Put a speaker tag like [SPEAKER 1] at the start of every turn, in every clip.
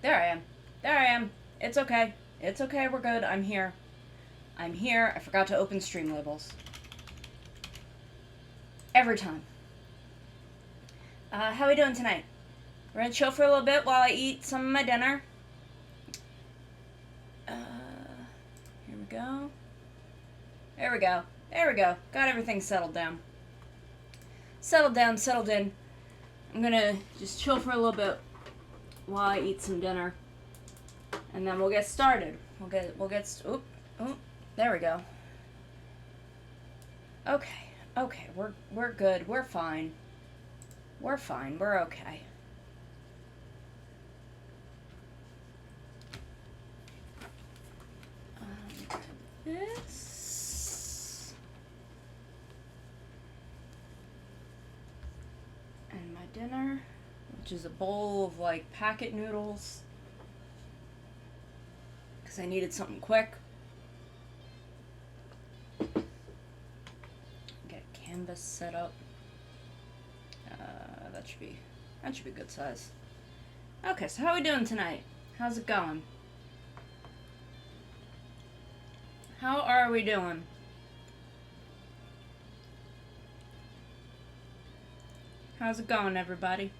[SPEAKER 1] There I am. There I am. It's okay. It's okay. We're good. I'm here. I'm here. I forgot to open stream labels. Every time. How are we doing tonight? We're gonna chill for a little bit while I eat some of my dinner. Here we go. There we go. There we go. Got everything settled down. Settled down, settled in. I'm gonna just chill for a little bit while I eat some dinner. And then we'll get started. Oop, there we go. Okay, we're good, we're fine. We're fine, we're okay. This. And my dinner, which is a bowl of like packet noodles. Because I needed something quick. Get canvas set up. That should be good size. Okay, so how are we doing tonight? How's it going? How are we doing? How's it going, everybody?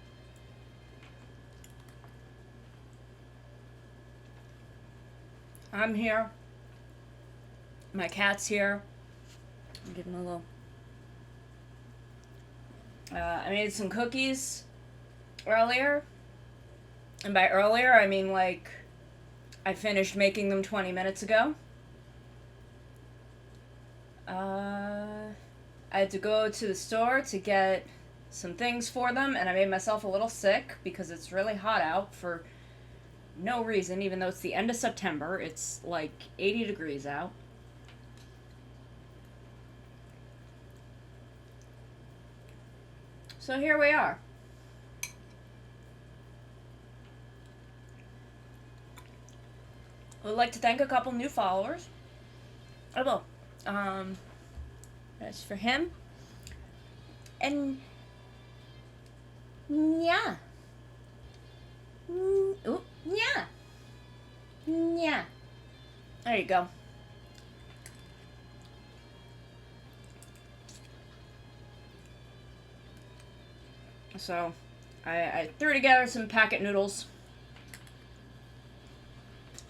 [SPEAKER 1] I'm here. My cat's here. I'm giving a little... I made some cookies earlier. And by earlier, I mean like I finished making them 20 minutes ago. I had to go to the store to get some things for them, and I made myself a little sick because it's really hot out for no reason, even though it's the end of September. It's like 80 degrees out. So here we are. I would like to thank a couple new followers. I will. That's for him. And yeah. Ooh, yeah. Yeah. There you go. So, I threw together some packet noodles.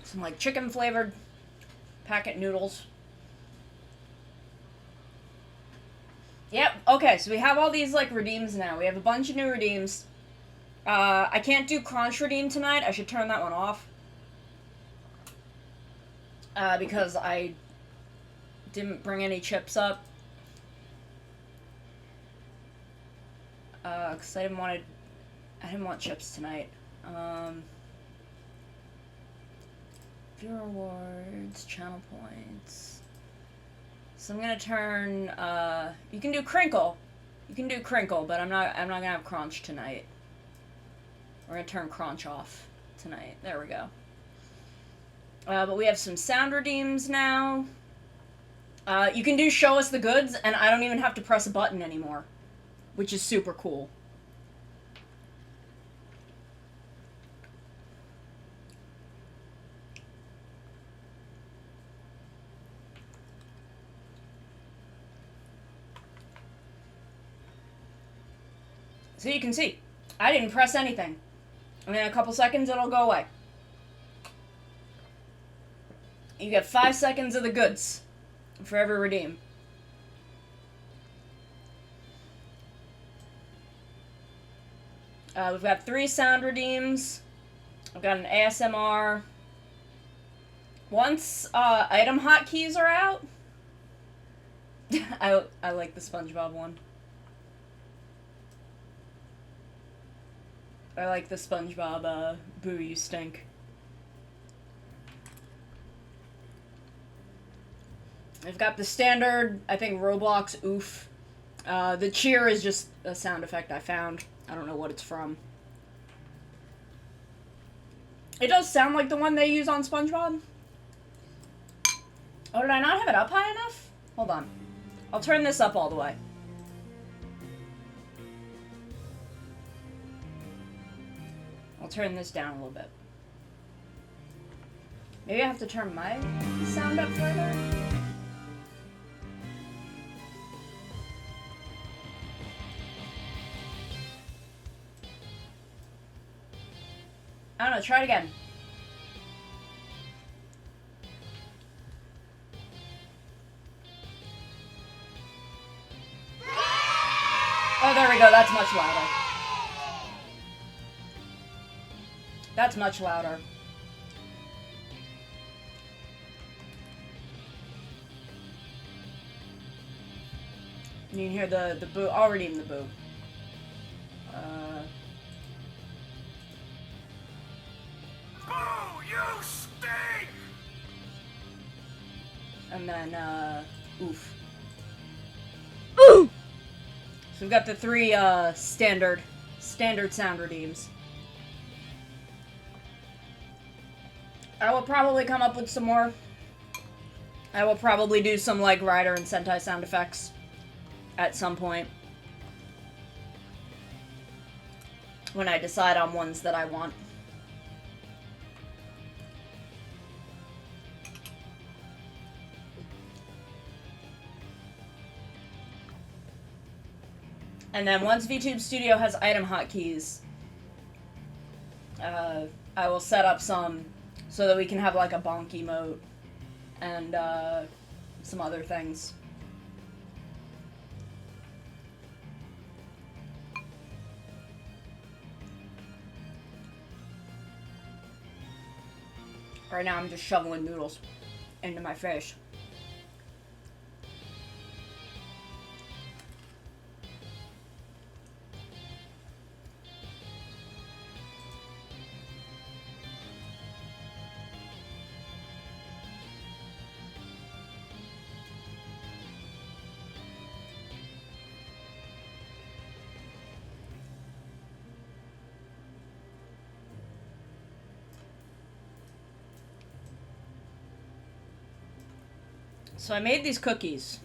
[SPEAKER 1] Some, like, chicken-flavored packet noodles. Yep, okay, so we have all these, like, redeems now. We have a bunch of new redeems. I can't do Crunch redeem tonight. I should turn that one off. Because I didn't bring any chips up. Because I didn't want chips tonight. Viewer awards, channel points. So I'm gonna turn, you can do Crinkle. You can do Crinkle, but I'm not gonna have Crunch tonight. We're gonna turn Crunch off tonight. There we go. But we have some sound redeems now. You can do Show Us the Goods, and I don't even have to press a button anymore. Which is super cool. So you can see, I didn't press anything. And in a couple seconds, it'll go away. You get 5 seconds of the goods for every redeem. We've got 3 sound redeems. I've got an ASMR. Once item hotkeys are out, I like the SpongeBob one. I like the SpongeBob, Boo You Stink. I've got the standard, I think, Roblox oof. The cheer is just a sound effect I found. I don't know what it's from. It does sound like the one they use on SpongeBob. Oh, did I not have it up high enough? Hold on. I'll turn this up all the way. I'll turn this down a little bit. Maybe I have to turn my sound up further? I don't know, try it again. Oh, there we go, that's much louder. That's much louder. You can hear the boo, already in the boo.
[SPEAKER 2] Oh, you stink!
[SPEAKER 1] And then, oof. Ooh! So we've got the three, standard sound redeems. I will probably come up with some more. I will probably do some, like, Rider and Sentai sound effects at some point. When I decide on ones that I want. And then once VTube Studio has item hotkeys, I will set up some so that we can have like a bonk emote and some other things. Right now I'm just shoveling noodles into my face. So I made these cookies,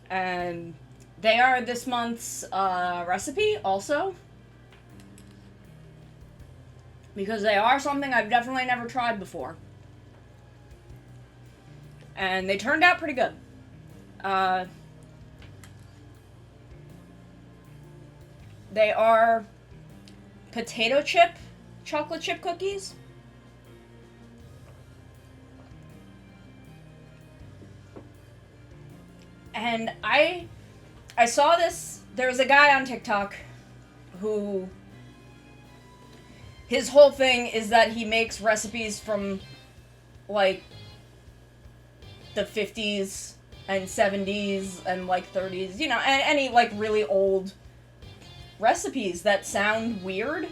[SPEAKER 1] and they are this month's recipe also, because they are something I've definitely never tried before, and they turned out pretty good. They are potato chip chocolate chip cookies. And I saw this, there was a guy on TikTok who, his whole thing is that he makes recipes from, like, the 50s and 70s and, like, 30s, you know, any, like, really old recipes that sound weird.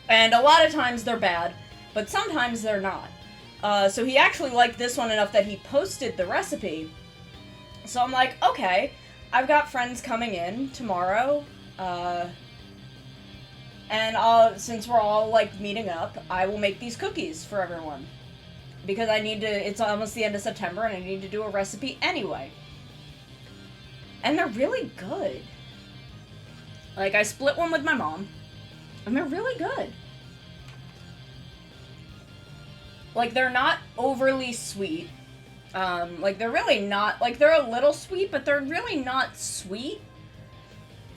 [SPEAKER 1] And a lot of times they're bad, but sometimes they're not. So he actually liked this one enough that he posted the recipe. So I'm like, okay, I've got friends coming in tomorrow, and since we're all, like, meeting up, I will make these cookies for everyone. Because I need to, it's almost the end of September, and I need to do a recipe anyway. And they're really good. Like, I split one with my mom, and they're really good. Like, they're not overly sweet. Like, they're really not, like, they're a little sweet, but they're really not sweet.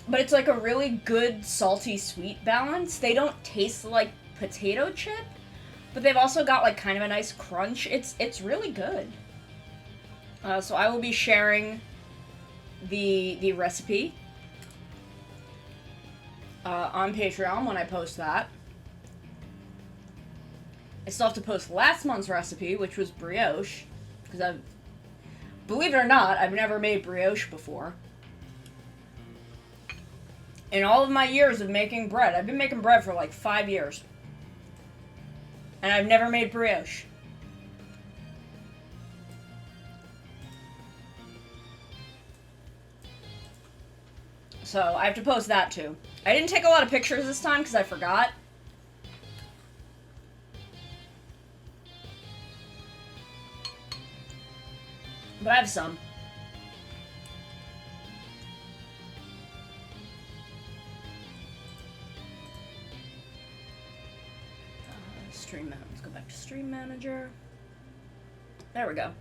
[SPEAKER 1] But it's, like, a really good salty-sweet balance. They don't taste like potato chip, but they've also got, like, kind of a nice crunch. It's really good. So I will be sharing the recipe on Patreon when I post that. I still have to post last month's recipe, which was brioche. Because believe it or not, I've never made brioche before. In all of my years of making bread, I've been making bread for like 5 years. And I've never made brioche. So I have to post that too. I didn't take a lot of pictures this time because I forgot. But I have some. Let's go back to Stream Manager. There we go.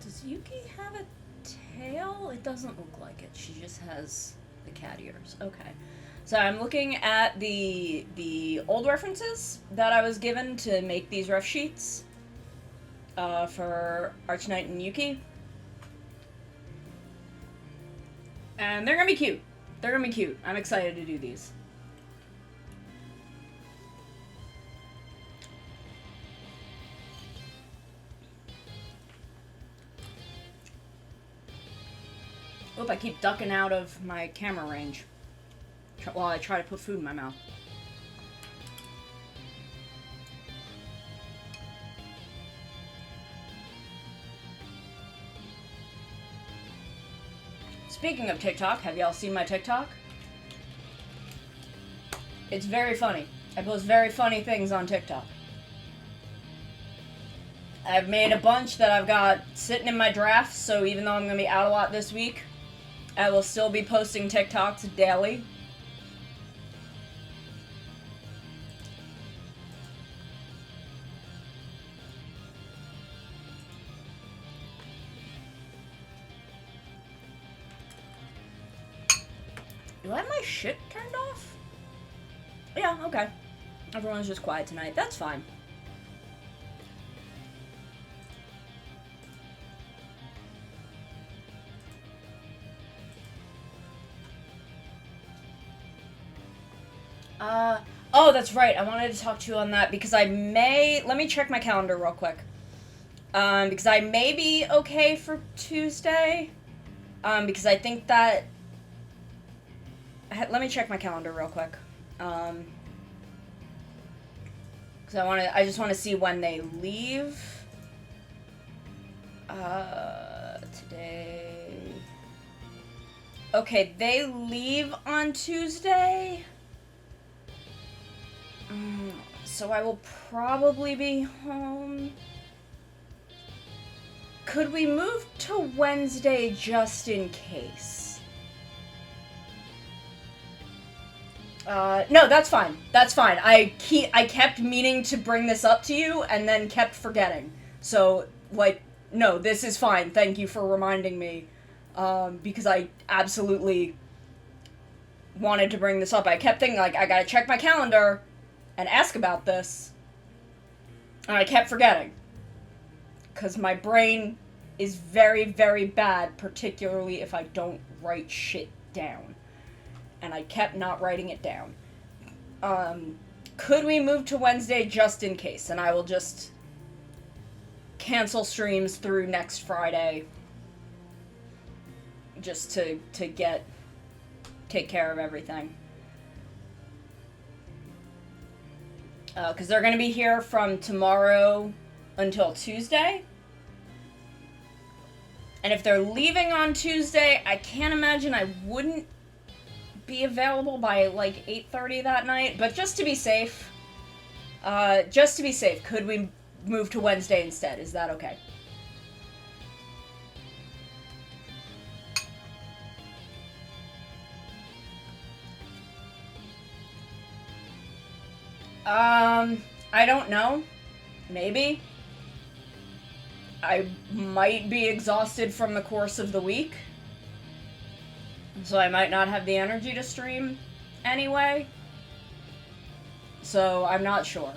[SPEAKER 1] Does Yuki have a tail? It doesn't look like it. She just has the cat ears. Okay. So I'm looking at the old references that I was given to make these ref sheets for Archknight and Yuki. And they're gonna be cute. They're gonna be cute. I'm excited to do these. Oop, I keep ducking out of my camera range while I try to put food in my mouth. Speaking of TikTok, have y'all seen my TikTok? It's very funny. I post very funny things on TikTok. I've made a bunch that I've got sitting in my drafts, so even though I'm going to be out a lot this week, I will still be posting TikToks daily. Do I have my shit turned off? Yeah, okay. Everyone's just quiet tonight. That's fine. Oh, that's right. I wanted to talk to you on that because let me check my calendar real quick. Because I may be okay for Tuesday. Because I think that, let me check my calendar real quick. Because I just want to see when they leave. Today. Okay, they leave on Tuesday. So I will probably be home. Could we move to Wednesday just in case? No, that's fine. That's fine. I kept meaning to bring this up to you and then kept forgetting. So, like, no, this is fine. Thank you for reminding me. Because I absolutely wanted to bring this up. I kept thinking, like, I gotta check my calendar and ask about this. And I kept forgetting. Because my brain is very, very bad, particularly if I don't write shit down. And I kept not writing it down. Could we move to Wednesday just in case? And I will just cancel streams through next Friday. Just to take care of everything. Because they're going to be here from tomorrow until Tuesday. And if they're leaving on Tuesday, I can't imagine I wouldn't be available by like 8:30 that night. But just to be safe, could we move to Wednesday instead? Is that okay? I don't know. Maybe. I might be exhausted from the course of the week. So I might not have the energy to stream anyway. So I'm not sure.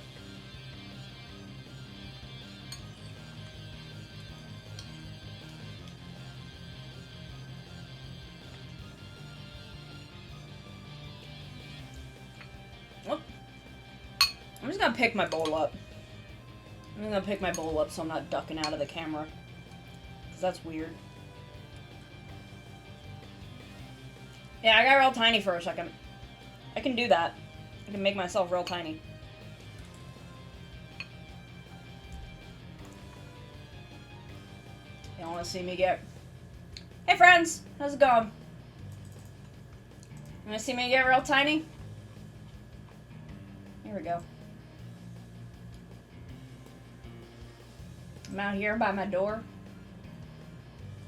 [SPEAKER 1] I'm just gonna pick my bowl up. I'm gonna pick my bowl up so I'm not ducking out of the camera. Because that's weird. Yeah, I got real tiny for a second. I can do that. I can make myself real tiny. You wanna see me get... Hey friends! How's it going? You wanna see me get real tiny? Here we go. I'm out here by my door.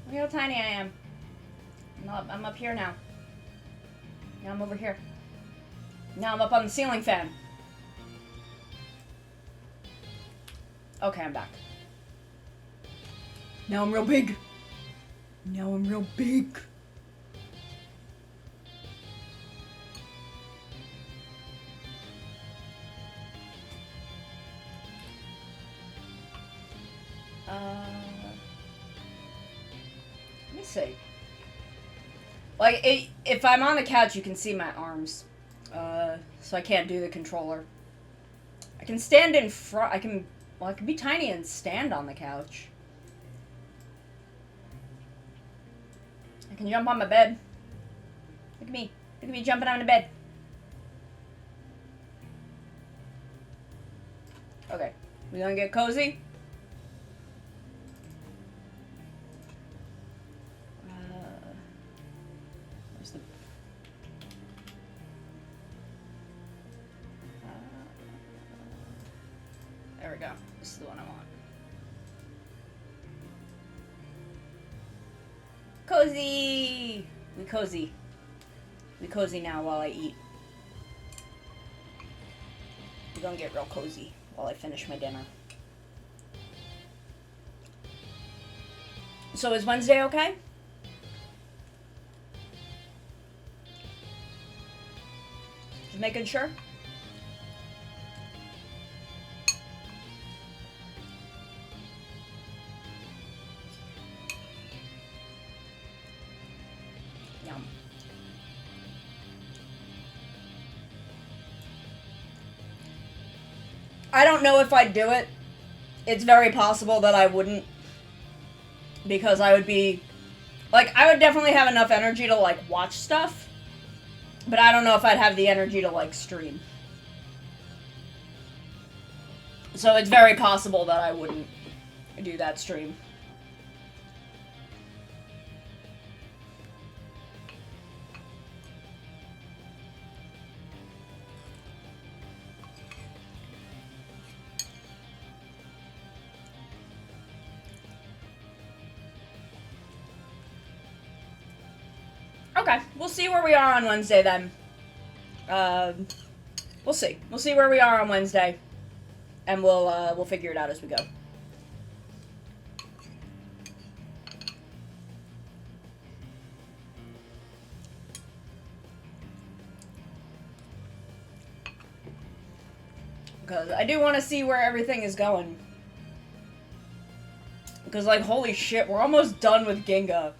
[SPEAKER 1] Look how tiny I am. I'm up here now. Now I'm over here. Now I'm up on the ceiling fan. Okay, I'm back. Now I'm real big. Now I'm real big. Let me see. Like, if I'm on the couch, you can see my arms. So I can't do the controller. I can stand in front. I can be tiny and stand on the couch. I can jump on my bed. Look at me. Look at me jumping on the bed. Okay. We gonna get cozy? Where's the... there we go. This is the one I want. Cozy! We cozy. We cozy now while I eat. We're gonna get real cozy while I finish my dinner. So is Wednesday okay? Just making sure. Yum. I don't know if I'd do it. It's very possible that I wouldn't. Because I would be... like, I would definitely have enough energy to, like, watch stuff. But I don't know if I'd have the energy to, like, stream. So it's very possible that I wouldn't do that stream. Okay, we'll see where we are on Wednesday then. We'll see. We'll see where we are on Wednesday, and we'll figure it out as we go. Because I do want to see where everything is going. Because, like, holy shit, we're almost done with Ginga.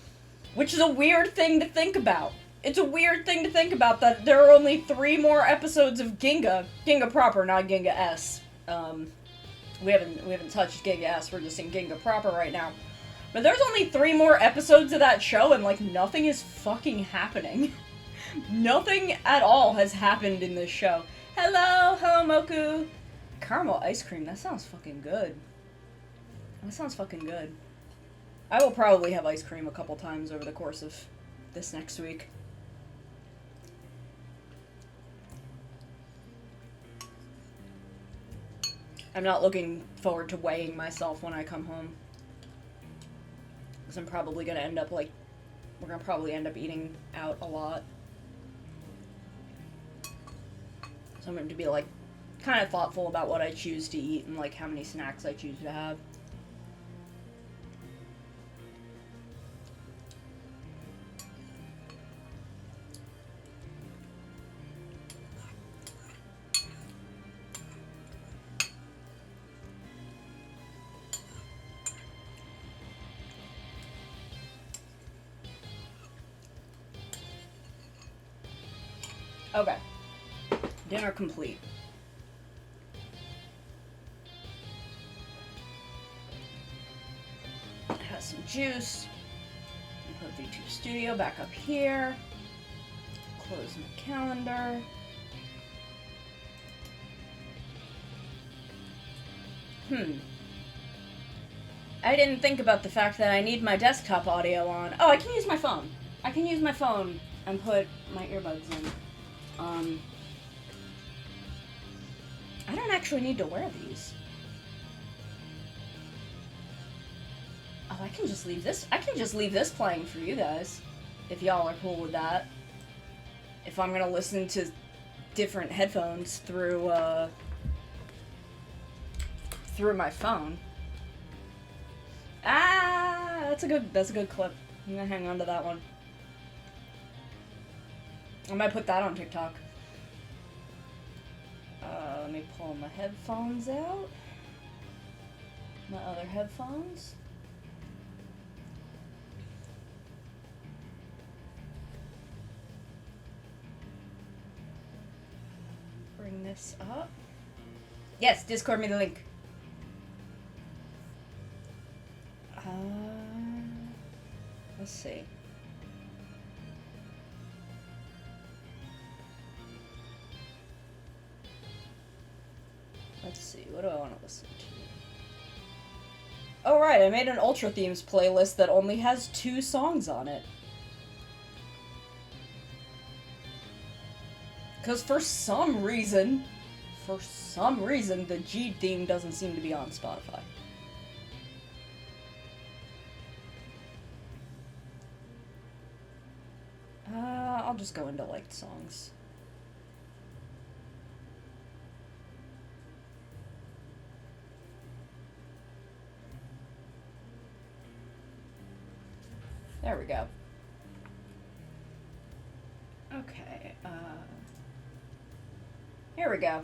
[SPEAKER 1] Which is a weird thing to think about. It's a weird thing to think about that there are only 3 more episodes of Ginga. Ginga proper, not Ginga S. We haven't touched Ginga S, we're just in Ginga proper right now. But there's only 3 more episodes of that show and, like, nothing is fucking happening. Nothing at all has happened in this show. Hello Moku! Caramel ice cream, that sounds fucking good. That sounds fucking good. I will probably have ice cream a couple times over the course of this next week. I'm not looking forward to weighing myself when I come home. Because I'm probably gonna end up, like, we're gonna probably end up eating out a lot. So I'm going to be, like, kind of thoughtful about what I choose to eat and, like, how many snacks I choose to have. Okay. Dinner complete. Has some juice. Put VTube Studio back up here. Close my calendar. I didn't think about the fact that I need my desktop audio on. Oh, I can use my phone. I can use my phone and put my earbuds in. I don't actually need to wear these. Oh, I can just leave this. I can just leave this playing for you guys, if y'all are cool with that. If I'm gonna listen to different headphones through my phone. Ah, that's a good clip. I'm gonna hang on to that one. I might put that on TikTok. Let me pull my headphones out. My other headphones. Bring this up. Yes, Discord me the link. Let's see. Let's see, what do I want to listen to? Oh right, I made an Ultra Themes playlist that only has 2 songs on it. Because for some reason, the G theme doesn't seem to be on Spotify. I'll just go into liked songs. There we go. Okay, here we go.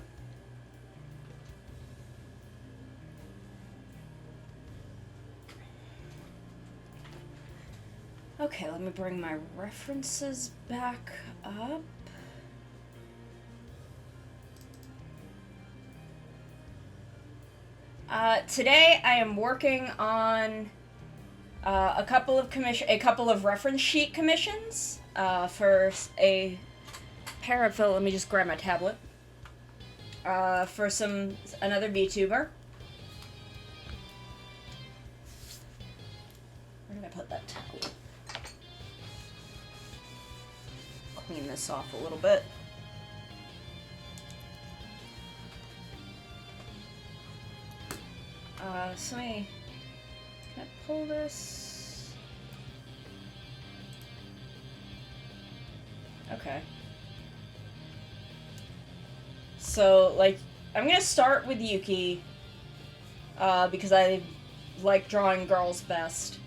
[SPEAKER 1] Okay, let me bring my references back up. Today I am working on a couple of reference sheet commissions for a pair of. Let me just grab my tablet. For another VTuber. Where did I put that towel? Clean this off a little bit. Can I pull this? Okay. So, like, I'm gonna start with Yuki, because I like drawing girls best.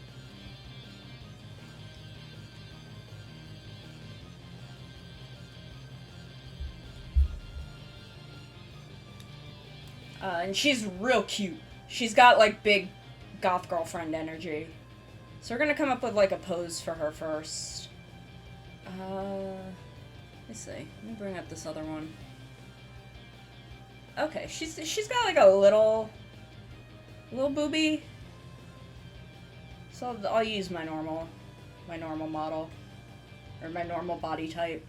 [SPEAKER 1] And she's real cute. She's got, like, big goth girlfriend energy. So we're gonna come up with, like, a pose for her first. Let's see. Let me bring up this other one. Okay, she's got, like, a little boobie. So I'll use my normal model. Or my normal body type.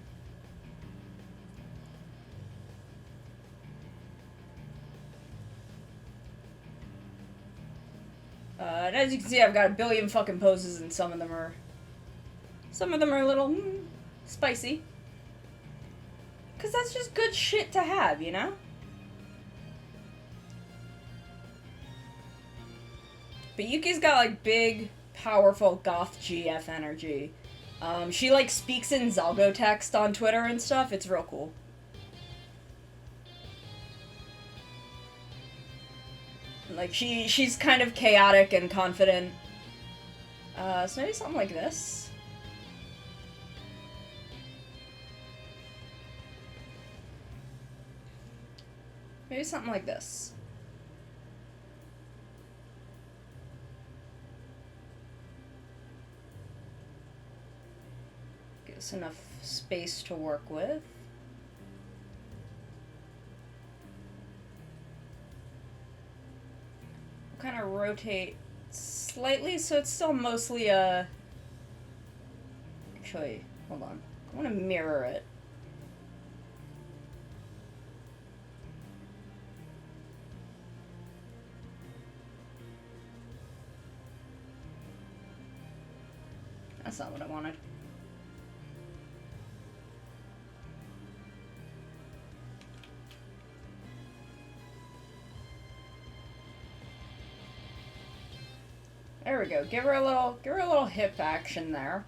[SPEAKER 1] And as you can see, I've got a billion fucking poses, and some of them are a little spicy. Cause that's just good shit to have, you know? But Yuki's got, like, big, powerful goth GF energy. She, like, speaks in Zalgo text on Twitter and stuff. It's real cool. Like, she's kind of chaotic and confident. So maybe something like this. Maybe something like this. Give us enough space to work with. Kind of rotate slightly so it's still mostly actually, hold on. I want to mirror it. That's not what I wanted. There we go. Give her a little hip action there.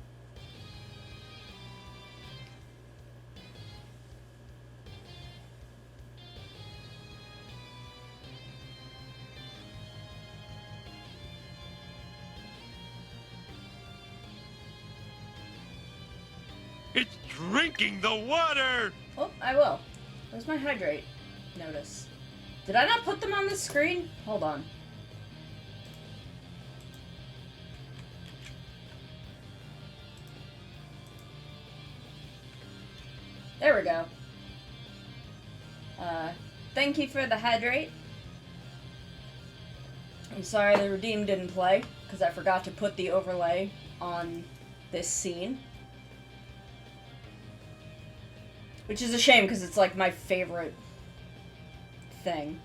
[SPEAKER 2] It's drinking the water!
[SPEAKER 1] Oh, I will. Where's my hydrate notice? Did I not put them on the screen? Hold on. There we go. Thank you for the hydrate. I'm sorry the redeem didn't play, because I forgot to put the overlay on this scene. Which is a shame, because it's like my favorite thing.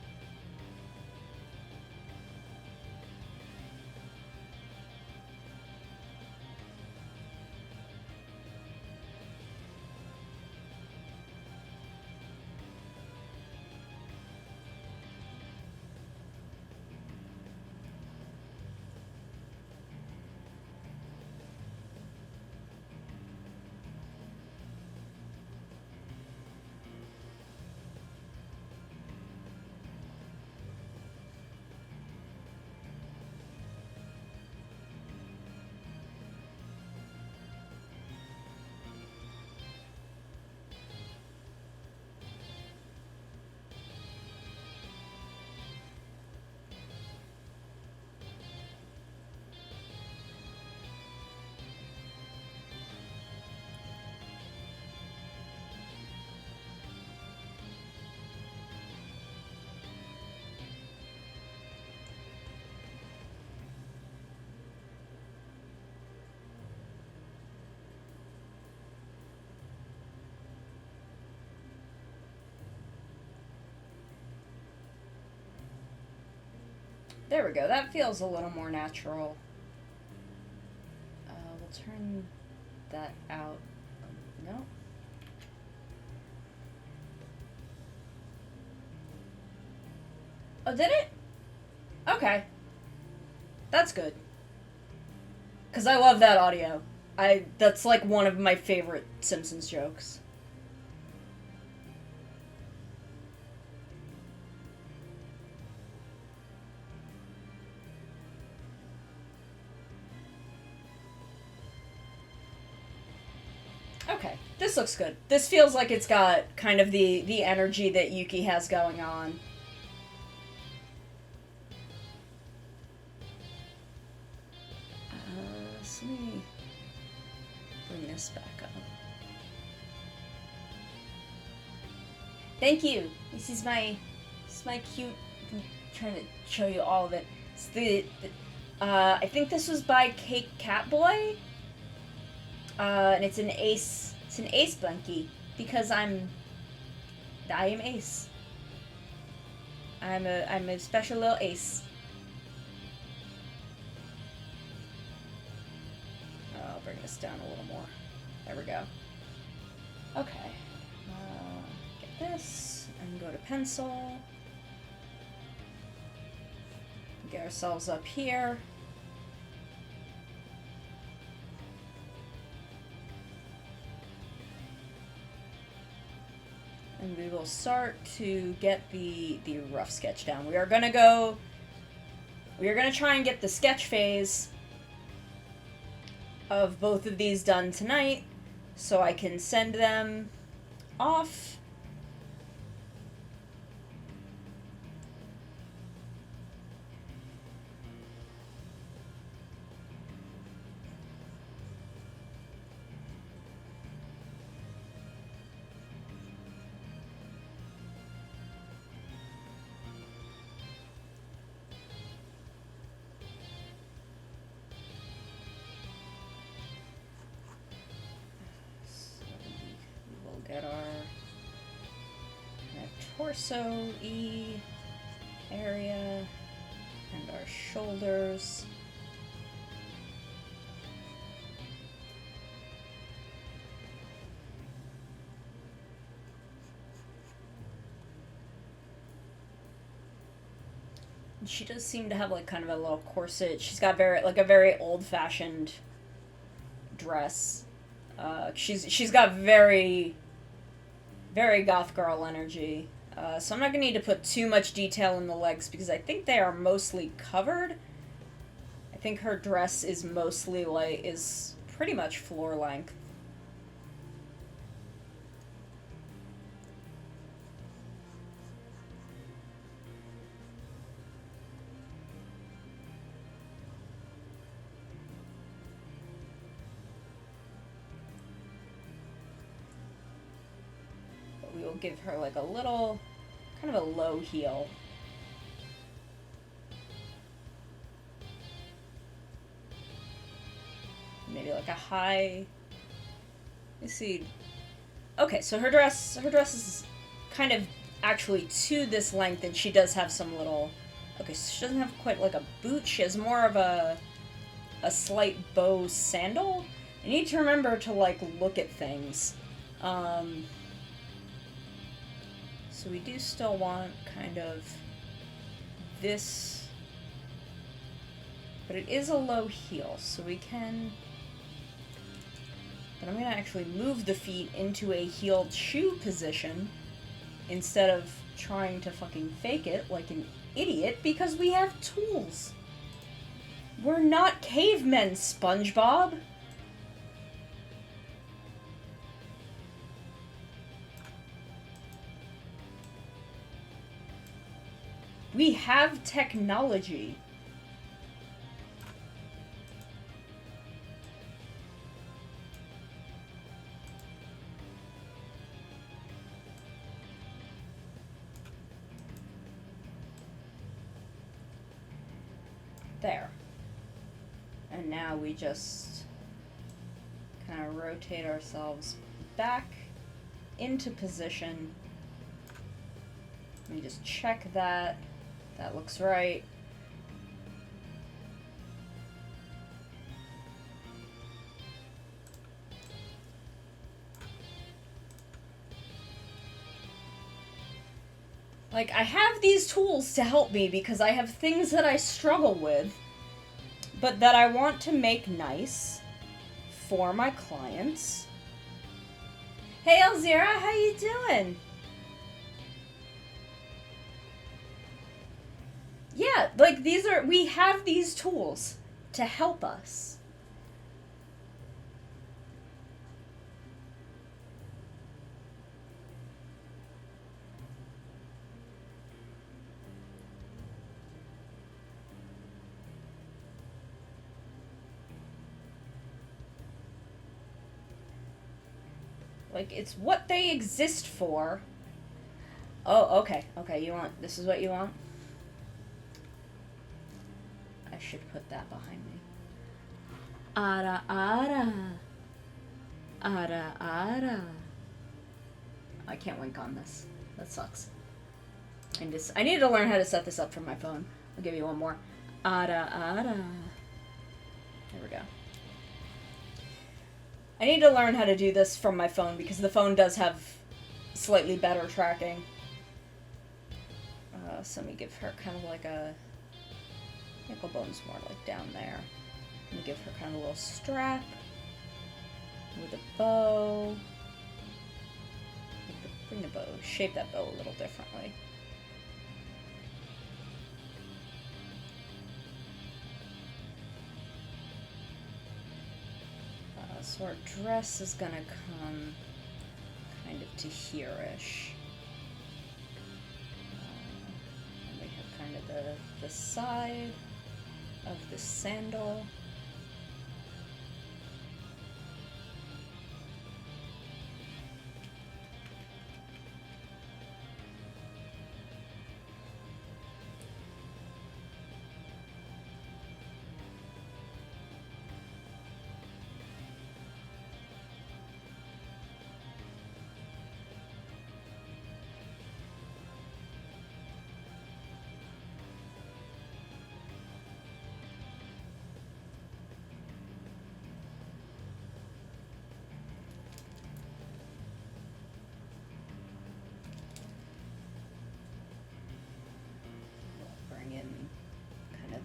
[SPEAKER 1] There we go. That feels a little more natural. We'll turn that out. No. Oh, did it? Okay. That's good. Because I love that audio. That's like one of my favorite Simpsons jokes. Okay, this looks good. This feels like it's got kind of the energy that Yuki has going on. So let me bring this back up. Thank you. This is my cute. I'm trying to show you all of it. It's I think this was by Cake Catboy. And it's an ace. It's an ace blankie because I am ace. I'm a special little ace. I'll bring this down a little more. There we go. Okay. Get this and go to pencil. Get ourselves up here. And we will start to get the rough sketch down. We are gonna try and get the sketch phase of both of these done tonight, so I can send them off. Get our torso-y area and our shoulders. She does seem to have like kind of a little corset. She's got a very old-fashioned dress. She's got very goth girl energy. So I'm not gonna need to put too much detail in the legs because I think they are mostly covered. I think her dress is is pretty much floor length. We will give her like a little, kind of a low heel. Maybe like a high. Let's see. Okay, so her dress is kind of actually to this length, and she does have some little. Okay, so she doesn't have quite like a boot. She has more of a slight bow sandal. I need to remember to like look at things. So we do still want kind of this, but it is a low heel, so we can, but I'm going to actually move the feet into a heeled shoe position instead of trying to fucking fake it like an idiot because we have tools. We're not cavemen, SpongeBob. We have technology. There. And now we just kind of rotate ourselves back into position. Let me just check that. That looks right. Like, I have these tools to help me because I have things that I struggle with, but that I want to make nice for my clients. Hey, Elzira, how you doing? Yeah, like, we have these tools to help us. Like, it's what they exist for. Oh, okay, this is what you want? I should put that behind me. Ara ara. Ara ara. I can't wink on this. That sucks. I need to learn how to set this up for my phone. I'll give you one more. Ara ara. There we go. I need to learn how to do this from my phone because the phone does have slightly better tracking. So let me give her kind of like a ankle bone's more like down there. Let me give her kind of a little strap with a bow. Bring the bow, shape that bow a little differently. So our dress is gonna come kind of to here-ish. And we have kind of the side of the sandal.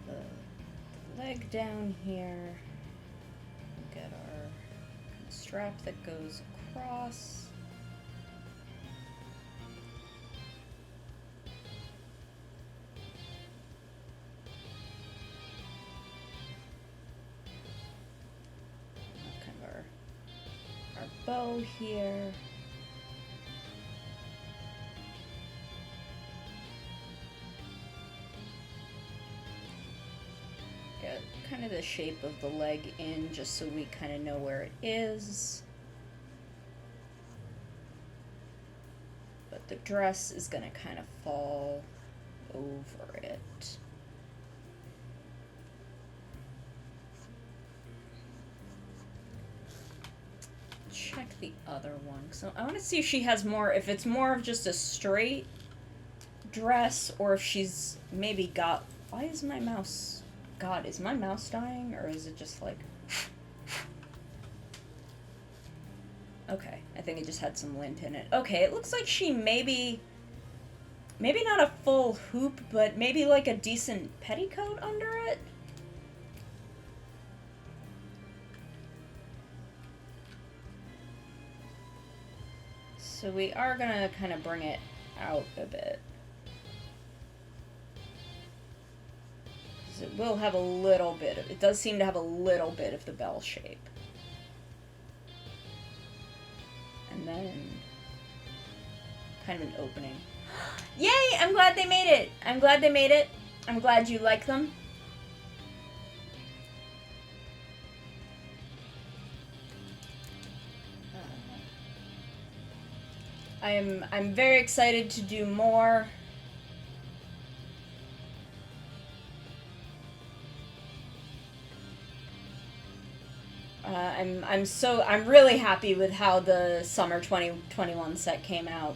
[SPEAKER 1] the leg down here. Get our strap that goes across. Kind of our bow here. Get kind of the shape of the leg in just so we kind of know where it is. But the dress is going to kind of fall over it. Check the other one. So I want to see if she has more, if it's more of just a straight dress or if she's maybe got, why is my mouse, God, is my mouse dying or is it just like, okay, I think it just had some lint in it. Okay, it looks like she maybe not a full hoop, but maybe like a decent petticoat under it. So we are gonna kind of bring it out a bit. Because it will have a little bit of, it does seem to have a little bit of the bell shape. And then kind of an opening. Yay! I'm glad they made it! I'm glad they made it. I'm glad you like them. I'm very excited to do more. I'm really happy with how the summer 2021 set came out.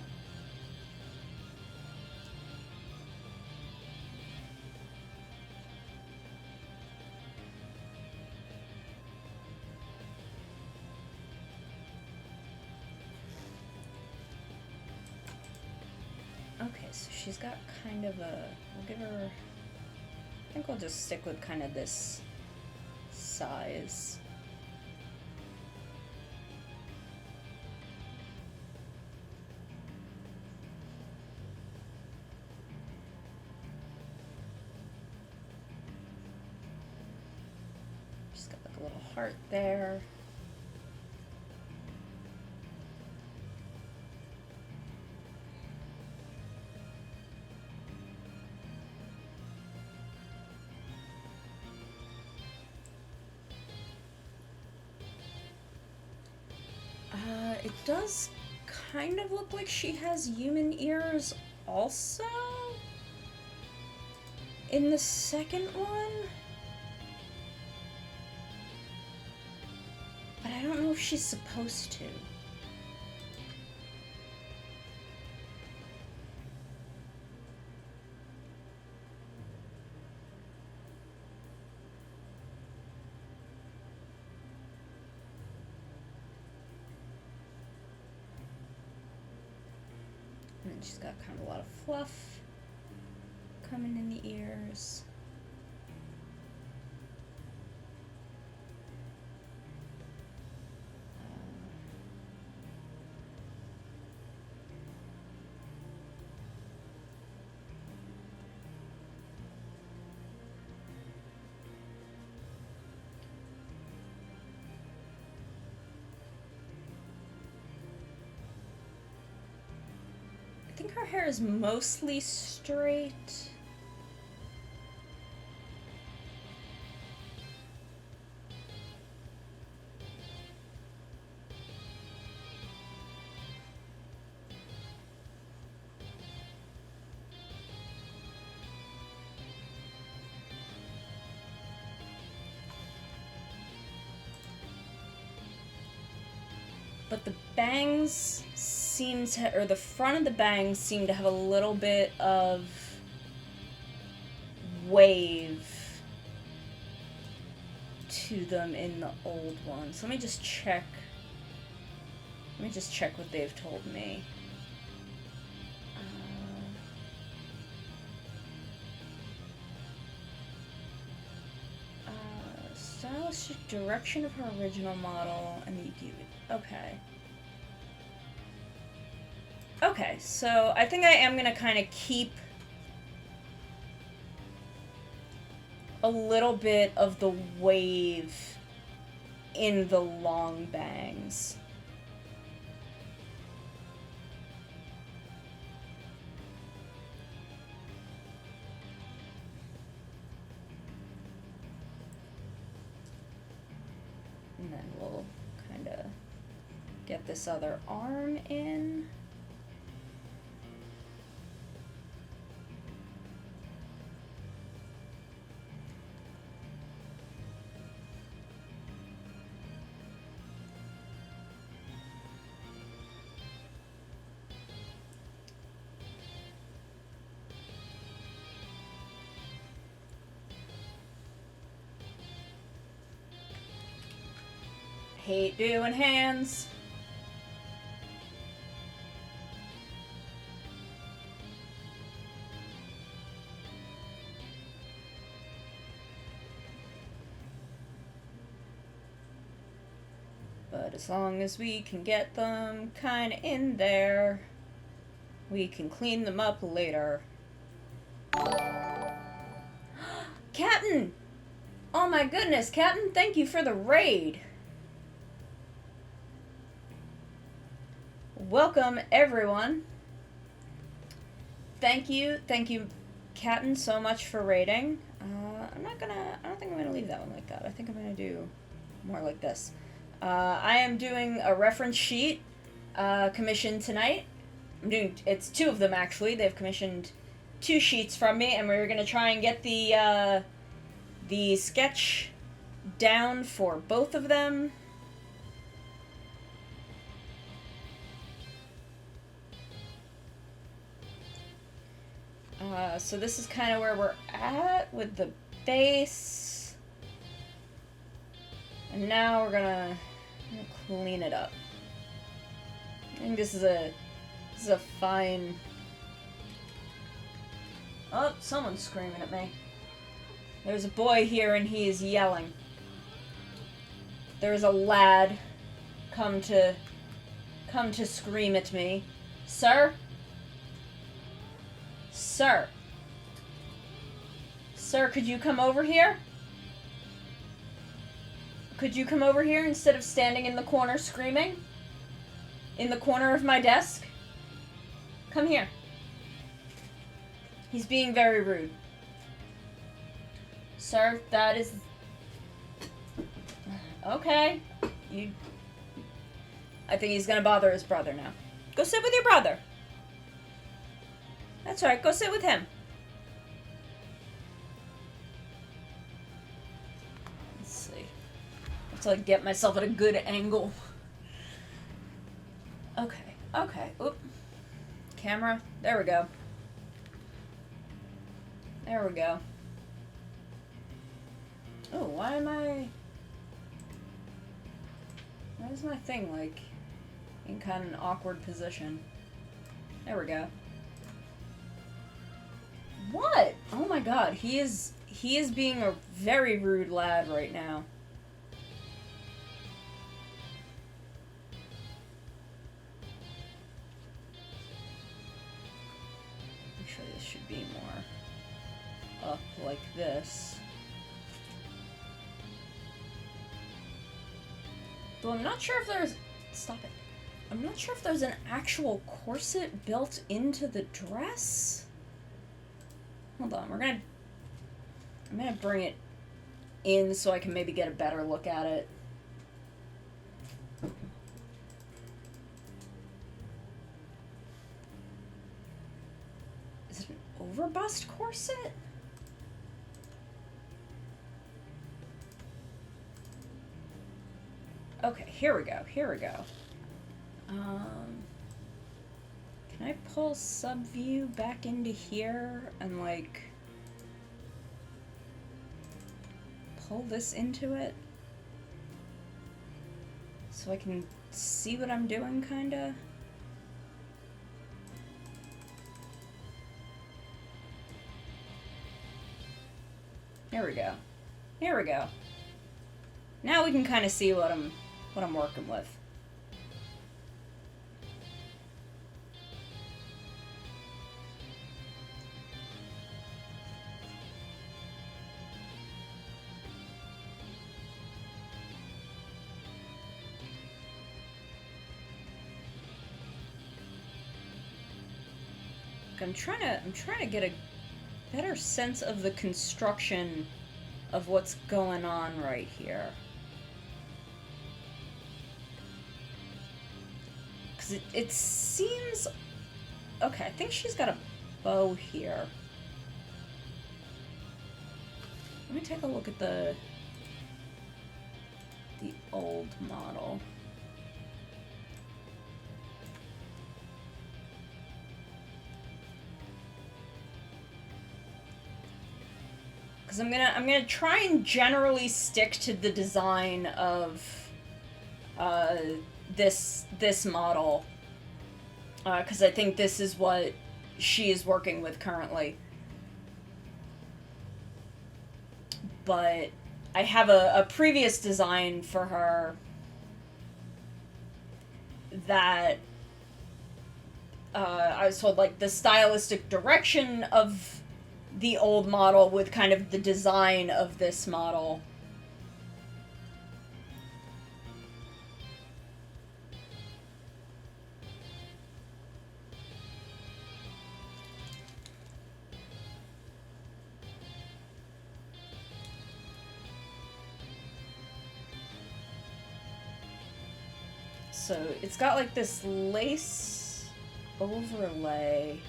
[SPEAKER 1] Okay, so she's got kind of a, we'll give her, I think we'll just stick with kind of this size. Just got like a little heart there. It does kind of look like she has human ears also in the second one. But I don't know if she's supposed to. And she's got kind of a lot of fluff coming in the ears. I think her hair is mostly straight. But the bangs seem to, or the front of the bangs seem to have a little bit of wave to them in the old one. So let me just check what they've told me. Establish the direction of her original model and the EQ. Okay. Okay, so I think I am gonna kind of keep a little bit of the wave in the long bangs. And then we'll kind of get this other arm in. Hate doing hands. But as long as we can get them kind of in there, we can clean them up later. Captain! Oh my goodness, Captain, thank you for the raid. Welcome, everyone. Thank you, Captain, so much for raiding. I don't think I'm gonna leave that one like that. I think I'm gonna do more like this. I am doing a reference sheet, commissioned tonight. It's 2 of them actually. They've commissioned 2 sheets from me, and we're gonna try and get the sketch down for both of them. So this is kind of where we're at with the base. And now we're gonna clean it up. I think this is a fine... Oh, someone's screaming at me. There's a boy here and he is yelling. There's a lad come to scream at me. Sir? Sir? Sir, could you come over here? Could you come over here instead of standing in the corner screaming? In the corner of my desk? Come here. He's being very rude. Sir, that is... Okay. I think he's gonna bother his brother now. Go sit with your brother. That's right, go sit with him. Let's see. Until I get myself at a good angle. Okay. Oop. Camera. There we go. Oh, why is my thing, like, in kind of an awkward position? There we go. What? Oh my god, he is being a very rude lad right now. Actually, this should be more up like this. Though I'm not sure if there's... Stop it. I'm not sure if there's an actual corset built into the dress. Hold on, I'm gonna bring it in so I can maybe get a better look at it. Is it an overbust corset? Okay, here we go. Can I pull sub-view back into here and, like, pull this into it? So I can see what I'm doing, kinda? Here we go. Now we can kind of see what I'm working with. I'm trying to get a better sense of the construction of what's going on right here. Because it seems... Okay, I think she's got a bow here. Let me take a look at the old model. Because I'm gonna try and generally stick to the design of this model, because I think this is what she is working with currently. But I have a previous design for her that I was told, like, the stylistic direction of the old model with kind of the design of this model. So it's got like this lace overlay.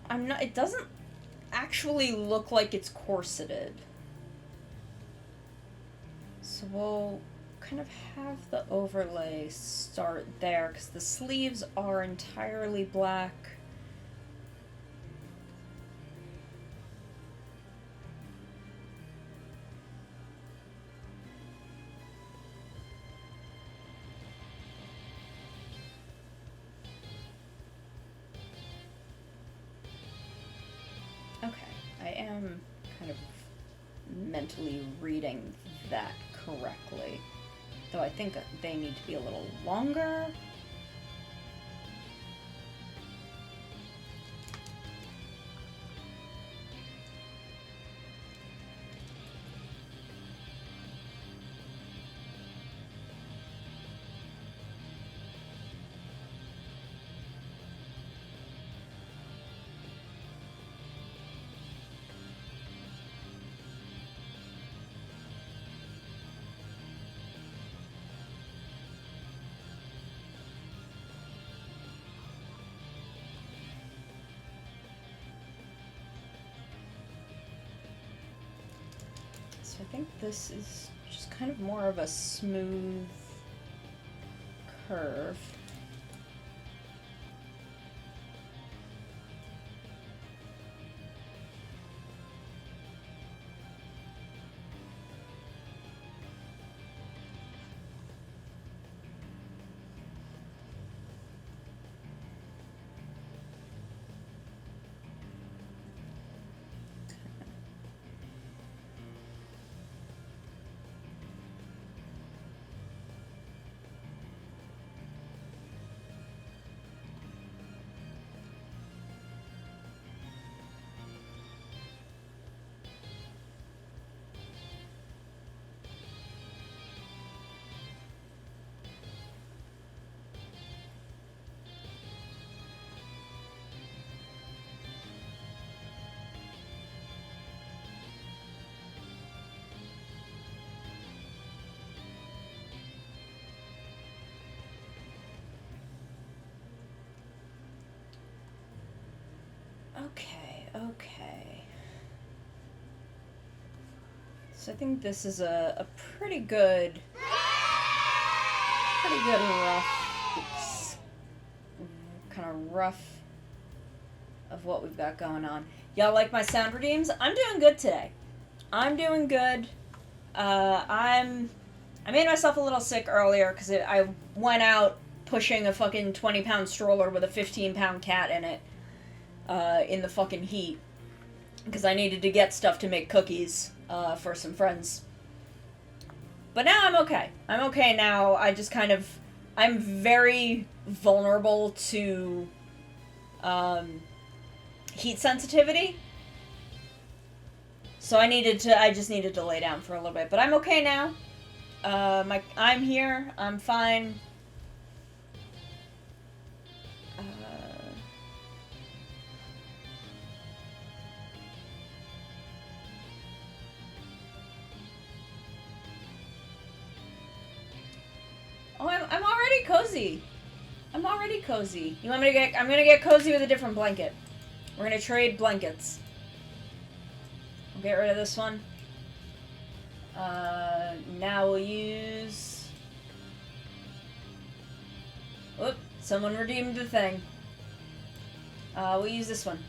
[SPEAKER 1] I'm not, it doesn't actually look like it's corseted. So we'll kind of have the overlay start there, because the sleeves are entirely black. I am kind of mentally reading that correctly. Though I think they need to be a little longer. So I think this is just kind of more of a smooth curve. Okay. So I think this is a pretty good pretty good rough. Oops. Kind of rough of what we've got going on. Y'all like my sound redeems? I'm doing good today. I'm doing good. I made myself a little sick earlier because I went out pushing a fucking 20-pound stroller with a 15-pound cat in it in the fucking heat because I needed to get stuff to make cookies for some friends. But now I'm okay. I'm okay now. I'm very vulnerable to heat sensitivity. So I just needed to lay down for a little bit. But I'm okay now. I'm here. I'm fine. Oh, I'm already cozy. I'm already cozy. You want me to get... I'm gonna get cozy with a different blanket. We're gonna trade blankets. We'll get rid of this one. Now we'll use... Whoop, someone redeemed the thing. We'll use this one.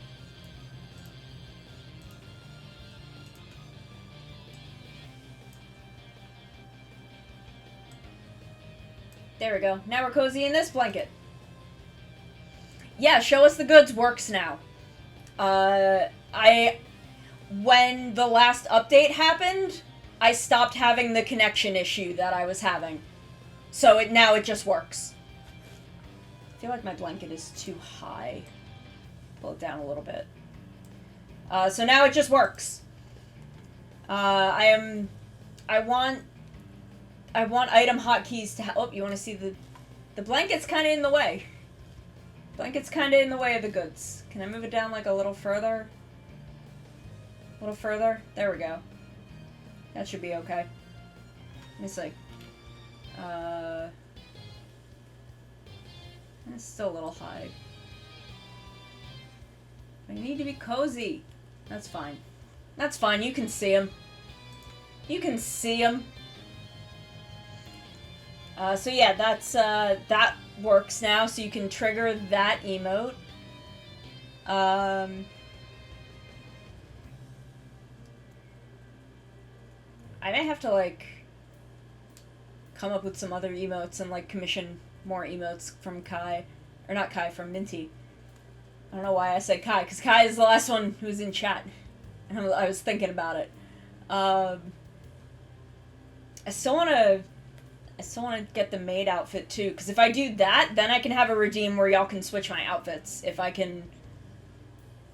[SPEAKER 1] There we go. Now we're cozy in this blanket. Yeah, show us the goods works now. When the last update happened, I stopped having the connection issue that I was having. So now it just works. I feel like my blanket is too high. Pull it down a little bit. So now it just works. I want item hotkeys to oh, you want to see the blanket's kind of in the way. Blanket's kind of in the way of the goods. Can I move it down like a little further? A little further? There we go. That should be okay. Let me see. It's still a little high. I need to be cozy. That's fine. That's fine. You can see him. You can see him. So yeah, that works now, so you can trigger that emote. I may have to, like, come up with some other emotes and, like, commission more emotes from Kai. Or not Kai, from Minty. I don't know why I said Kai, because Kai is the last one who was in chat. And I was thinking about it. I still want to get the maid outfit, too. Because if I do that, then I can have a redeem where y'all can switch my outfits. If I can,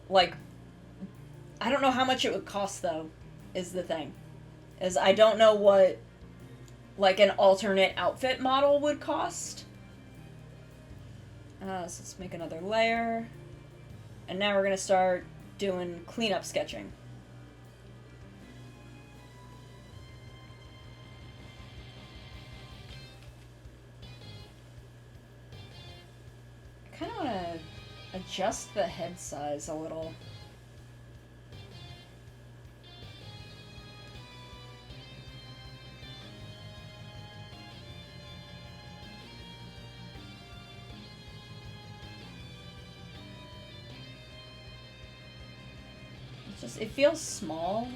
[SPEAKER 1] like... I don't know how much it would cost, though, is the thing. Is I don't know what, like, an alternate outfit model would cost. So let's make another layer. And now we're going to start doing cleanup sketching. I kind of want to adjust the head size a little. It feels small.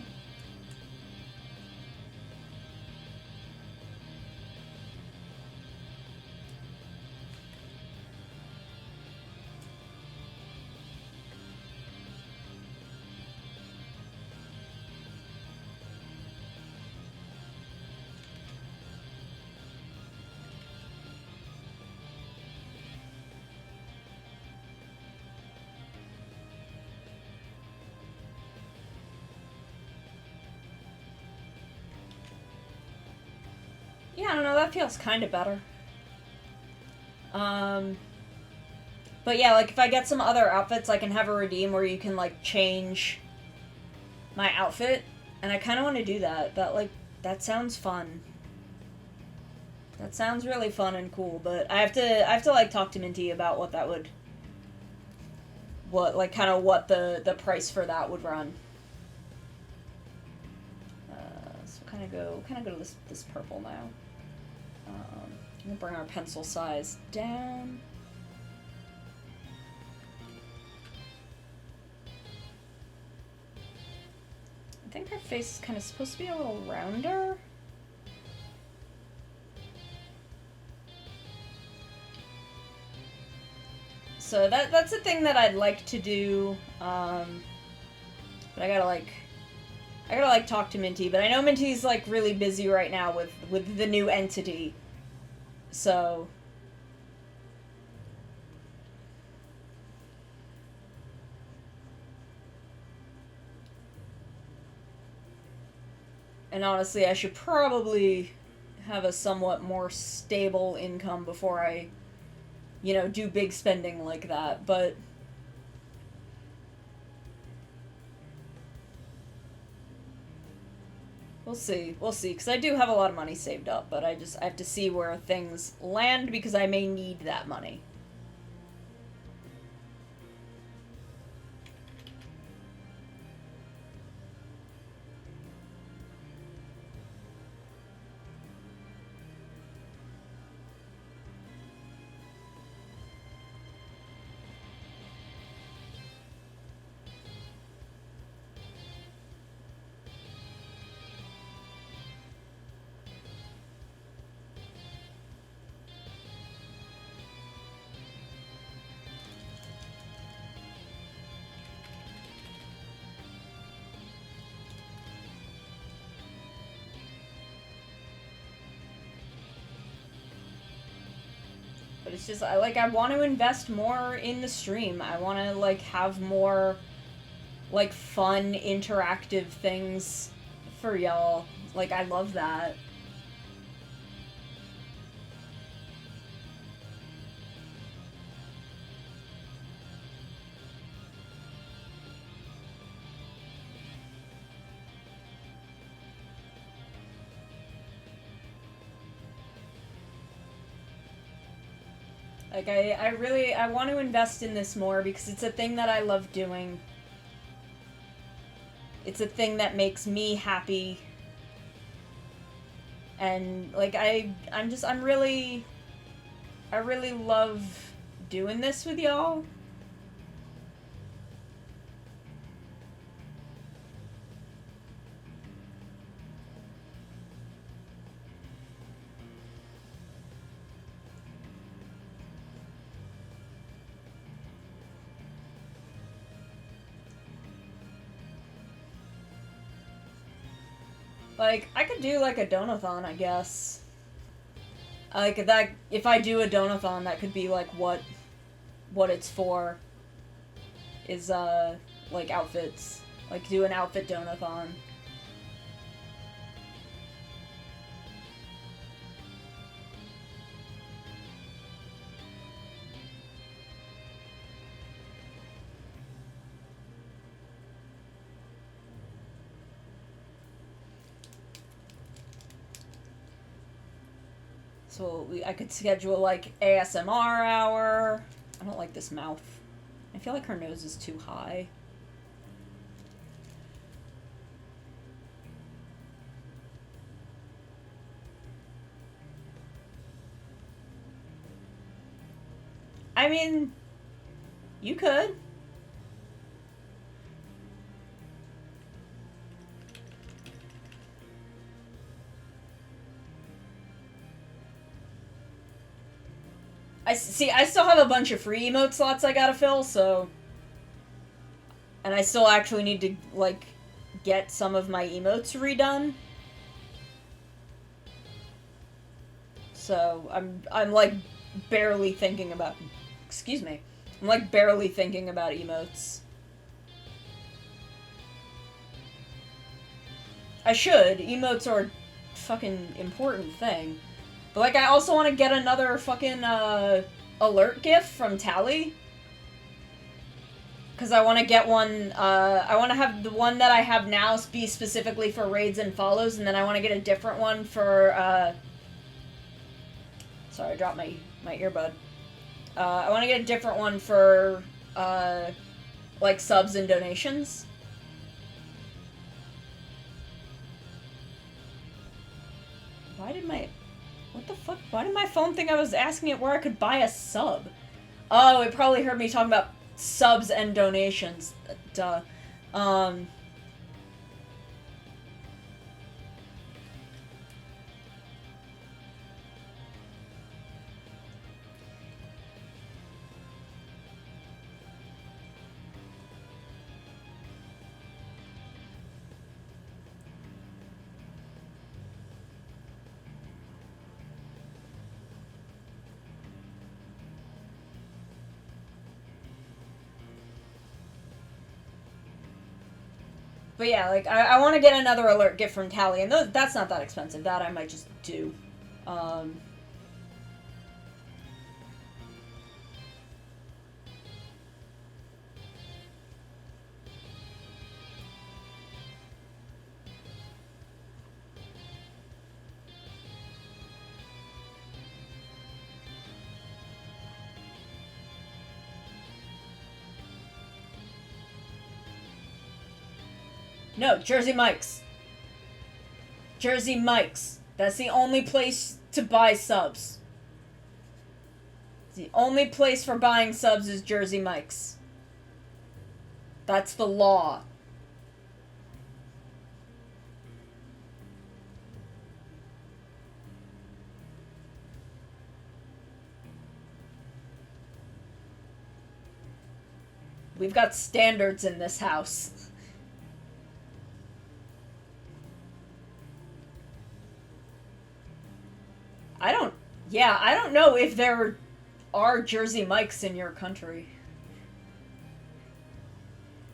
[SPEAKER 1] Yeah, I don't know, that feels kind of better. But yeah, like, if I get some other outfits, I can have a redeem where you can, like, change my outfit. And I kind of want to do that. That sounds fun. That sounds really fun and cool, but I have to, like, talk to Minty about what that would... what the price for that would run. So kind of go to this purple now. I'm gonna bring our pencil size down. I think her face is kind of supposed to be a little rounder. So that's a thing that I'd like to do, but I gotta talk to Minty. But I know Minty's like really busy right now with the new entity, so. And honestly, I should probably have a somewhat more stable income before I, do big spending like that, but we'll see, because I do have a lot of money saved up, but I have to see where things land, because I may need that money. But it's just, I want to invest more in the stream. I want to, have more, fun, interactive things for y'all. I love that. I want to invest in this more because it's a thing that I love doing. It's a thing that makes me happy. And, I really love doing this with y'all. I could do, a donathon, I guess. That, if I do a donathon, that could be, what it's for. Is, outfits. Do an outfit donathon. So I could schedule ASMR hour. I don't like this mouth. I feel like her nose is too high. I mean, you could. I still have a bunch of free emote slots I gotta fill, so... And I still actually need to, get some of my emotes redone. So, I'm barely thinking about... Excuse me. I'm, barely thinking about emotes. I should. Emotes are a fucking important thing. But, I also want to get another fucking, alert gift from Tally. Because I want to get one, I want to have the one that I have now be specifically for raids and follows, and then I want to get a different one for, Sorry, I dropped my earbud. I want to get a different one for, subs and donations. Why What the fuck? Why did my phone think I was asking it where I could buy a sub? Oh, it probably heard me talking about subs and donations. Duh. But yeah, like, I want to get another alert gift from Tally, and that's not that expensive. That I might just do. No, Jersey Mike's. Jersey Mike's. That's the only place to buy subs. The only place for buying subs is Jersey Mike's. That's the law. We've got standards in this house. I don't know if there are Jersey Mike's in your country.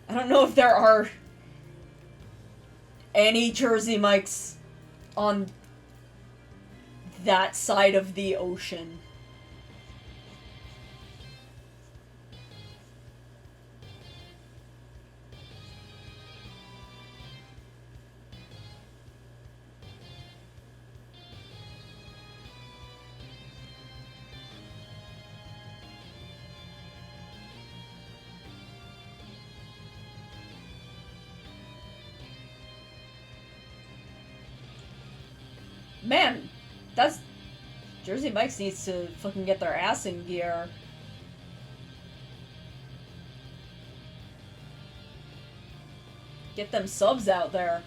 [SPEAKER 1] I don't know if there are any Jersey Mike's on that side of the ocean. Man, that's... Jersey Mike's needs to fucking get their ass in gear. Get them subs out there.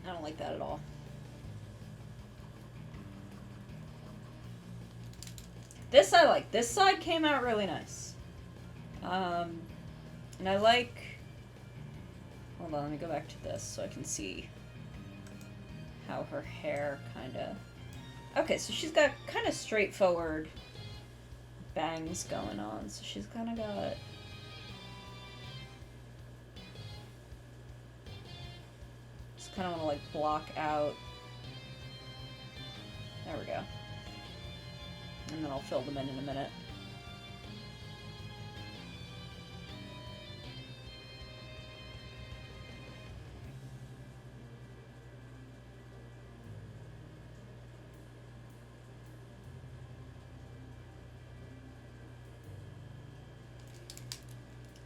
[SPEAKER 1] I don't like that at all. This I like. This side came out really nice. And I like... Hold on, let me go back to this so I can see how her hair kinda... Okay, so she's got kinda straightforward bangs going on. So she's kinda got... Kind of want to like block out. There we go. And then I'll fill them in a minute.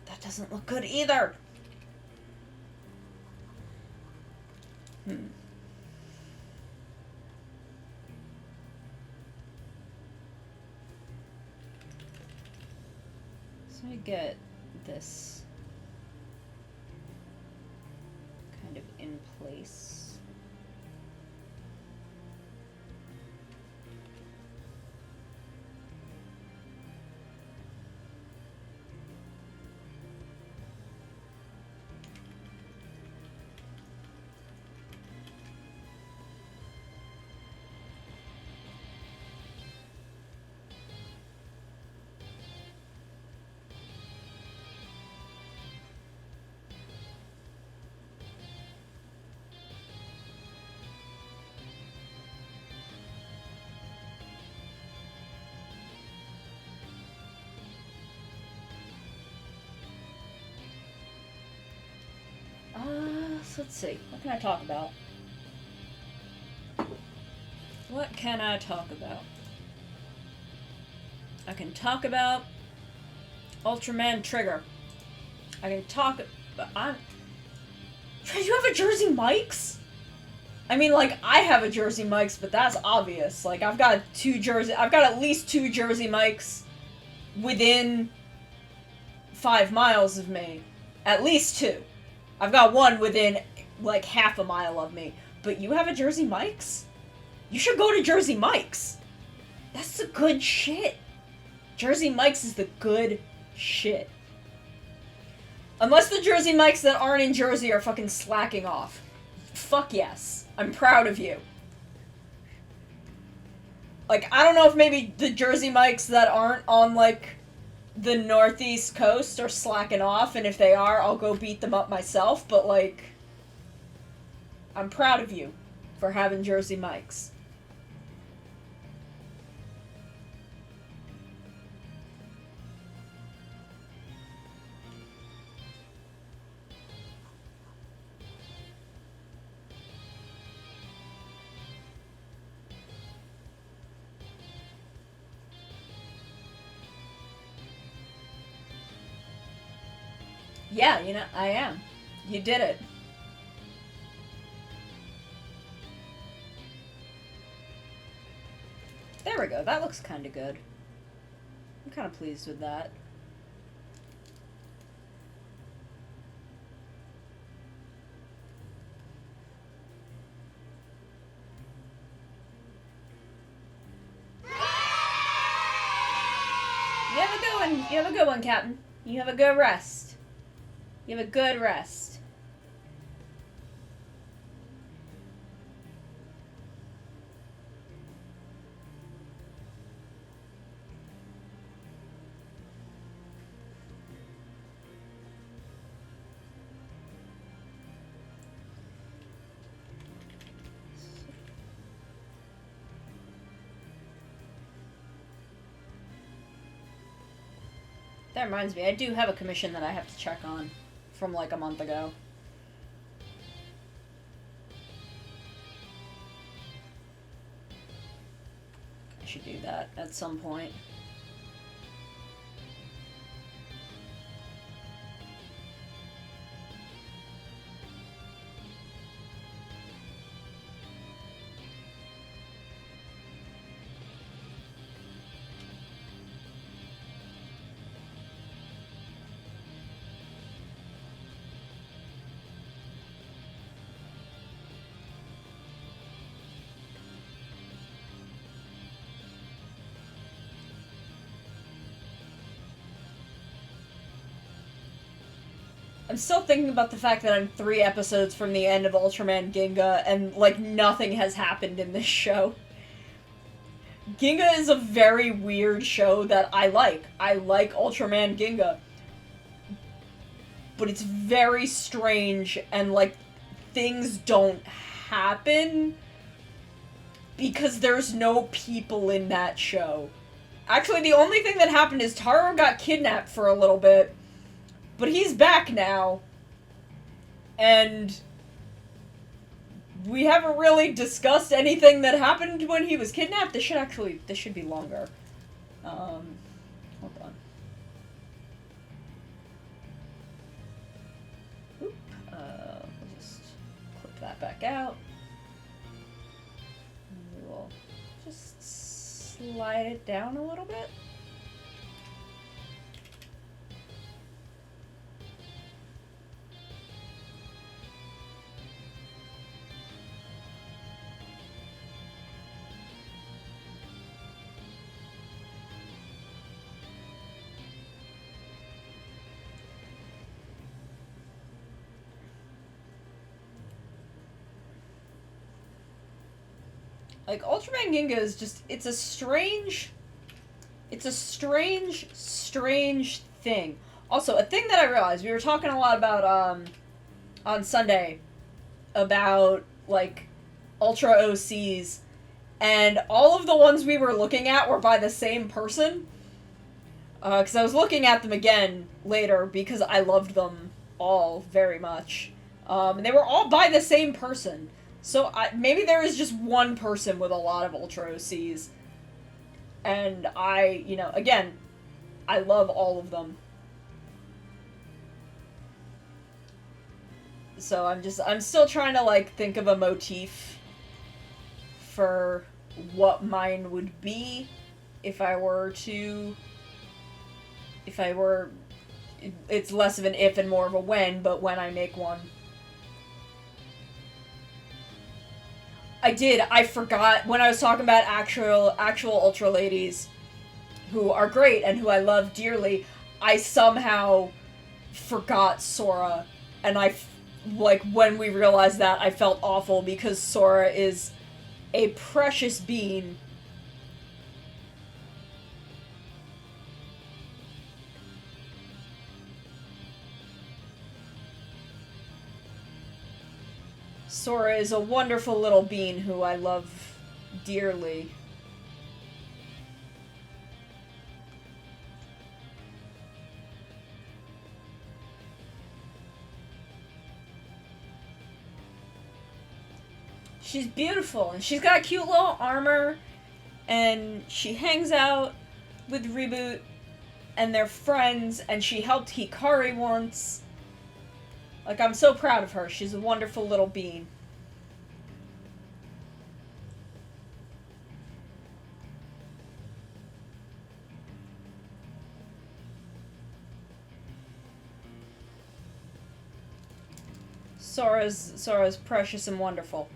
[SPEAKER 1] That doesn't look good either. So I get this kind of in place. So let's see. What can I talk about? What can I talk about? I can talk about Ultraman Trigger. I can talk about... You have a Jersey Mike's? I mean, like, I have a Jersey Mike's, but that's obvious. Like, I've got at least 2 Jersey Mike's within 5 miles of me. At least 2. I've got one within, like, half a mile of me. But you have a Jersey Mike's? You should go to Jersey Mike's. That's the good shit. Jersey Mike's is the good shit. Unless the Jersey Mike's that aren't in Jersey are fucking slacking off. Fuck yes. I'm proud of you. Like, I don't know if maybe the Jersey Mike's that aren't on, like, the Northeast coast are slacking off, and if they are, I'll go beat them up myself, but, like, I'm proud of you for having Jersey Mike's. Yeah, you know, I am. You did it. There we go. That looks kind of good. I'm kind of pleased with that. You have a good one. You have a good one, Captain. You have a good rest. You have a good rest. That reminds me, I do have a commission that I have to check on from like a month ago. I should do that at some point. I'm still thinking about the fact that I'm 3 episodes from the end of Ultraman Ginga, and, like, nothing has happened in this show. Ginga is a very weird show that I like. I like Ultraman Ginga. But it's very strange, and, like, things don't happen because there's no people in that show. Actually, the only thing that happened is Taro got kidnapped for a little bit. But he's back now, and we haven't really discussed anything that happened when he was kidnapped. This should be longer. Hold on. Oop, we'll just clip that back out. And we will just slide it down a little bit. Like, Ultraman Ginga is just, it's a strange thing. Also, a thing that I realized, we were talking a lot about, on Sunday, about, like, Ultra OCs, and all of the ones we were looking at were by the same person. Because I was looking at them again later, because I loved them all very much. They were all by the same person. So maybe there is just one person with a lot of Ultra OCs. And again, I love all of them. So I'm still trying to, like, think of a motif for what mine would be if I were, it's less of an if and more of a when, but when I make one. I forgot, when I was talking about actual Ultra ladies who are great and who I love dearly, I somehow forgot Sora, and when we realized that, I felt awful because Sora is a precious being. Sora is a wonderful little being who I love dearly. She's beautiful, and she's got cute little armor, and she hangs out with Reboot, and they're friends, and she helped Hikari once. Like, I'm so proud of her. She's a wonderful little being. Sora's precious and wonderful.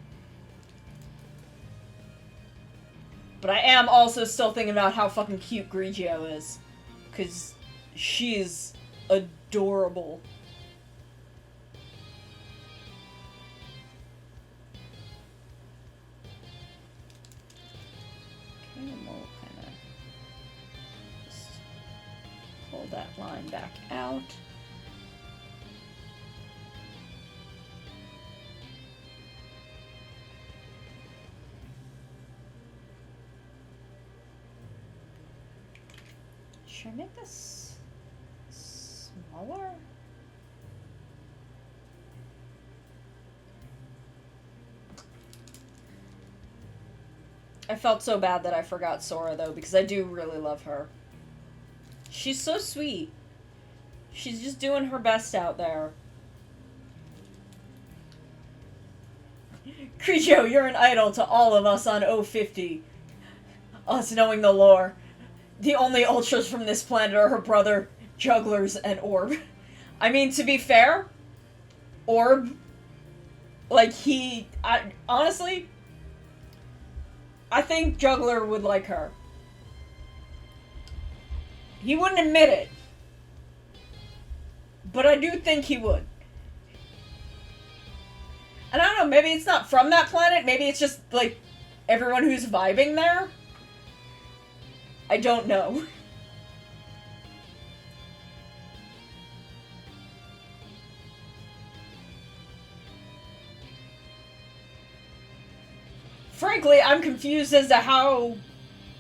[SPEAKER 1] But I am also still thinking about how fucking cute Grigio is. Because she's adorable. Okay, and we'll kind of just pull that line back out. Should I make this smaller? I felt so bad that I forgot Sora, though, because I do really love her. She's so sweet. She's just doing her best out there. Grigio, you're an idol to all of us on O50. Us knowing the lore. The only Ultras from this planet are her brother, Jugglers, and Orb. I mean, to be fair, Orb, like, honestly, I think Juggler would like her. He wouldn't admit it, but I do think he would. And I don't know, maybe it's not from that planet, maybe it's just, like, everyone who's vibing there? I don't know. Frankly, I'm confused as to how,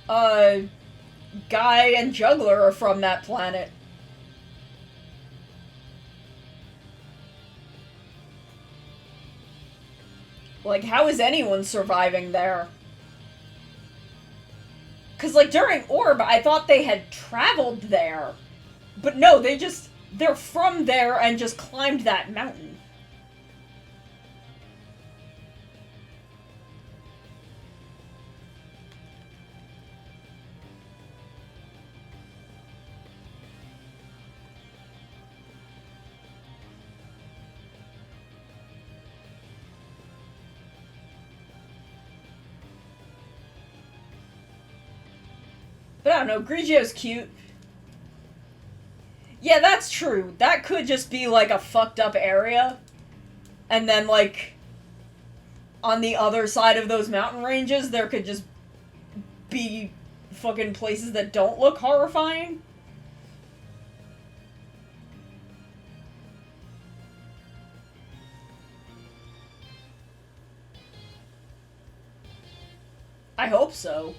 [SPEAKER 1] Guy and Juggler are from that planet. Like, how is anyone surviving there? Because, like, during Orb, I thought they had traveled there. But no, they're from there and just climbed that mountain. But I don't know, Grigio's cute. Yeah, that's true. That could just be, like, a fucked up area. And then, like, on the other side of those mountain ranges, there could just be fucking places that don't look horrifying. I hope so.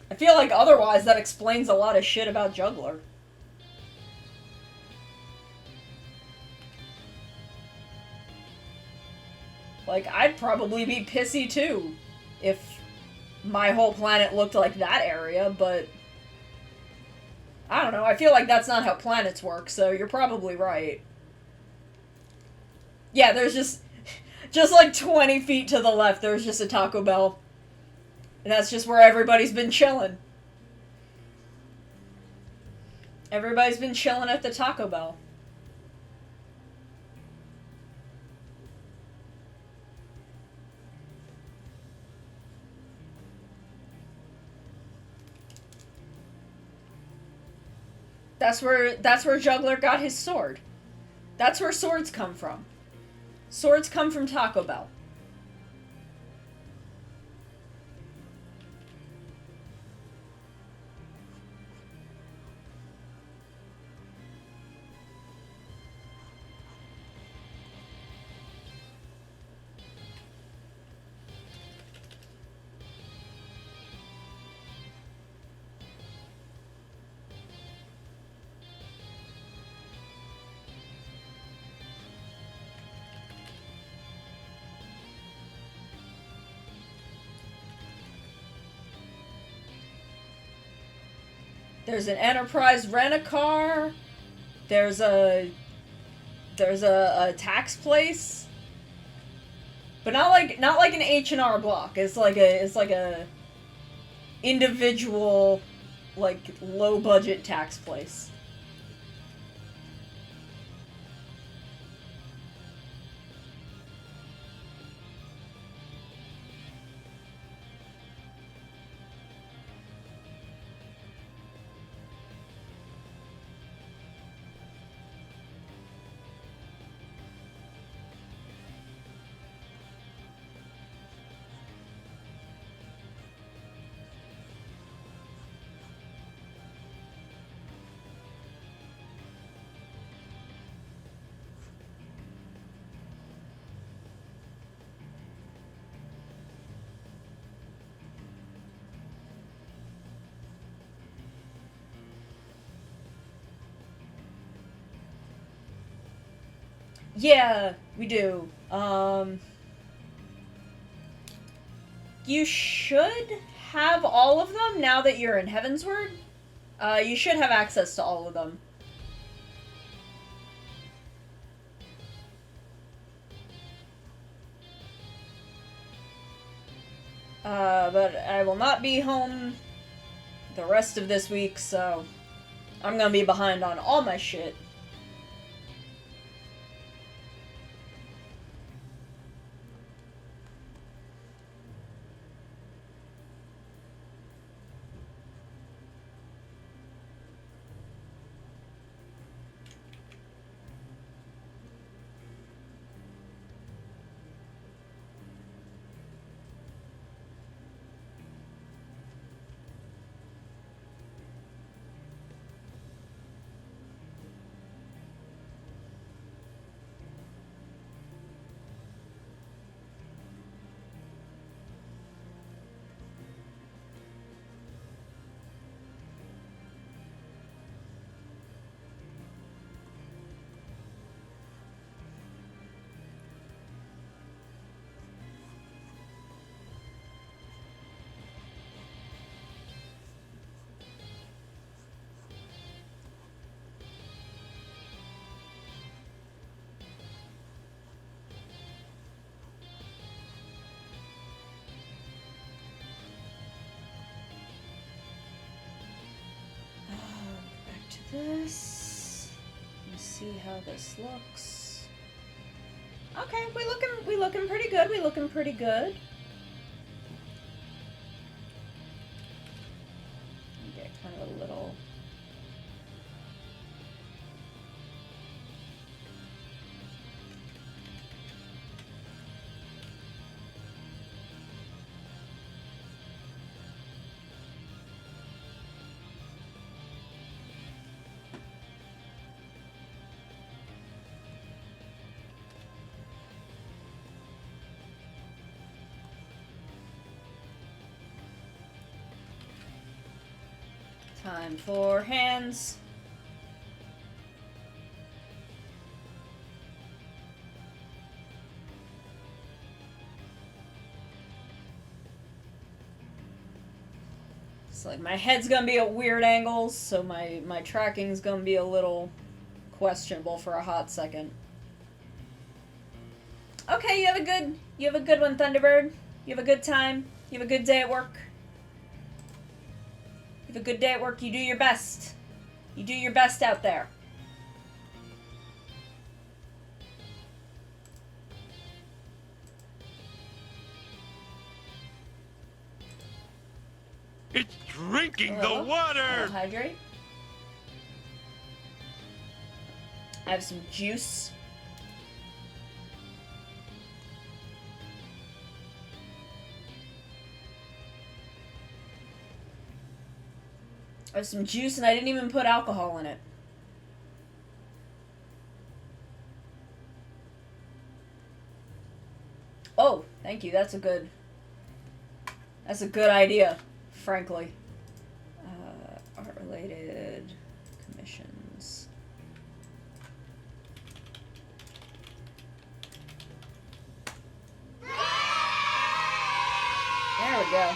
[SPEAKER 1] I feel like otherwise that explains a lot of shit about Juggler. Like, I'd probably be pissy too if my whole planet looked like that area, but I don't know, I feel like that's not how planets work, so you're probably right. Yeah, there's just like 20 feet to the left, there's just a Taco Bell. And that's just where everybody's been chilling. Everybody's been chilling at the Taco Bell. That's where Juggler got his sword. That's where swords come from. Swords come from Taco Bell. There's an Enterprise rent-a-car. There's a tax place. But not like an H&R Block. It's like a individual, like, low budget tax place. Yeah, we do. You should have all of them now that you're in Heavensward. You should have access to all of them. But I will not be home the rest of this week, so I'm gonna be behind on all my shit. This. Let's see how this looks. Okay, we looking pretty good. We looking pretty good. Get kind of a little. Time for hands. It's like my head's gonna be at weird angles, so my tracking's gonna be a little questionable for a hot second. Okay, you have a good one, Thunderbird. You have a good time. You have a good day at work. You have a good day at work. You do your best. You do your best out there.
[SPEAKER 2] It's drinking
[SPEAKER 1] Hello?
[SPEAKER 2] the water!
[SPEAKER 1] Hydrate. I have some juice. I have some juice and I didn't even put alcohol in it. Oh, thank you. That's a good idea, frankly. Art-related commissions. There we go.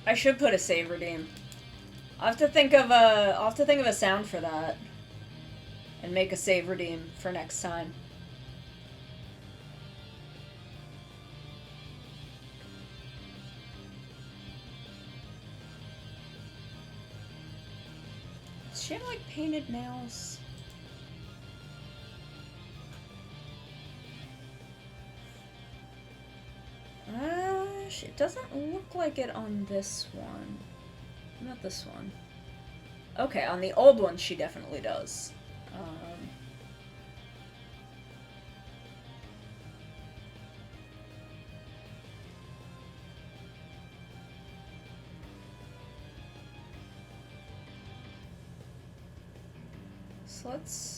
[SPEAKER 1] I should put a save redeem. I'll have to think of a sound for that. And make a save redeem for next time. Does she have like painted nails? It doesn't look like it on this one. Not this one. Okay, on the old one she definitely does. So let's...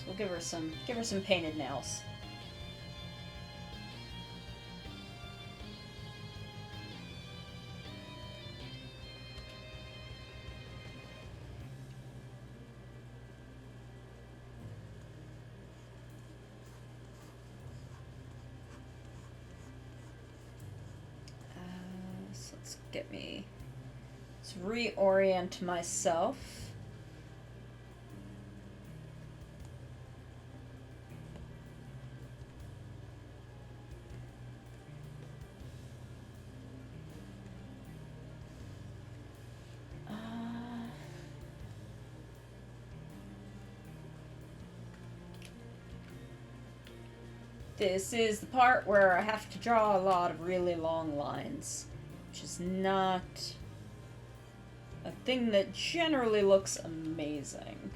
[SPEAKER 1] We'll give her some painted nails. So let's reorient myself. This is the part where I have to draw a lot of really long lines, which is not a thing that generally looks amazing.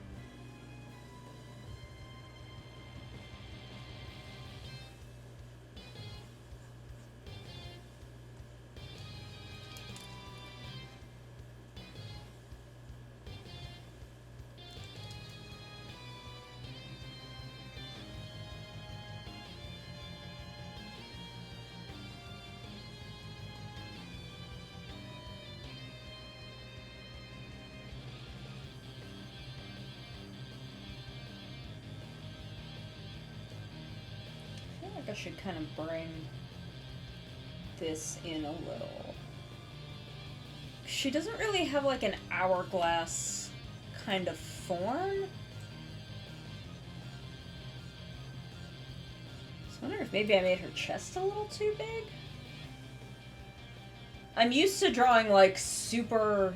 [SPEAKER 1] I should kind of bring this in a little. She doesn't really have like an hourglass kind of form. So I wonder if maybe I made her chest a little too big. I'm used to drawing like super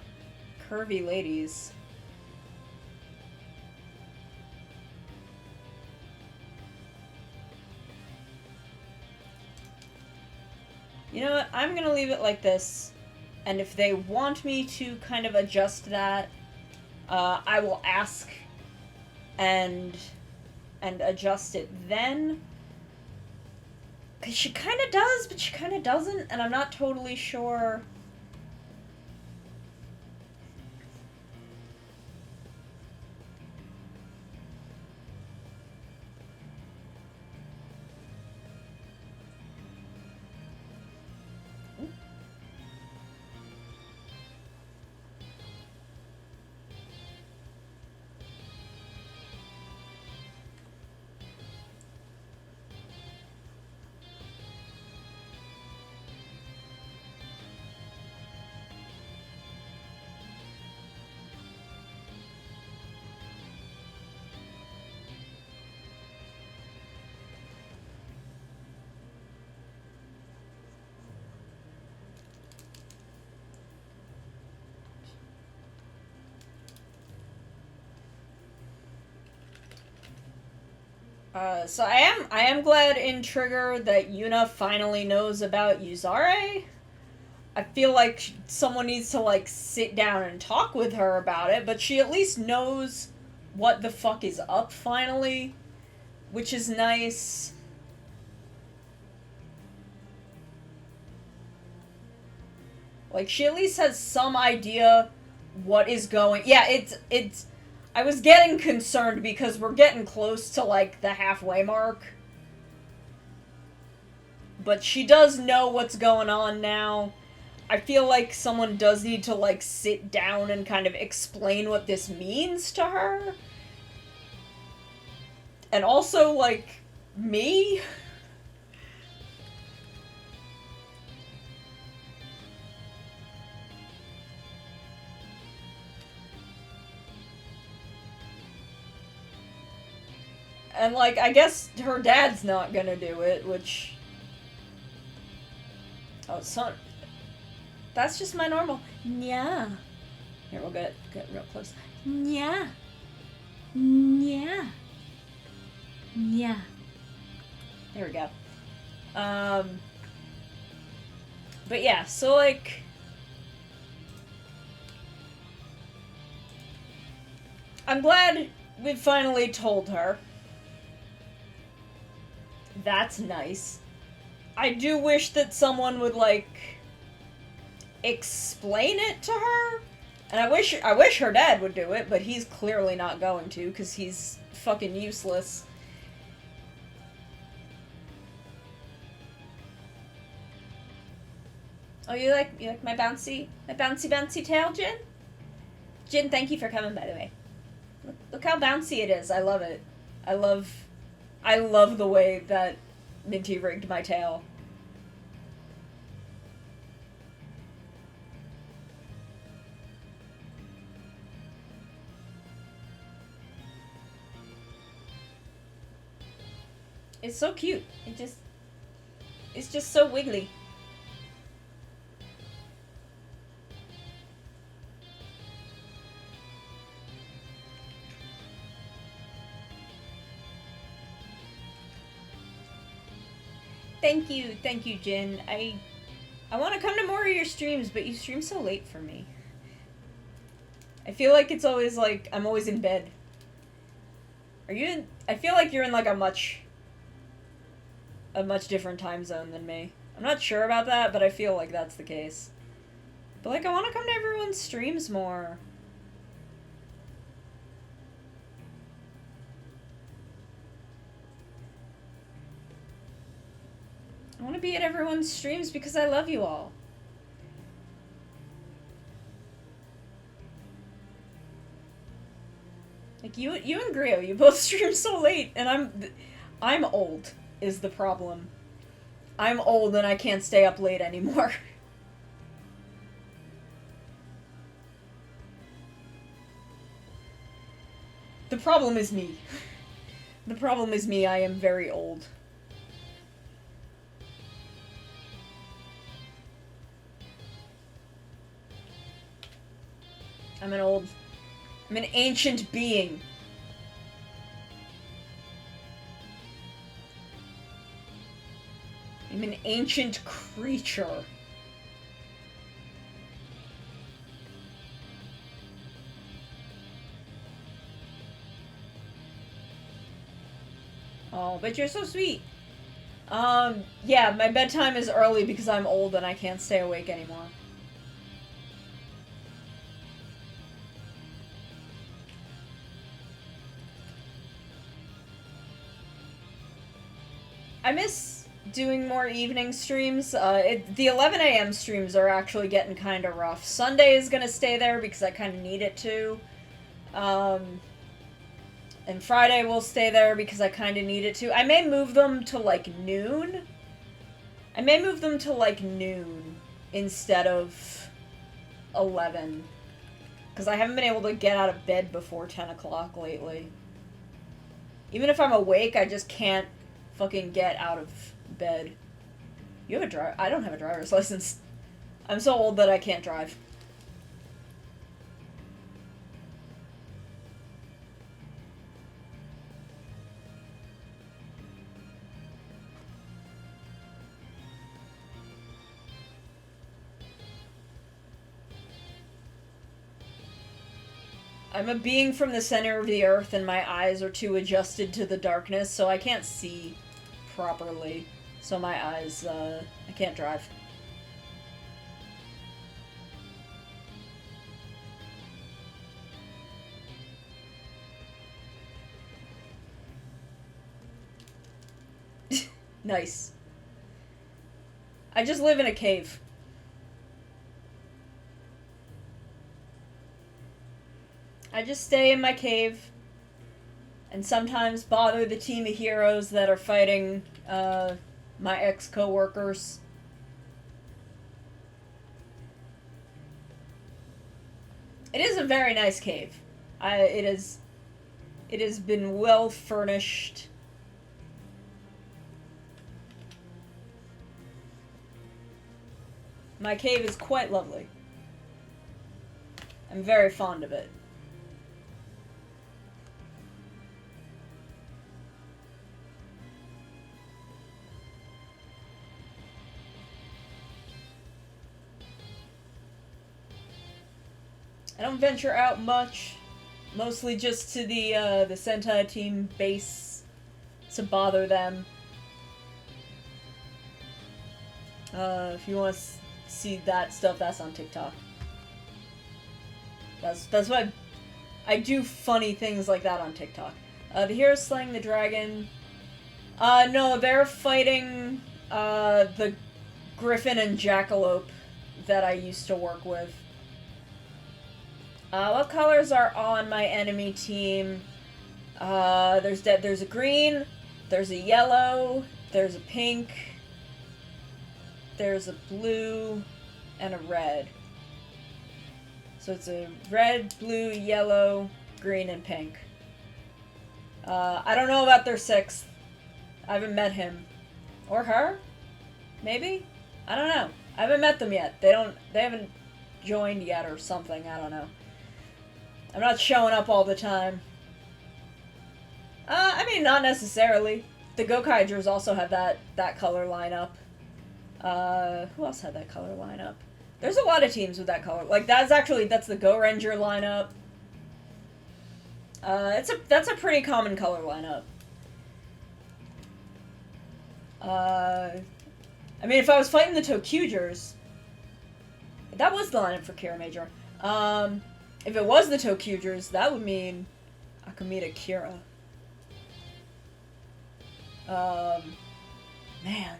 [SPEAKER 1] curvy ladies. You know what? I'm gonna leave it like this. And if they want me to kind of adjust that, I will ask and adjust it then. Because she kind of does, but she kind of doesn't, and I'm not totally sure. So I am glad in Trigger that Yuna finally knows about Yuzare. I feel like someone needs to, like, sit down and talk with her about it, but she at least knows what the fuck is up, finally. Which is nice. Like, she at least has some idea what is going... Yeah, it's... I was getting concerned because we're getting close to, like, the halfway mark. But she does know what's going on now. I feel like someone does need to, like, sit down and kind of explain what this means to her. And also, like, me? And, like, I guess her dad's not gonna do it, which... Oh, son. That's just my normal... Yeah. Here, we'll get real close. Yeah. Yeah. Yeah. There we go. But yeah, so, like... I'm glad we finally told her. That's nice. I do wish that someone would, like, explain it to her. And I wish her dad would do it, but he's clearly not going to, because he's fucking useless. Oh, you like my bouncy tail, Jin? Jin, thank you for coming, by the way. Look how bouncy it is. I love it. I love the way that Minty rigged my tail. It's so cute. It's just so wiggly. Thank you, Jin. I want to come to more of your streams, but you stream so late for me. I feel like it's always like I'm always in bed. Are you in? I feel like you're in like a much different time zone than me. I'm not sure about that, but I feel like that's the case. But like I want to come to everyone's streams more. I want to be at everyone's streams because I love you all. Like you and Grio, you both stream so late, and I'm old is the problem. I'm old and I can't stay up late anymore. The problem is me. The problem is me, I am very old. I'm an ancient being. I'm an ancient creature. Oh, but you're so sweet. Yeah, my bedtime is early because I'm old and I can't stay awake anymore. I miss doing more evening streams. The 11 a.m. streams are actually getting kind of rough. Sunday is gonna stay there because I kind of need it to. And Friday will stay there because I kind of need it to. I may move them to, like, noon. I may move them to, like, noon instead of 11. Because I haven't been able to get out of bed before 10 o'clock lately. Even if I'm awake, I just can't fucking get out of bed. You have a driver? I don't have a driver's license. I'm so old that I can't drive. I'm a being from the center of the earth and my eyes are too adjusted to the darkness, so I can't see properly. So my eyes, I can't drive. Nice. I just live in a cave. I just stay in my cave and sometimes bother the team of heroes that are fighting my ex-coworkers. It is a very nice cave. It has been well furnished. My cave is quite lovely. I'm very fond of it. I don't venture out much, mostly just to the Sentai team base to bother them. If you want to see that stuff, that's on TikTok. That's what I do funny things like that on TikTok. The heroes slaying the dragon. No, they're fighting the griffin and jackalope that I used to work with. What colors are on my enemy team? There's a green, there's a yellow, there's a pink, there's a blue, and a red. So it's a red, blue, yellow, green, and pink. I don't know about their sixth. I haven't met him. Or her? Maybe? I don't know. I haven't met them yet. They haven't joined yet or something. I don't know. I'm not showing up all the time. I mean, not necessarily. The Gokaijers also have that color lineup. Who else had that color lineup? There's a lot of teams with that color. Like, that's the Go Ranger lineup. That's a pretty common color lineup. I mean, if I was fighting the Tokyugers, that was the lineup for Kira Major. If it was the Tokyugers, that would mean I could meet a Kira. Man.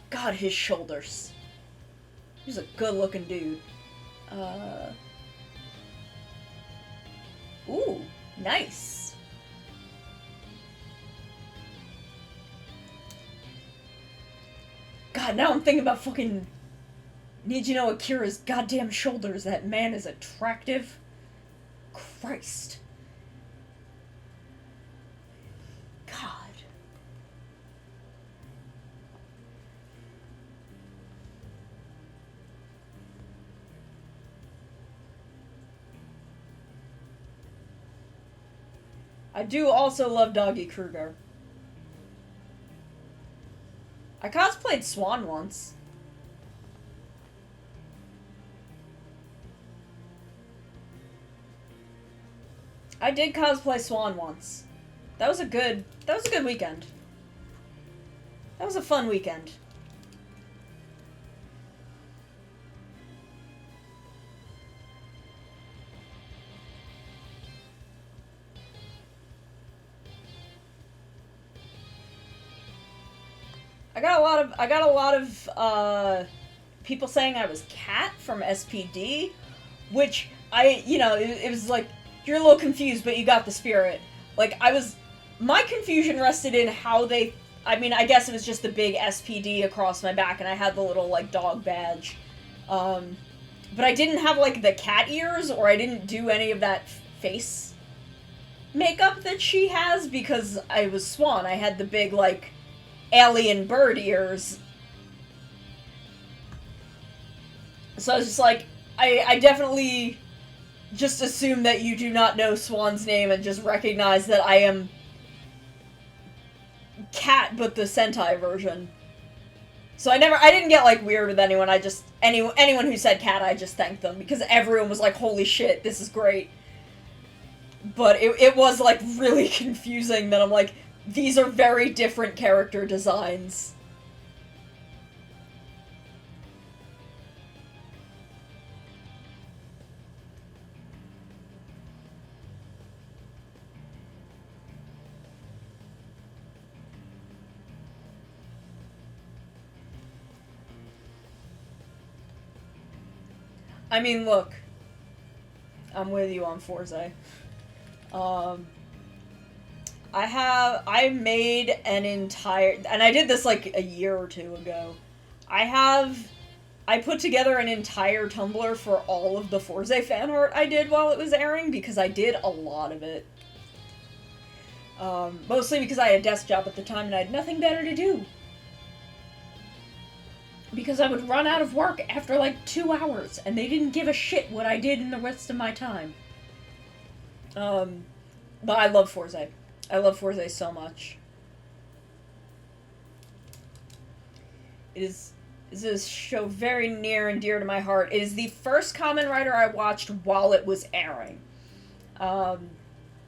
[SPEAKER 1] God, his shoulders. He's a good-looking dude. Ooh, nice. God, now I'm thinking about fucking Need You Know Akira's goddamn shoulders. That man is attractive. Christ. God. I do also love Doggy Kruger. I cosplayed Swan once. I did cosplay Swan once. That was a good weekend. That was a fun weekend. I got a lot of people saying I was Cat from SPD, which it was like, you're a little confused, but you got the spirit. Like, my confusion rested in how they, I guess it was just the big SPD across my back, and I had the little, like, dog badge. But I didn't have, like, the cat ears, or I didn't do any of that face makeup that she has, because I was Swan. I had the big, like, alien bird ears. So I was just like, I definitely just assume that you do not know Swan's name and just recognize that I am Cat, but the Sentai version. So I didn't get, like, weird with anyone. I just, anyone who said Cat, I just thanked them, because everyone was like, holy shit, this is great. But it was, like, really confusing that I'm like, these are very different character designs. I mean, look. I'm with you on Forza. I made an entire, and I did this like a year or two ago. I put together an entire Tumblr for all of the Forza fan art I did while it was airing, because I did a lot of it. Mostly because I had a desk job at the time and I had nothing better to do. Because I would run out of work after like 2 hours, and they didn't give a shit what I did in the rest of my time. But I love Forza. I love Forza so much. This is a show very near and dear to my heart. It is the first Kamen Rider I watched while it was airing. I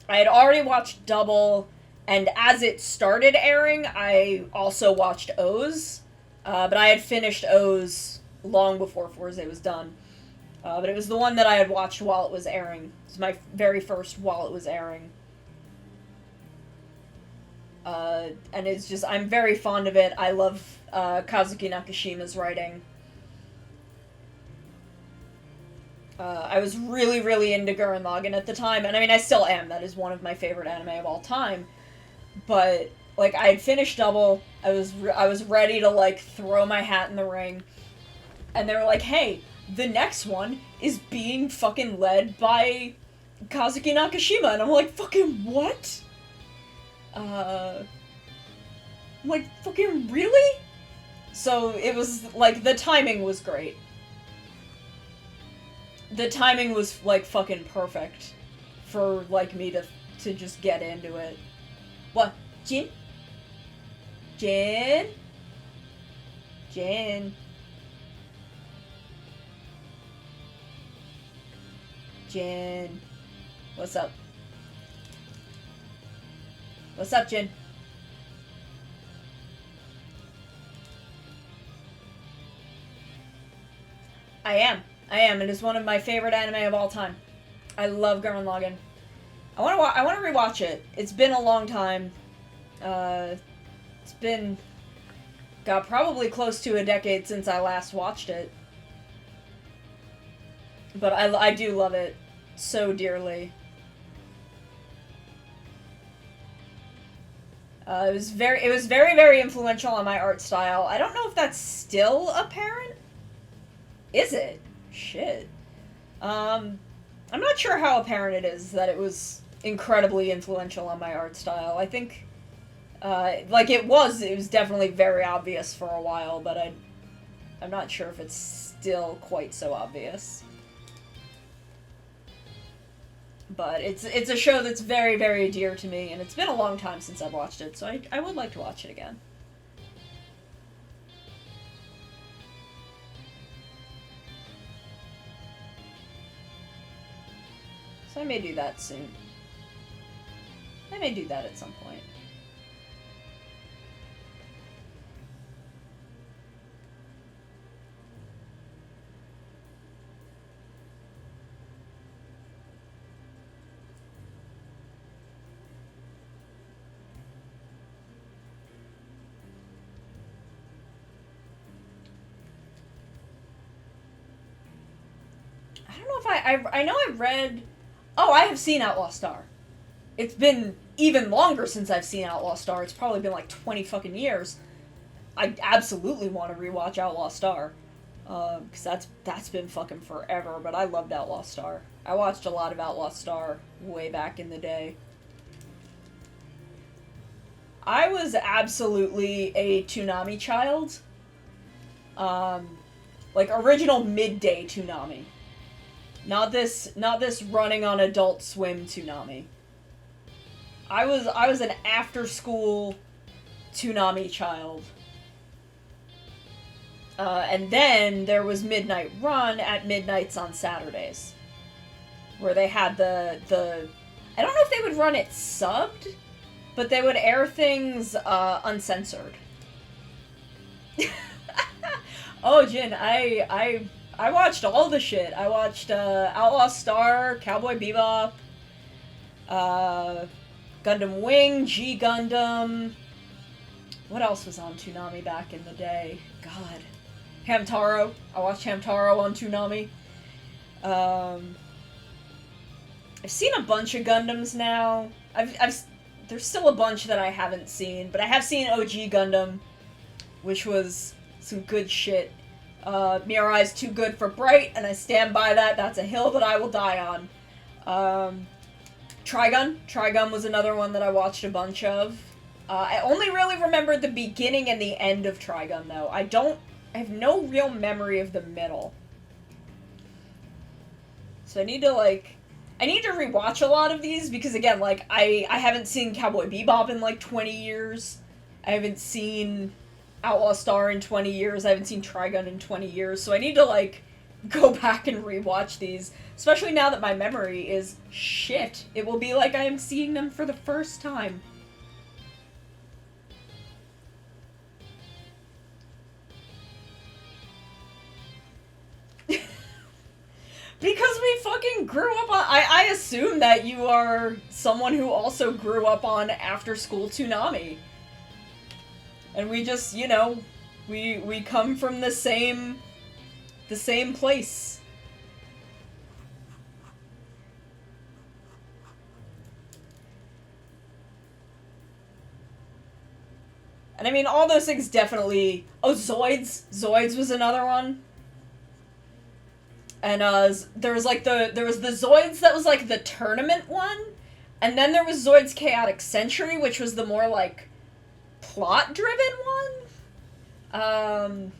[SPEAKER 1] had already watched Double, and as it started airing, I also watched O's. But I had finished O's long before Forza was done. But it was the one that I had watched while it was airing. It was my very first while it was airing. And it's just, I'm very fond of it. I love Kazuki Nakashima's writing. I was really, really into Gurren Lagann at the time, and I mean, I still am. That is one of my favorite anime of all time. But, like, I had finished Double, I was ready to, like, throw my hat in the ring, and they were like, hey, the next one is being fucking led by Kazuki Nakashima, and I'm like, fucking what? I'm like, fucking really? So it was, like, the timing was great. The timing was, like, fucking perfect for, like, me to just get into it. What? Jin? Jin? Jin? Jin? What's up? What's up, Jin? I am. It is one of my favorite anime of all time. I love Gurren Lagann. I want to rewatch it. It's been a long time. It's been, God, probably close to a decade since I last watched it. But I do love it so dearly. It was very, very influential on my art style. I don't know if that's still apparent. Is it? Shit. I'm not sure how apparent it is that it was incredibly influential on my art style. I think, like it was definitely very obvious for a while, but I'm not sure if it's still quite so obvious. But it's a show that's very, very dear to me, and it's been a long time since I've watched it, so I would like to watch it again. So I may do that soon. I may do that at some point. I don't know if I know I've read... Oh, I have seen Outlaw Star. It's been even longer since I've seen Outlaw Star. It's probably been like 20 fucking years. I absolutely want to rewatch Outlaw Star. Because that's been fucking forever, but I loved Outlaw Star. I watched a lot of Outlaw Star way back in the day. I was absolutely a Toonami child. Like original midday Toonami. Not this running on Adult Swim Toonami. I was an after school Toonami child. And then there was Midnight Run at midnights on Saturdays. Where they had the I don't know if they would run it subbed, but they would air things uncensored. Oh, Jin, I watched all the shit. I watched Outlaw Star, Cowboy Bebop, Gundam Wing, G Gundam. What else was on Toonami back in the day? God. Hamtaro. I watched Hamtaro on Toonami. I've seen a bunch of Gundams now. There's still a bunch that I haven't seen, but I have seen OG Gundam, which was some good shit. Mirai's too good for Bright, and I stand by that. That's a hill that I will die on. Trigun was another one that I watched a bunch of. I only really remember the beginning and the end of Trigun, though. I have no real memory of the middle. So I need to rewatch a lot of these, because again, like, I haven't seen Cowboy Bebop in like 20 years. I haven't seen Outlaw Star in 20 years. I haven't seen Trigun in 20 years. So I need to, like, go back and rewatch these. Especially now that my memory is shit. It will be like I am seeing them for the first time. Because we fucking grew up on... I assume that you are someone who also grew up on after-school Toonami. And we just, you know, we come from the same place. And I mean, all those things definitely... Oh, Zoids! Zoids was another one. And, there was the Zoids that was, like, the tournament one. And then there was Zoids Chaotic Century, which was the more, like, plot-driven one.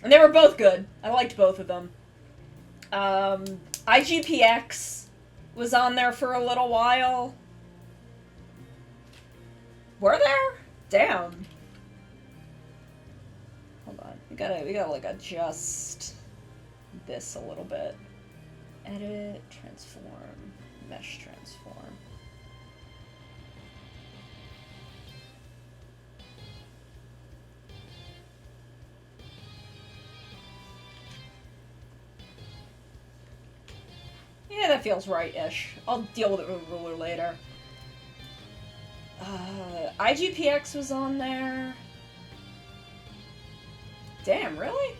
[SPEAKER 1] And they were both good. I liked both of them. IGPX was on there for a little while. Were there? Damn. Hold on. We gotta, like, adjust this a little bit. Edit, transform, mesh transform. Yeah, that feels right-ish. I'll deal with it with a ruler later. IGPX was on there. Damn, really?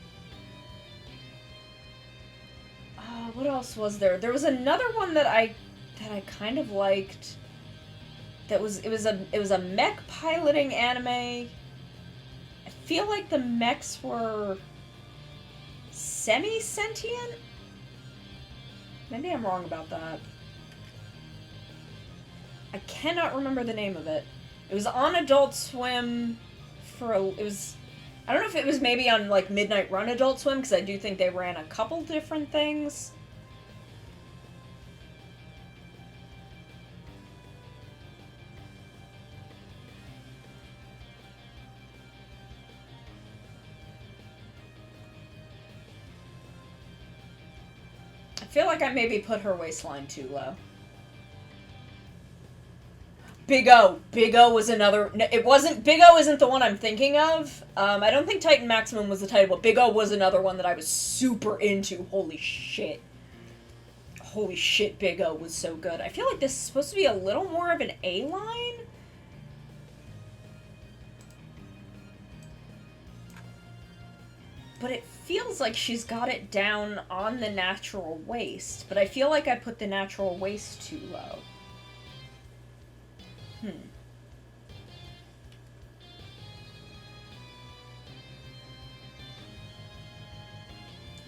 [SPEAKER 1] What else was there? There was another one that I kind of liked It was a mech piloting anime. I feel like the mechs were semi-sentient? Maybe I'm wrong about that. I cannot remember the name of it. It was on Adult Swim I don't know if it was maybe on, like, Midnight Run Adult Swim, because I do think they ran a couple different things. I feel like I maybe put her waistline too low. Big O. Big O was another... It wasn't... Big O isn't the one I'm thinking of. I don't think Titan Maximum was the title, but Big O was another one that I was super into. Holy shit. Holy shit, Big O was so good. I feel like this is supposed to be a little more of an A-line? But it feels like she's got it down on the natural waist. But I feel like I put the natural waist too low. I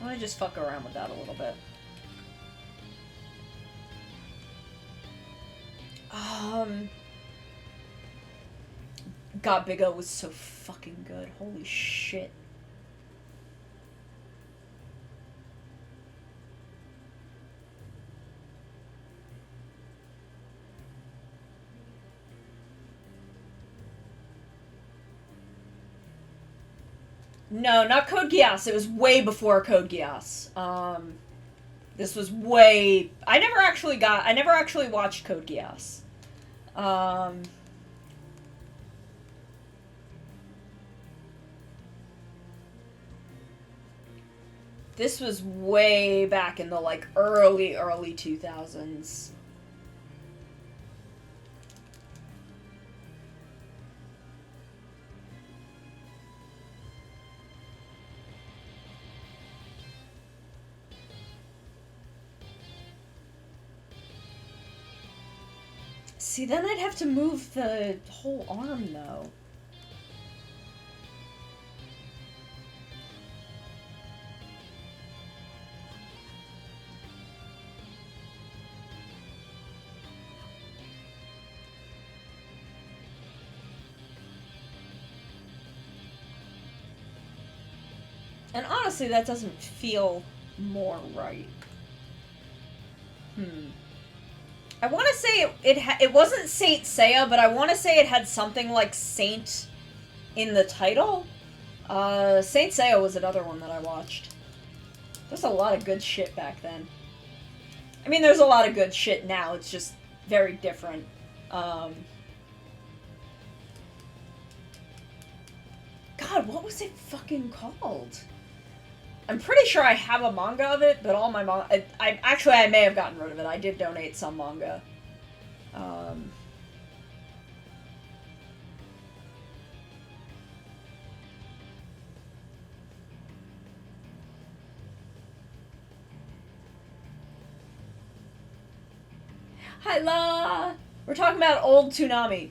[SPEAKER 1] want to just fuck around with that a little bit. God, Big O was so fucking good. Holy shit. No, not Code Geass. It was way before Code Geass. This was way... I never actually watched Code Geass. This was way back in the, like, early 2000s. See, then I'd have to move the whole arm, though. And honestly, that doesn't feel more right. I want to say it wasn't Saint Seiya, but I want to say it had something like Saint in the title. Saint Seiya was another one that I watched. There's a lot of good shit back then. I mean, there's a lot of good shit now. It's just very different. God, what was it fucking called? I'm pretty sure I have a manga of it, but all my manga... I may have gotten rid of it. I did donate some manga. Hi, La! We're talking about old Toonami.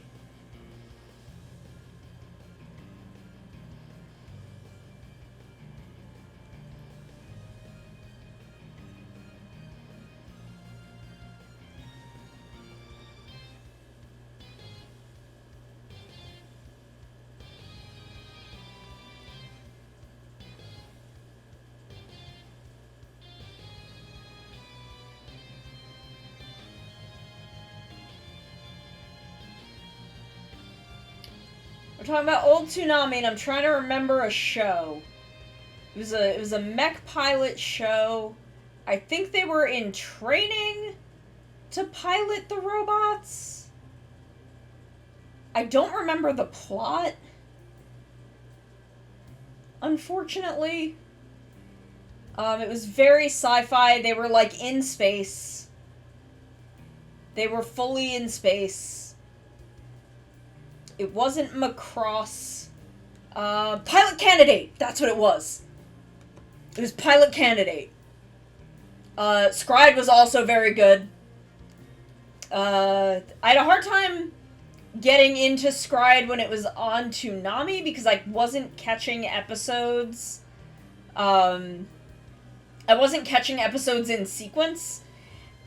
[SPEAKER 1] We're talking about old Toonami, and I'm trying to remember a show. It was a mech pilot show. I think they were in training to pilot the robots. I don't remember the plot, unfortunately. It was very sci-fi. They were, like, in space. They were fully in space. It wasn't Macross. Pilot Candidate! That's what it was. It was Pilot Candidate. Scried was also very good. I had a hard time getting into Scried when it was on Toonami because I wasn't catching episodes. I wasn't catching episodes in sequence,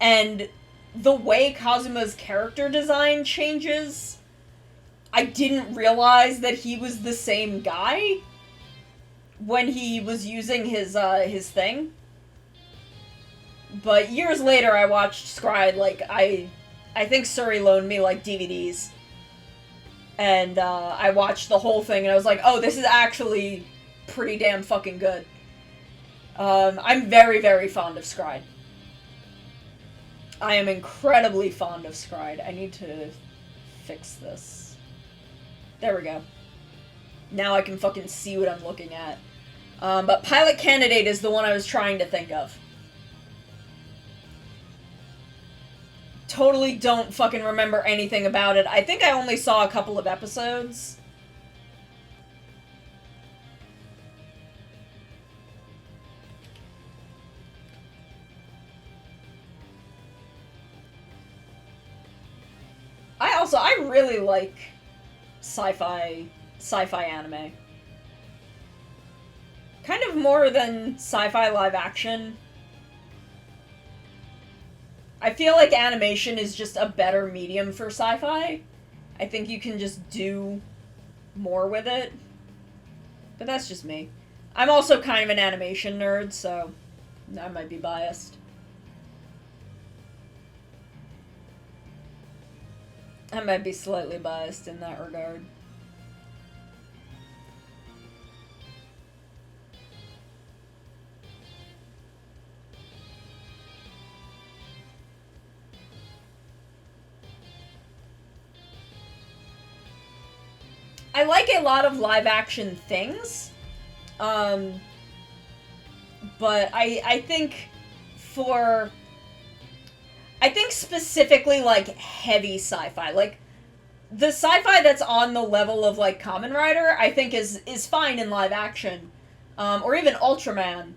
[SPEAKER 1] and the way Kazuma's character design changes, I didn't realize that he was the same guy when he was using his thing. But years later, I watched Scried. Like I think Suri loaned me like DVDs, and I watched the whole thing, and I was like, oh, this is actually pretty damn fucking good. I'm very, very fond of Scried. I am incredibly fond of Scried. I need to fix this. There we go. Now I can fucking see what I'm looking at. But Pilot Candidate is the one I was trying to think of. Totally don't fucking remember anything about it. I think I only saw a couple of episodes. I really like sci-fi anime. Kind of more than sci-fi live action. I feel like animation is just a better medium for sci-fi. I think you can just do more with it. But that's just me. I'm also kind of an animation nerd, so I might be biased. I might be slightly biased in that regard. I like a lot of live action things, but I think specifically like heavy sci-fi, like the sci-fi that's on the level of like Kamen Rider, I think is fine in live action, or even Ultraman,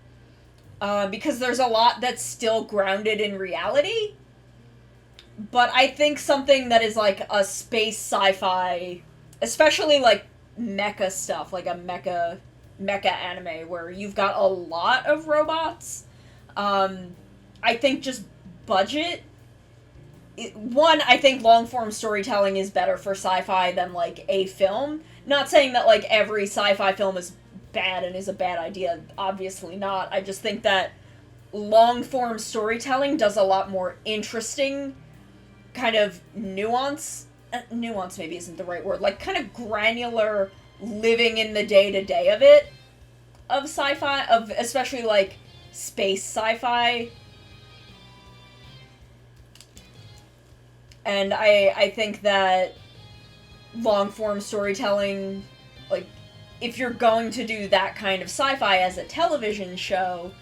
[SPEAKER 1] because there's a lot that's still grounded in reality. But I think something that is like a space sci-fi, especially like mecha stuff, like a mecha anime where you've got a lot of robots. I think just budget. I think long-form storytelling is better for sci-fi than like a film. Not saying that like every sci-fi film is bad and is a bad idea. Obviously not. I just think that long-form storytelling does a lot more interesting kind of nuance maybe isn't the right word, like kind of granular living in the day-to-day of it, of sci-fi, of especially like space sci-fi. And I think that long-form storytelling, like, if you're going to do that kind of sci-fi as a television show,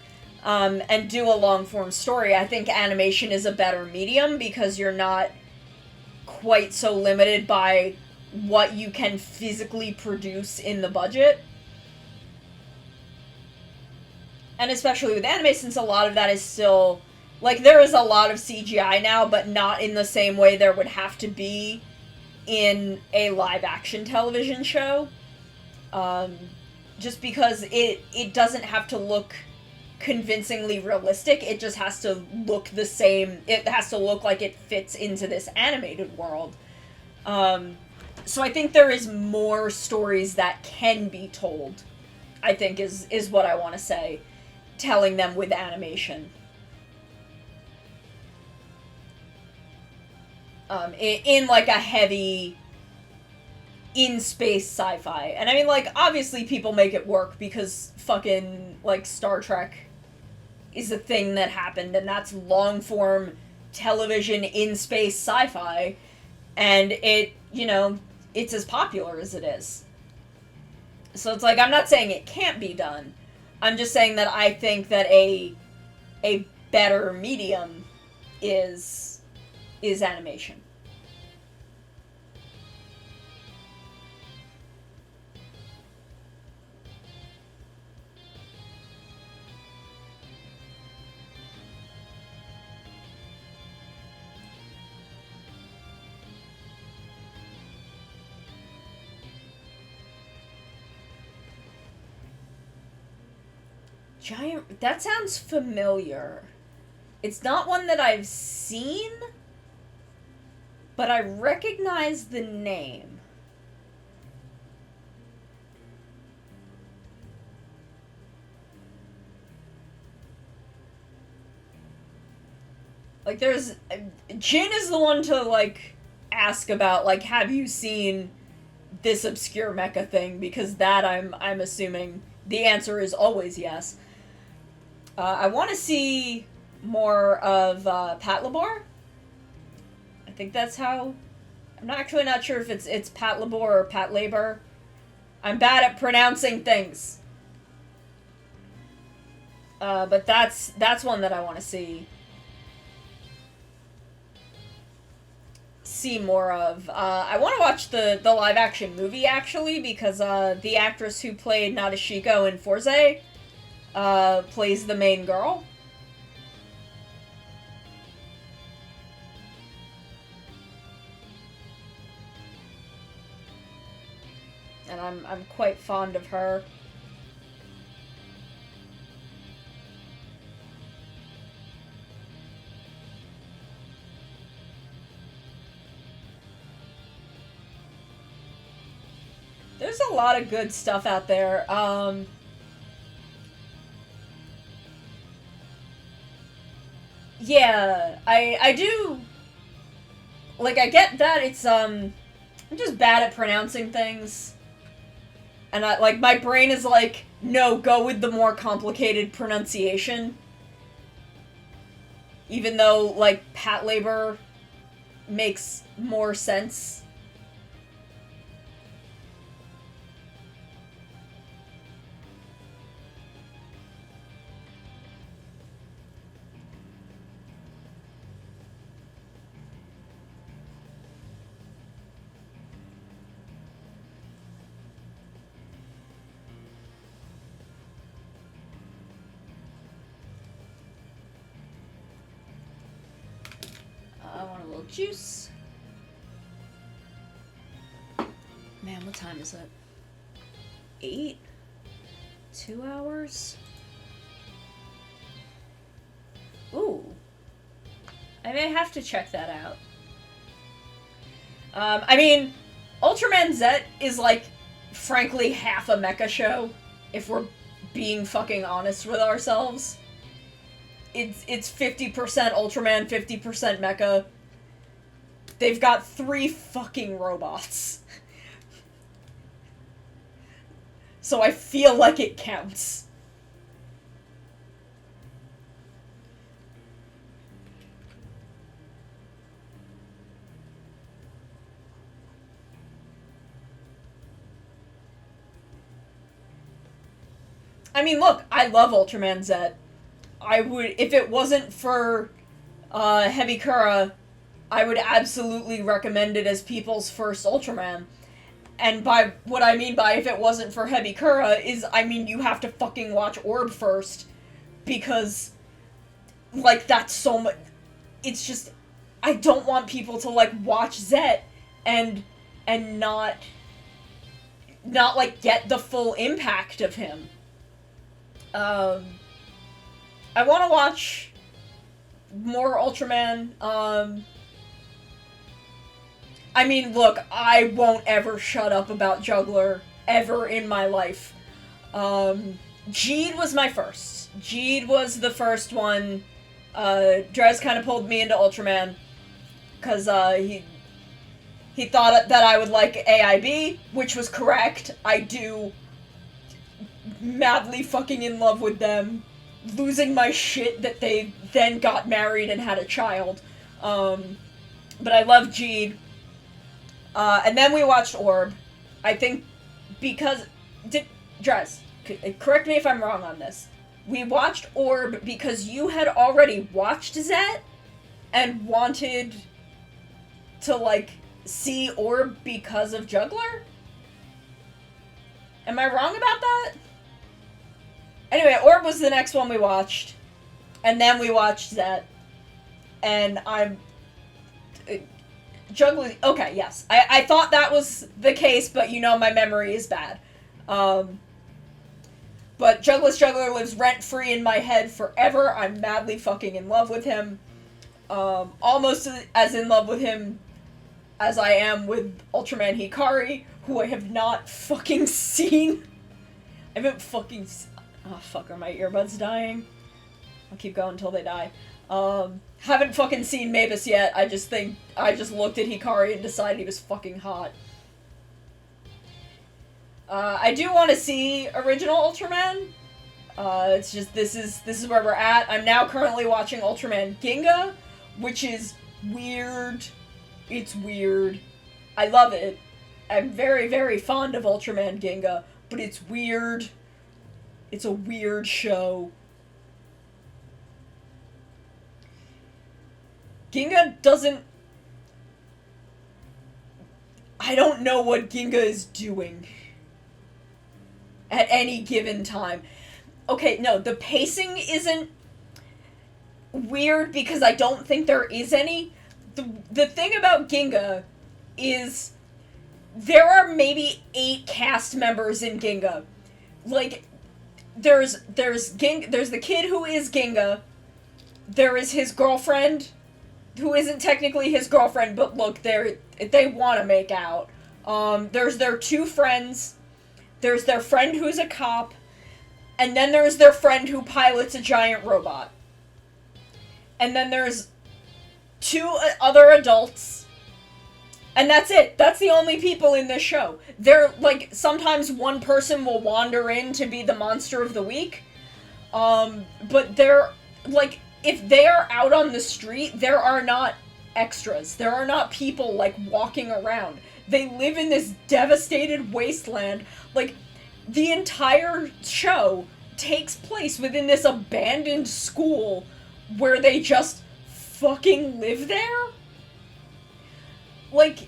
[SPEAKER 1] and do a long-form story, I think animation is a better medium because you're not quite so limited by what you can physically produce in the budget. And especially with anime, since a lot of that is still, like, there is a lot of CGI now, but not in the same way there would have to be in a live-action television show. Just because it doesn't have to look convincingly realistic, it just has to look the same. It has to look like it fits into this animated world. So I think there is more stories that can be told, I think is what I want to say, telling them with animation. In like a heavy in-space sci-fi. And I mean, like, obviously people make it work because fucking, like, Star Trek is a thing that happened, and that's long-form television in-space sci-fi, and it, you know, it's as popular as it is. So it's like, I'm not saying it can't be done. I'm just saying that I think that a better medium is animation. Giant... That sounds familiar. It's not one that I've seen, but I recognize the name. Like, there's... Jin is the one to, like, ask about, like, have you seen this obscure mecha thing? Because that, I'm assuming, the answer is always yes. I want to see more of, Patlabor. I think that's how... I'm actually not sure if it's Patlabor or Patlabor. I'm bad at pronouncing things. But that's one that I want to see more of. I want to watch the live action movie, actually, because the actress who played Nadeshiko in Forze plays the main girl. And I'm quite fond of her. There's a lot of good stuff out there. Yeah, I do... Like, I get that it's, I'm just bad at pronouncing things. And, like, my brain is like, no, go with the more complicated pronunciation. Even though, like, Patlabor makes more sense. I want a little juice. Man, what time is it? 8? 2 hours? Ooh. I may have to check that out. I mean, Ultraman Z is, like, frankly, half a mecha show, if we're being fucking honest with ourselves. It's 50% Ultraman, 50% mecha. They've got 3 fucking robots. So I feel like it counts. I mean, look, I love Ultraman Z. I would, if it wasn't for Hebikura, I would absolutely recommend it as people's first Ultraman. And by what I mean by if it wasn't for Hebikura is, I mean, you have to fucking watch Orb first. Because, like, that's so much... It's just... I don't want people to, like, watch Zet and not, like, get the full impact of him. I want to watch more Ultraman. I mean, look, I won't ever shut up about Juggler ever in my life. Jeed was my first. Jeed was the first one. Drez kind of pulled me into Ultraman because he thought that I would like AIB, which was correct. I do madly fucking in love with them, losing my shit that they then got married and had a child. But I love Jeed. And then we watched Orb. I think because... Drez, correct me if I'm wrong on this. We watched Orb because you had already watched Zet and wanted to, like, see Orb because of Juggler? Am I wrong about that? Anyway, Orb was the next one we watched. And then we watched Zet. And I'm... Juggler... Okay, yes. I thought that was the case, but you know my memory is bad. But Juggless Juggler lives rent-free in my head forever. I'm madly fucking in love with him. Almost as in love with him as I am with Ultraman Hikari, who I have not fucking seen. I haven't fucking... Oh, fuck, are my earbuds dying? I'll keep going until they die. Haven't fucking seen Mavis yet. I just looked at Hikari and decided he was fucking hot. I do want to see original Ultraman. It's just, this is where we're at. I'm now currently watching Ultraman Ginga, which is weird. It's weird. I love it. I'm very, very fond of Ultraman Ginga, but it's weird. It's a weird show. Ginga doesn't... I don't know what Ginga is doing at any given time. Okay, no, the pacing isn't weird because I don't think there is any. The thing about Ginga is there are maybe 8 cast members in Ginga. Like, there's the kid who is Ginga. There is his girlfriend, who isn't technically his girlfriend, but look, they want to make out. There's their 2 friends. There's their friend who's a cop. And then there's their friend who pilots a giant robot. And then there's 2 other adults. And that's it. That's the only people in this show. They're, like, sometimes one person will wander in to be the monster of the week. But they're, like, if they're out on the street, there are not extras. There are not people, like, walking around. They live in this devastated wasteland. Like, the entire show takes place within this abandoned school where they just fucking live there. Like,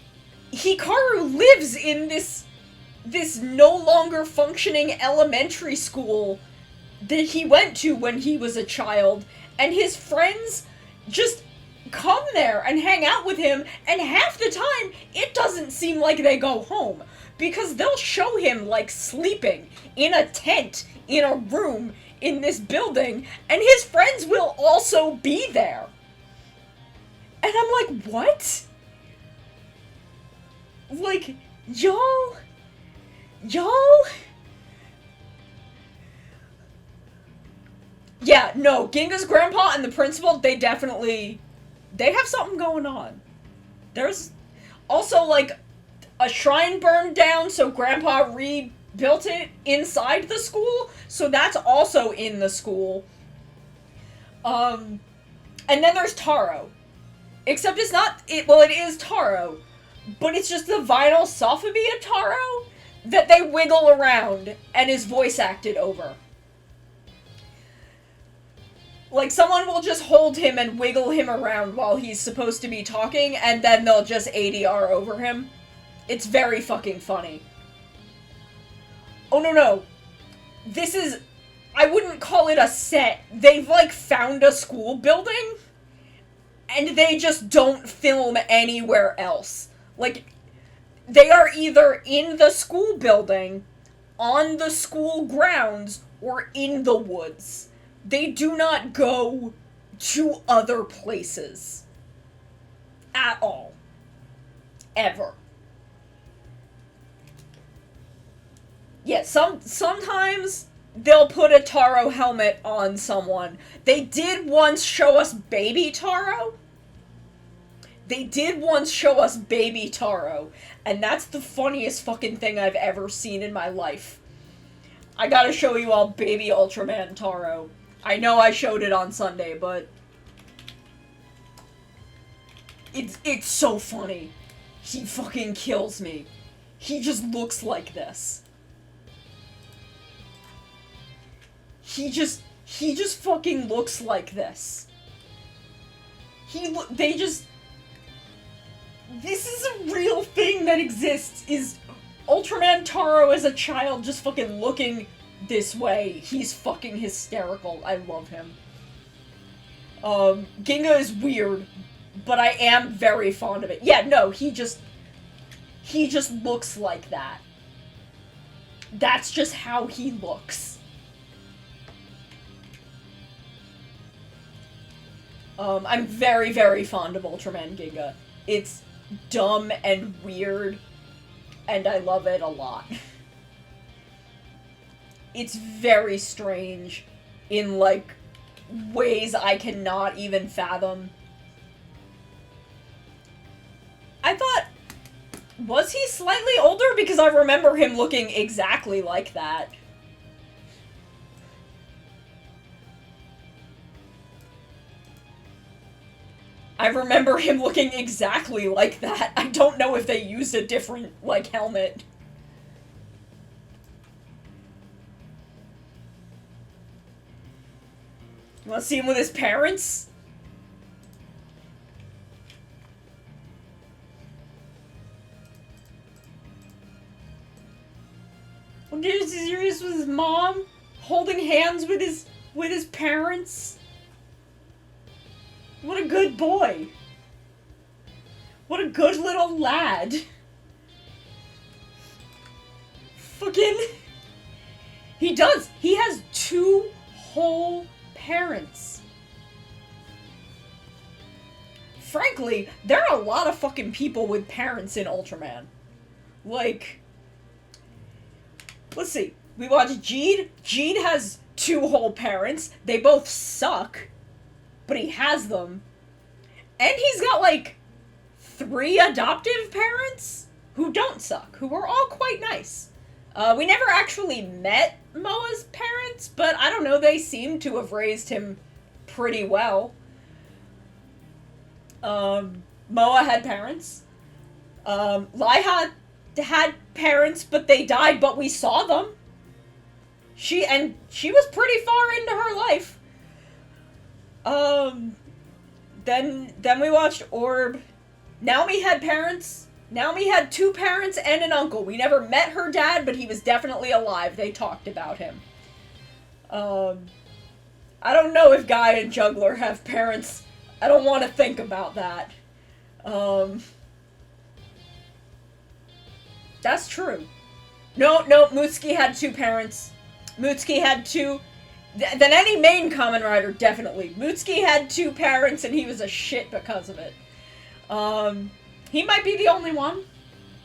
[SPEAKER 1] Hikaru lives in this no longer functioning elementary school that he went to when he was a child, and his friends just come there and hang out with him, and half the time, it doesn't seem like they go home, because they'll show him, like, sleeping in a tent, in a room, in this building, and his friends will also be there. And I'm like, what? Like, y'all? Yeah, no, Ginga's grandpa and the principal, they have something going on. There's also, like, a shrine burned down, so grandpa rebuilt it inside the school, so that's also in the school. And then there's Taro. Except it's not, it is Taro, but it's just the vinyl Sophobia Taro that they wiggle around and is voice acted over. Like, someone will just hold him and wiggle him around while he's supposed to be talking, and then they'll just ADR over him. It's very fucking funny. Oh, no. This is... I wouldn't call it a set. They've, like, found a school building, and they just don't film anywhere else. Like, they are either in the school building, on the school grounds, or in the woods. They do not go to other places. At all. Ever. Yeah, sometimes they'll put a Taro helmet on someone. They did once show us baby Taro. And that's the funniest fucking thing I've ever seen in my life. I gotta show you all baby Ultraman Taro. I know I showed it on Sunday, but it's so funny. He fucking kills me. He just looks like this. He just fucking looks like this. This is a real thing that exists, is Ultraman Taro as a child just fucking looking this way. He's fucking hysterical. I love him. Ginga is weird, but I am very fond of it. Yeah, no, he just looks like that. That's just how he looks.
[SPEAKER 3] I'm very, very fond of Ultraman Ginga. It's dumb and weird, and I love it a lot. It's very strange in, like, ways I cannot even fathom. I thought, was he slightly older? Because I remember him looking exactly like that. I remember him looking exactly like that. I don't know if they used a different, like, helmet. You wanna see him with his parents? Well, dude, is he serious with his mom? Holding hands with his parents? What a good boy. What a good little lad. Fucking... He does. He has 2 whole parents. Frankly, there are a lot of fucking people with parents in Ultraman. Like... Let's see. We watched Jeed. Jeed has 2 whole parents. They both suck. But he has them. And he's got, like, 3 adoptive parents who don't suck, who are all quite nice. We never actually met Moa's parents, but I don't know, they seem to have raised him pretty well. Moa had parents. Laiha had parents, but they died, but we saw them. She was pretty far into her life. Then we watched Orb. Naomi had parents. Naomi had 2 parents and an uncle. We never met her dad, but he was definitely alive. They talked about him. I don't know if Guy and Juggler have parents. I don't want to think about that. That's true. No, Mutsuki had 2 parents. Mutsuki had 2... Than any main Kamen Rider, definitely. Mutsuki had 2 parents, and he was a shit because of it. He might be the only one.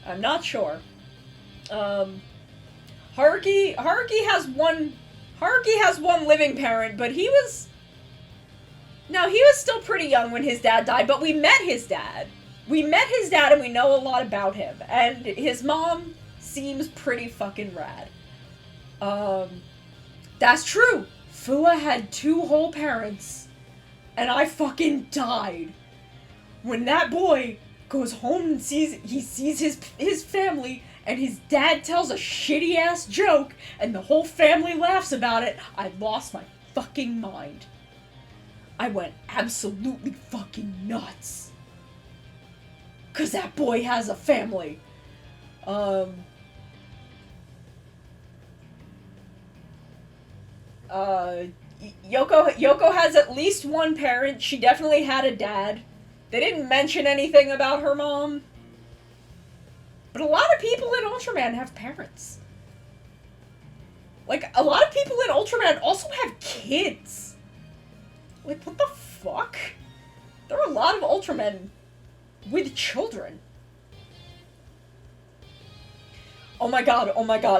[SPEAKER 3] I'm not sure. Haruki has one living parent, but he was... No, he was still pretty young when his dad died, but we met his dad. We met his dad, and we know a lot about him. And his mom seems pretty fucking rad. That's true. Fua had 2 whole parents, and I fucking died. When that boy goes home and sees his family, and his dad tells a shitty-ass joke, and the whole family laughs about it, I lost my fucking mind. I went absolutely fucking nuts. 'Cause that boy has a family. Yoko has at least 1 parent. She definitely had a dad. They didn't mention anything about her mom. But a lot of people in Ultraman have parents. Like, a lot of people in Ultraman also have kids. Like, what the fuck? There are a lot of Ultramen with children. Oh my god.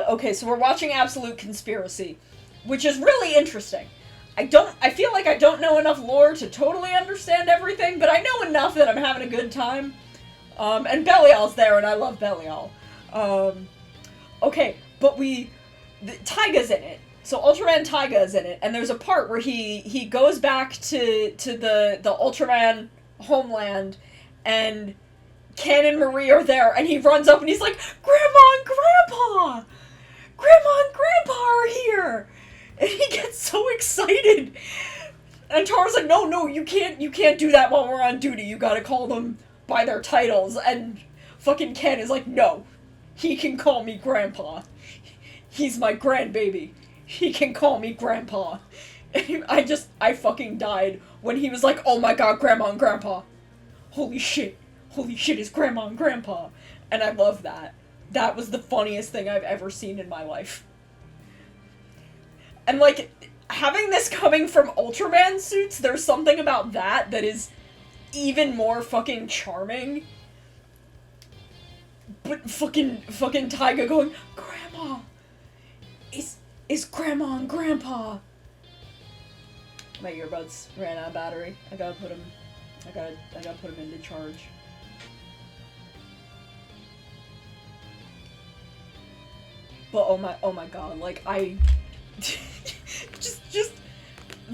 [SPEAKER 3] Okay, so we're watching Absolute Conspiracy, which is really interesting. I feel like I don't know enough lore to totally understand everything, but I know enough that I'm having a good time. And Belial's there, and I love Belial. Okay, but Taiga's in it. So Ultraman Taiga is in it, and there's a part where he goes back to the Ultraman homeland, and Ken and Marie are there, and he runs up and he's like, Grandma and Grandpa! Grandma and Grandpa are here! And he gets so excited. And Tara's like, no, you can't do that while we're on duty. You gotta call them by their titles. And fucking Ken is like, no, he can call me Grandpa. He's my grandbaby. He can call me Grandpa. And I fucking died when he was like, oh my god, Grandma and Grandpa. Holy shit, it's Grandma and Grandpa. And I love that. That was the funniest thing I've ever seen in my life. And, like, having this coming from Ultraman suits, there's something about that is even more fucking charming. But fucking Taiga going, Grandma! Is Grandma and Grandpa? My earbuds ran out of battery. I gotta put them into charge. But oh my god, like I just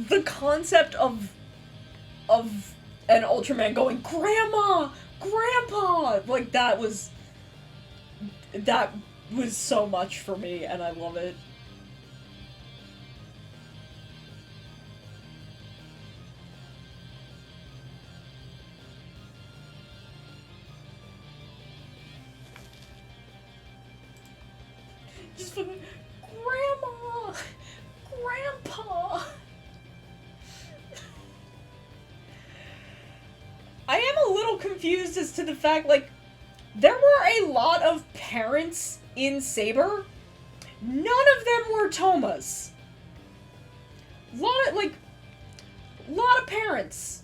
[SPEAKER 3] the concept of an Ultraman going, Grandma! Grandpa! Like that was so much for me, and I love it. Just fucking, Grandma! Grandpa! I am a little confused as to the fact, like, there were a lot of parents in Saber. None of them were Tomas. Lot of parents.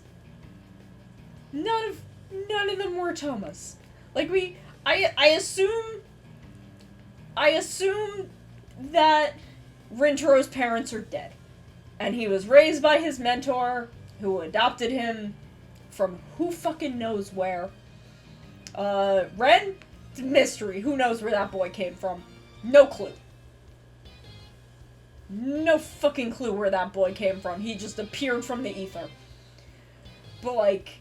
[SPEAKER 3] None of them were Tomas. Like, I assume that Rintaro's parents are dead. And he was raised by his mentor, who adopted him from who fucking knows where. Ren? Mystery. Who knows where that boy came from? No clue. No fucking clue where that boy came from. He just appeared from the ether. But, like,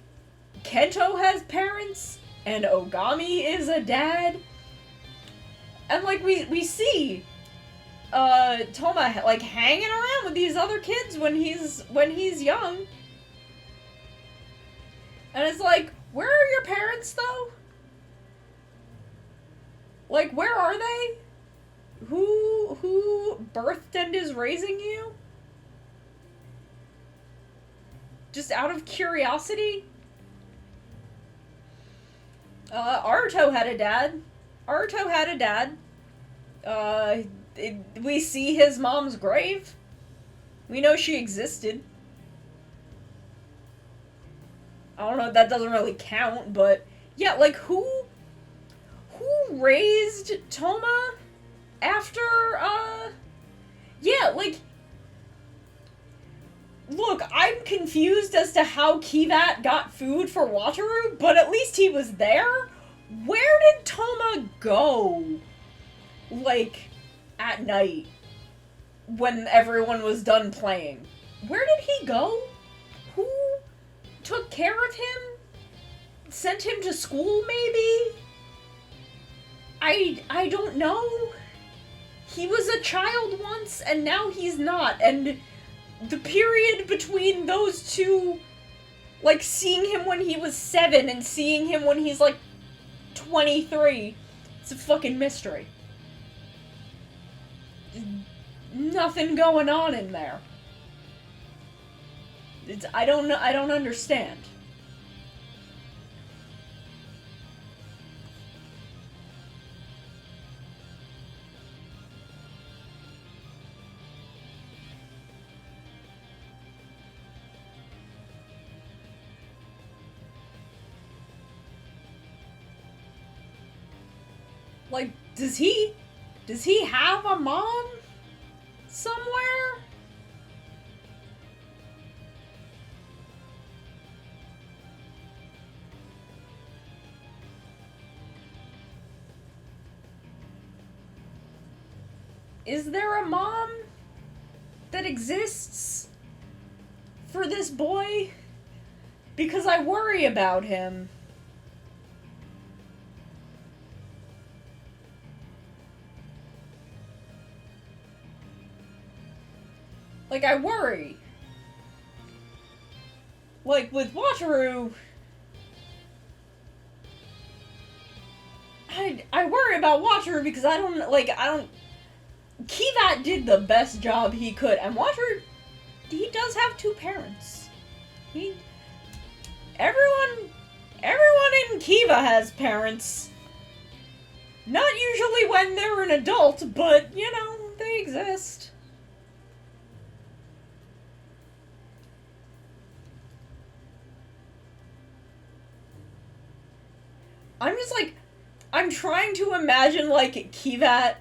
[SPEAKER 3] Kento has parents, and Ogami is a dad. And, like, we see Toma, like, hanging around with these other kids when he's young. And it's like, where are your parents, though? Like, where are they? Who birthed and is raising you? Just out of curiosity? Aruto had a dad. We see his mom's grave. We know she existed. I don't know, that doesn't really count, but yeah, like, who raised Toma after, yeah, like, look, I'm confused as to how Kivat got food for Wataru, but at least he was there. Where did Toma go, like, at night, when everyone was done playing? Where did he go? Who took care of him? Sent him to school, maybe? I don't know. He was a child once, and now he's not, and the period between those two, like, seeing him when he was 7 and seeing him when he's, like, 23, it's a fucking mystery. Nothing going on in there. I don't understand. Like, does he have a mom somewhere? Is there a mom that exists for this boy? Because I worry about him. Like, I worry. Like, with Wataru, I worry about Wataru because I don't... Kivat did the best job he could, and Wataru, he does have 2 parents. Everyone in Kiva has parents. Not usually when they're an adult, but, you know, they exist. I'm just like, I'm trying to imagine, like, Kivat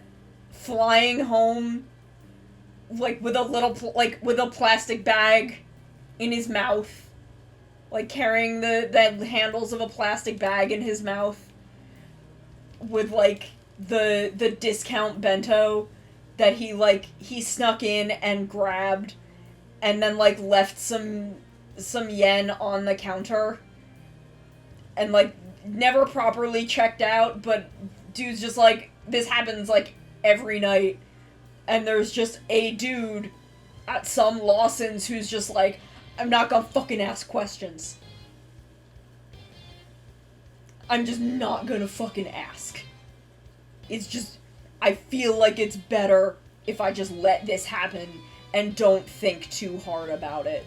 [SPEAKER 3] flying home, like, with a little, with a plastic bag in his mouth. Like, carrying the handles of a plastic bag in his mouth. With, like, the discount bento that he snuck in and grabbed. And then, like, left some yen on the counter. And, like, never properly checked out, but dude's just like, this happens, like, every night. And there's just a dude at some Lawson's who's just like, I'm not gonna fucking ask questions. I'm just not gonna fucking ask. It's just, I feel like it's better if I just let this happen and don't think too hard about it.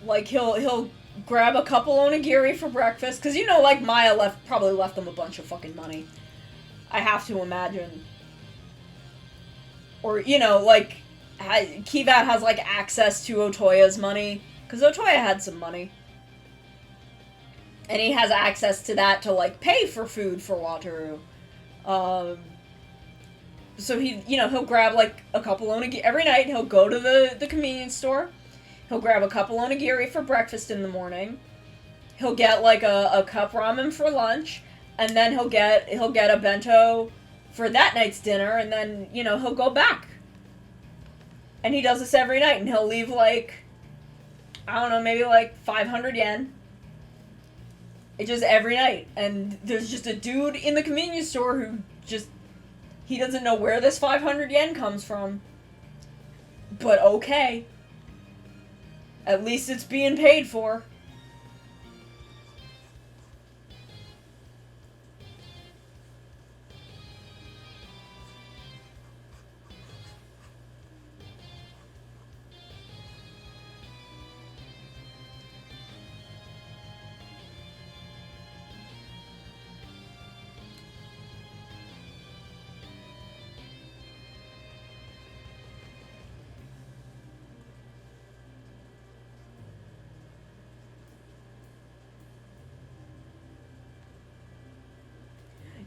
[SPEAKER 3] Like, he'll grab a couple onigiri for breakfast, because, you know, like, Maya probably left them a bunch of fucking money. I have to imagine. Or, you know, like, Kivat has, like, access to Otoya's money, because Otoya had some money. And he has access to that to, like, pay for food for Wataru. So he'll grab, like, a couple onigiri. Every night, he'll go to the convenience store. He'll grab a couple onigiri for breakfast in the morning. He'll get, like, a cup ramen for lunch. And then he'll get a bento for that night's dinner. And then, you know, he'll go back. And he does this every night. And he'll leave, like, I don't know, maybe, like, 500 yen. It's just every night. And there's just a dude in the convenience store who just, he doesn't know where this 500 yen comes from. But okay. At least it's being paid for.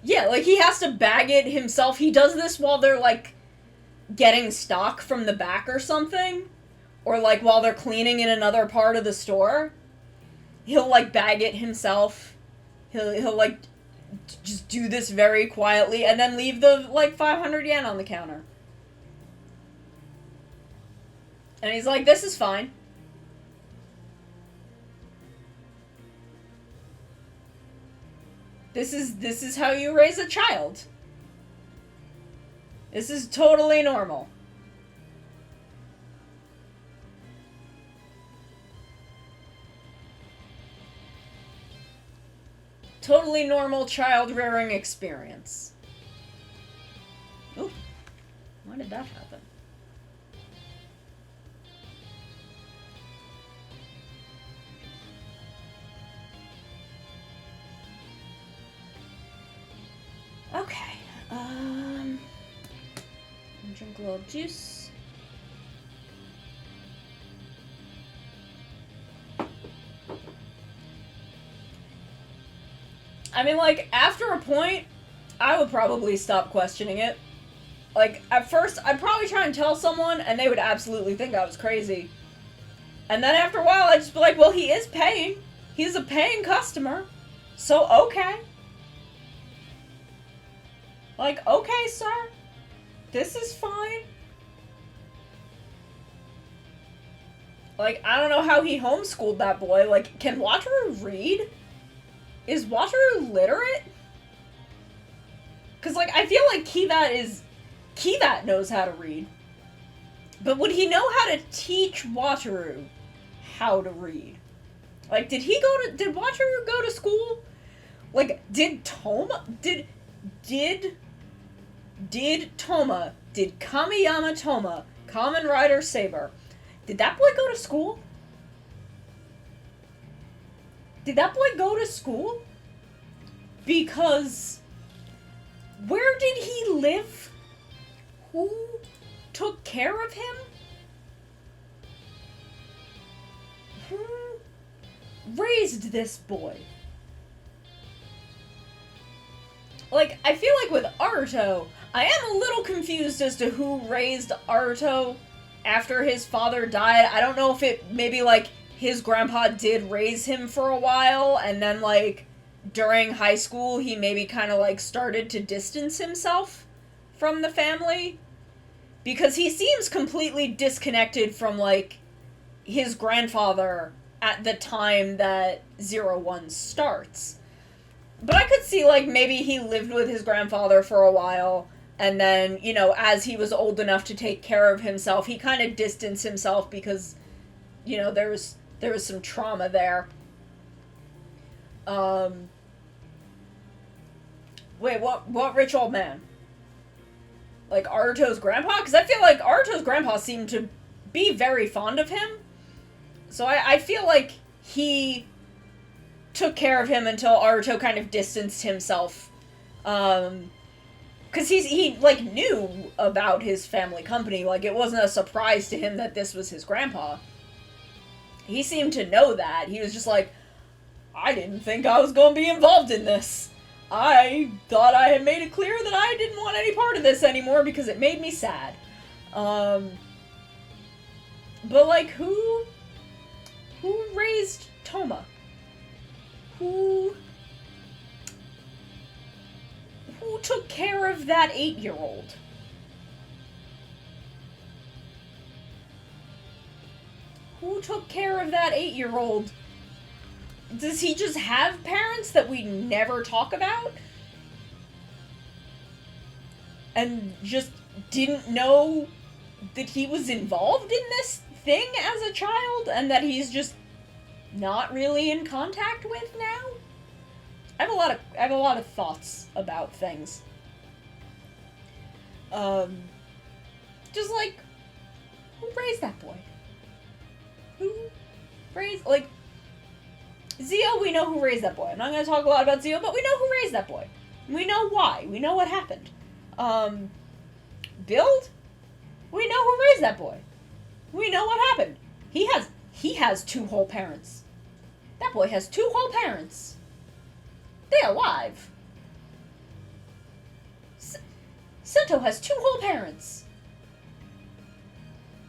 [SPEAKER 3] Yeah, like, he has to bag it himself. He does this while they're, like, getting stock from the back or something. Or, like, while they're cleaning in another part of the store. He'll, like, bag it himself. He'll like, just do this very quietly. And then leave the, like, 500 yen on the counter. And he's like, this is fine. This is how you raise a child. This is totally normal. Totally normal child rearing experience. Ooh. Why did that happen? Okay, drink a little juice. I mean, like, after a point, I would probably stop questioning it. Like, at first, I'd probably try and tell someone, and they would absolutely think I was crazy. And then after a while, I'd just be like, well, he is paying. He's a paying customer. So, okay. Like, okay, sir. This is fine. Like, I don't know how he homeschooled that boy. Like, can Wataru read? Is Wataru literate? Because, like, I feel like Kivat knows how to read. But would he know how to teach Wataru how to read? Like, did Wataru go to school? Like, did Kamiyama Toma, Kamen Rider Saber, did that boy go to school? Did that boy go to school? Because where did he live? Who took care of him? Who raised this boy? Like, I feel like with Aruto, I am a little confused as to who raised Aruto after his father died. I don't know if it maybe, like, his grandpa did raise him for a while, and then, like, during high school, he maybe kind of, like, started to distance himself from the family. Because he seems completely disconnected from, like, his grandfather at the time that 01 starts. But I could see, like, maybe he lived with his grandfather for a while, and then, you know, as he was old enough to take care of himself, he kind of distanced himself because, you know, there was some trauma there. Wait, what rich old man? Like, Aruto's grandpa? Because I feel like Aruto's grandpa seemed to be very fond of him. So I feel like he took care of him until Aruto kind of distanced himself. Because he, like, knew about his family company. Like, it wasn't a surprise to him that this was his grandpa. He seemed to know that. He was just like, I didn't think I was going to be involved in this. I thought I had made it clear that I didn't want any part of this anymore because it made me sad. But, like, who raised Toma? Who took care of that 8-year-old? Who took care of that 8-year-old? Does he just have parents that we never talk about? And just didn't know that he was involved in this thing as a child, and that he's just not really in contact with now? I have a lot of thoughts about things. Just like, who raised that boy? Who raised, like, Zio, we know who raised that boy. I'm not gonna talk a lot about Zio, but we know who raised that boy. We know why. We know what happened. Build? We know who raised that boy. We know what happened. He has 2 whole parents. That boy has 2 whole parents. They're alive. Sento has 2 whole parents.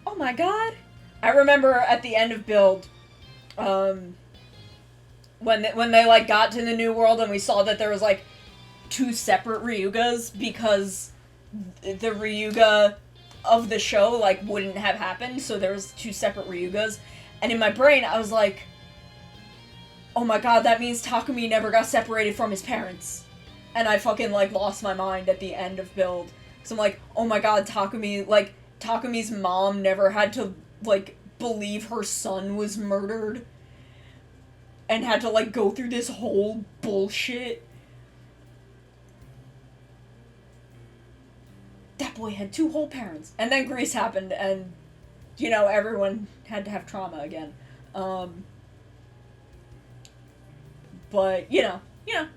[SPEAKER 3] Oh my god. I remember at the end of Build, when they like got to the new world and we saw that there was like 2 separate Ryugas because the Ryuga of the show like wouldn't have happened, so there was 2 separate Ryugas, and in my brain I was like, oh my god, that means Takumi never got separated from his parents. And I fucking like lost my mind at the end of Build. So I'm like, oh my god, Takumi's mom never had to like believe her son was murdered and had to like go through this whole bullshit. That boy had 2 whole parents. And then Grease happened and, you know, everyone had to have trauma again. But, you know,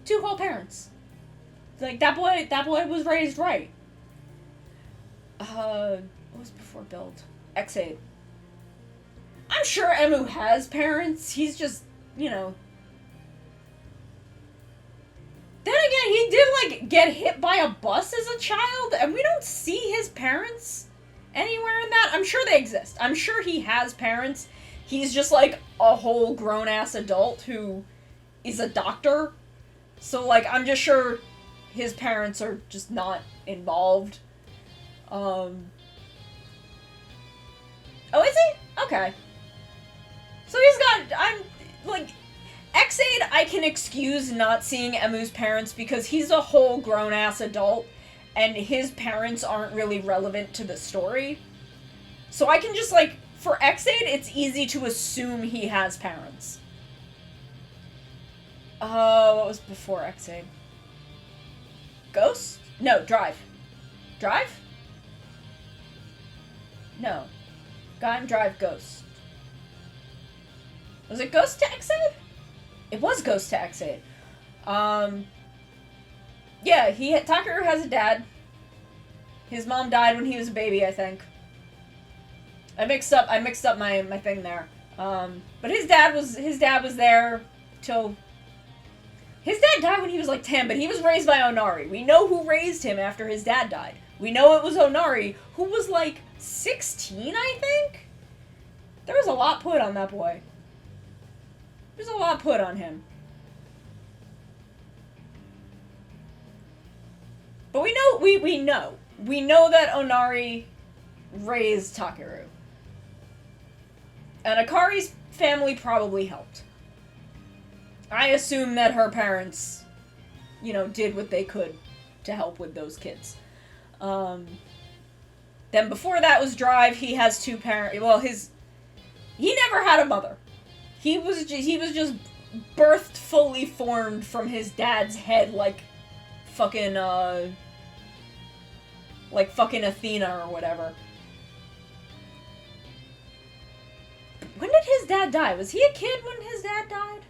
[SPEAKER 3] 2 whole parents. Like, that boy was raised right. What was before Build? X8. I'm sure Emu has parents, he's just, you know. Then again, he did, like, get hit by a bus as a child, and we don't see his parents anywhere in that. I'm sure they exist. I'm sure he has parents. He's just, like, a whole grown-ass adult who is a doctor. So, like, I'm just sure his parents are just not involved. Oh, is he? Okay. So he's got, X8 I can excuse not seeing Emu's parents because he's a whole grown-ass adult, and his parents aren't really relevant to the story. So I can just, like, for X8, it's easy to assume he has parents. What was before X8? Ghost? No, Drive. Drive? No. Gaim, Drive, Ghost. Was it Ghost to X8? It was Ghost Taxi. Yeah, Takeru has a dad. His mom died when he was a baby, I think. I mixed up my thing there. But his dad was there till... His dad died when he was like 10, but he was raised by Onari. We know who raised him after his dad died. We know it was Onari, who was like 16, I think? There was a lot put on that boy. There's a lot put on him. But we know that Onari raised Takeru. And Akari's family probably helped. I assume that her parents, did what they could to help with those kids. Then before that was Drive, he has two parents. Well, he never had a mother. He was just birthed fully formed from his dad's head, like fucking Athena or whatever. When did his dad die? Was he a kid when his dad died?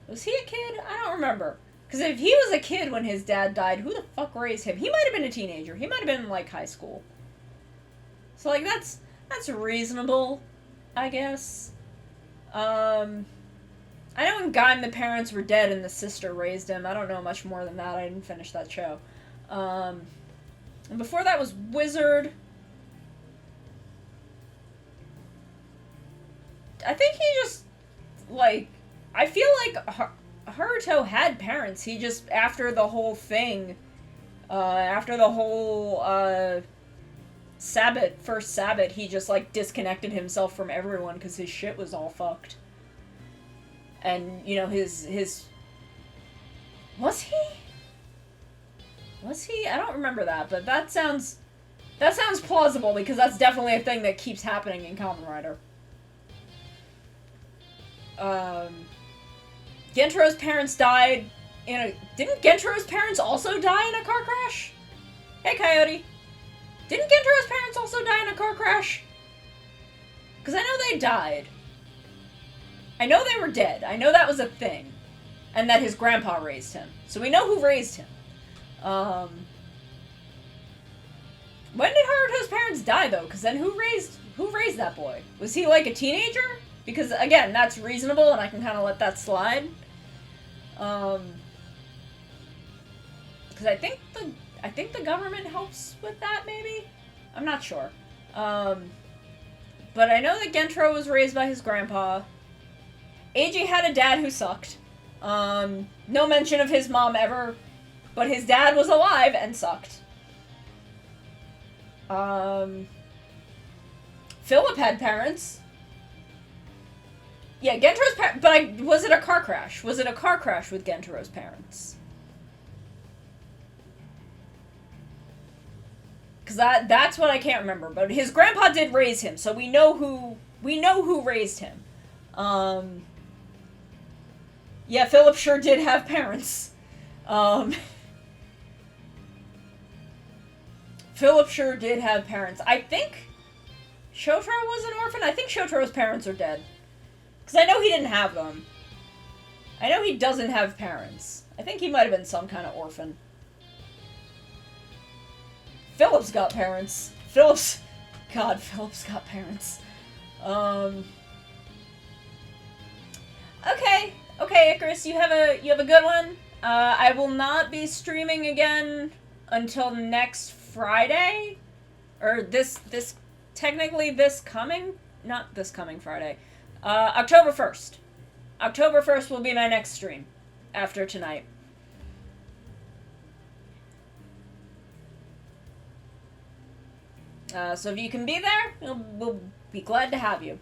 [SPEAKER 3] Was he a kid? I don't remember. Because if he was a kid when his dad died, who the fuck raised him? He might have been a teenager. He might have been in, like, high school. So, like, that's reasonable, I guess. I know in Gaim the parents were dead and the sister raised him. I don't know much more than that. I didn't finish that show. And before that was Wizard. I think he just, like... I feel like Haruto had parents. He just, after the whole thing, first Sabbath, he just, like, disconnected himself from everyone because his shit was all fucked. And, his... Was he? I don't remember that, but that sounds plausible because that's definitely a thing that keeps happening in Kamen Rider. Gentro's parents died didn't Gentro's parents also die in a car crash? Hey, Coyote. Didn't Gentro's parents also die in a car crash? Because I know they died. I know they were dead. I know that was a thing. And that his grandpa raised him. So we know who raised him. When did Haruto's parents die, though? Because then who raised that boy? Was he, like, a teenager? Because, again, that's reasonable, and I can kind of let that slide. Because I think the government helps with that, maybe? I'm not sure. But I know that Gentro was raised by his grandpa. Eiji had a dad who sucked. No mention of his mom ever, but his dad was alive and sucked. Philip had parents. Yeah, Gentro's parents, but was it a car crash? Was it a car crash with Gentro's parents? Because that's what I can't remember. But his grandpa did raise him, so we know who raised him. Yeah, Philip sure did have parents. Philip sure did have parents. I think Shotaro was an orphan. I think Shotaro's parents are dead. Because I know he didn't have them. I know he doesn't have parents. I think he might have been some kind of orphan. Philip's got parents. Philip's got parents. Okay, Icarus, you have a good one. I will not be streaming again until next Friday, or technically not this coming Friday. October 1st. October 1st will be my next stream after tonight. So if you can be there, we'll be glad to have you.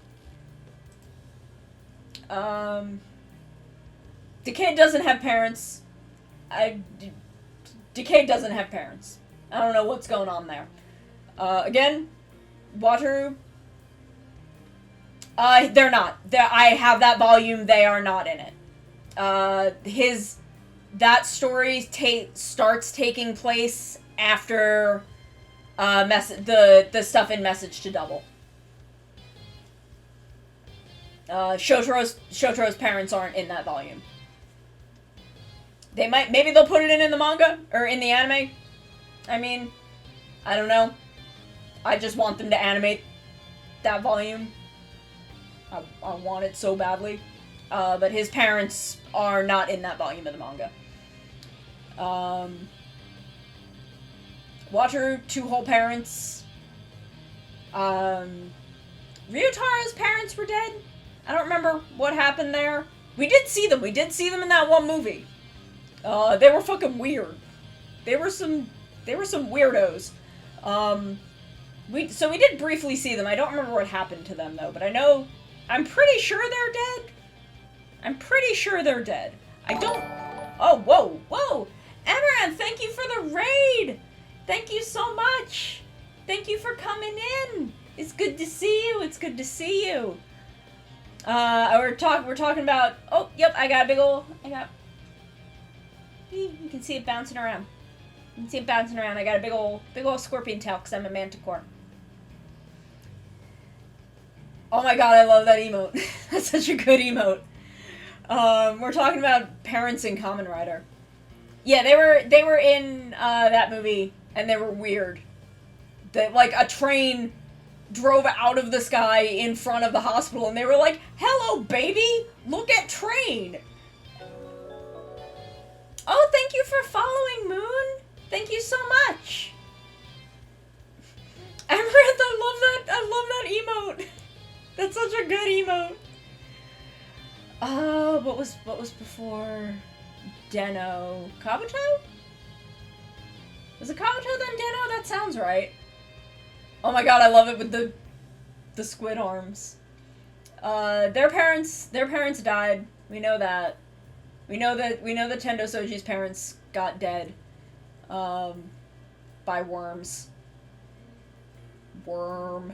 [SPEAKER 3] Decade doesn't have parents. Decade doesn't have parents. I don't know what's going on there. Again, Wataru. They're not. I have that volume. They are not in it. That story starts taking place after the stuff in Message to Double. Shotaro's parents aren't in that volume. Maybe they'll put it in the manga, or in the anime. I mean, I don't know. I just want them to animate that volume. I want it so badly. But his parents are not in that volume of the manga. Wataru, two whole parents. Ryotaro's parents were dead. I don't remember what happened there. We did see them. We did see them in that one movie. They were fucking weird. They were some weirdos. We did briefly see them. I don't remember what happened to them though, but I'm pretty sure they're dead. I'm pretty sure they're dead. I don't... Oh, whoa! Amaranth, thank you for the raid! Thank you so much! Thank you for coming in! It's good to see you, we're talking about... Oh, yep, I got... You can see it bouncing around. I got a big ol' scorpion tail, because I'm a manticore. Oh my god, I love that emote. That's such a good emote. We're talking about parents in Kamen Rider. Yeah, they were in that movie, and they were weird. That like a train drove out of the sky in front of the hospital, and they were like, "Hello, baby, look at train." Oh, thank you for following, Moon. Thank you so much. Amaranth, I love that emote. That's such a good emote. What was before Deno? Kabuto? Was it Kabuto then Deno? That sounds right. Oh my god, I love it with the squid arms. Their parents died. We know that. We know that Tendo Soji's parents got dead. By worms. Worm.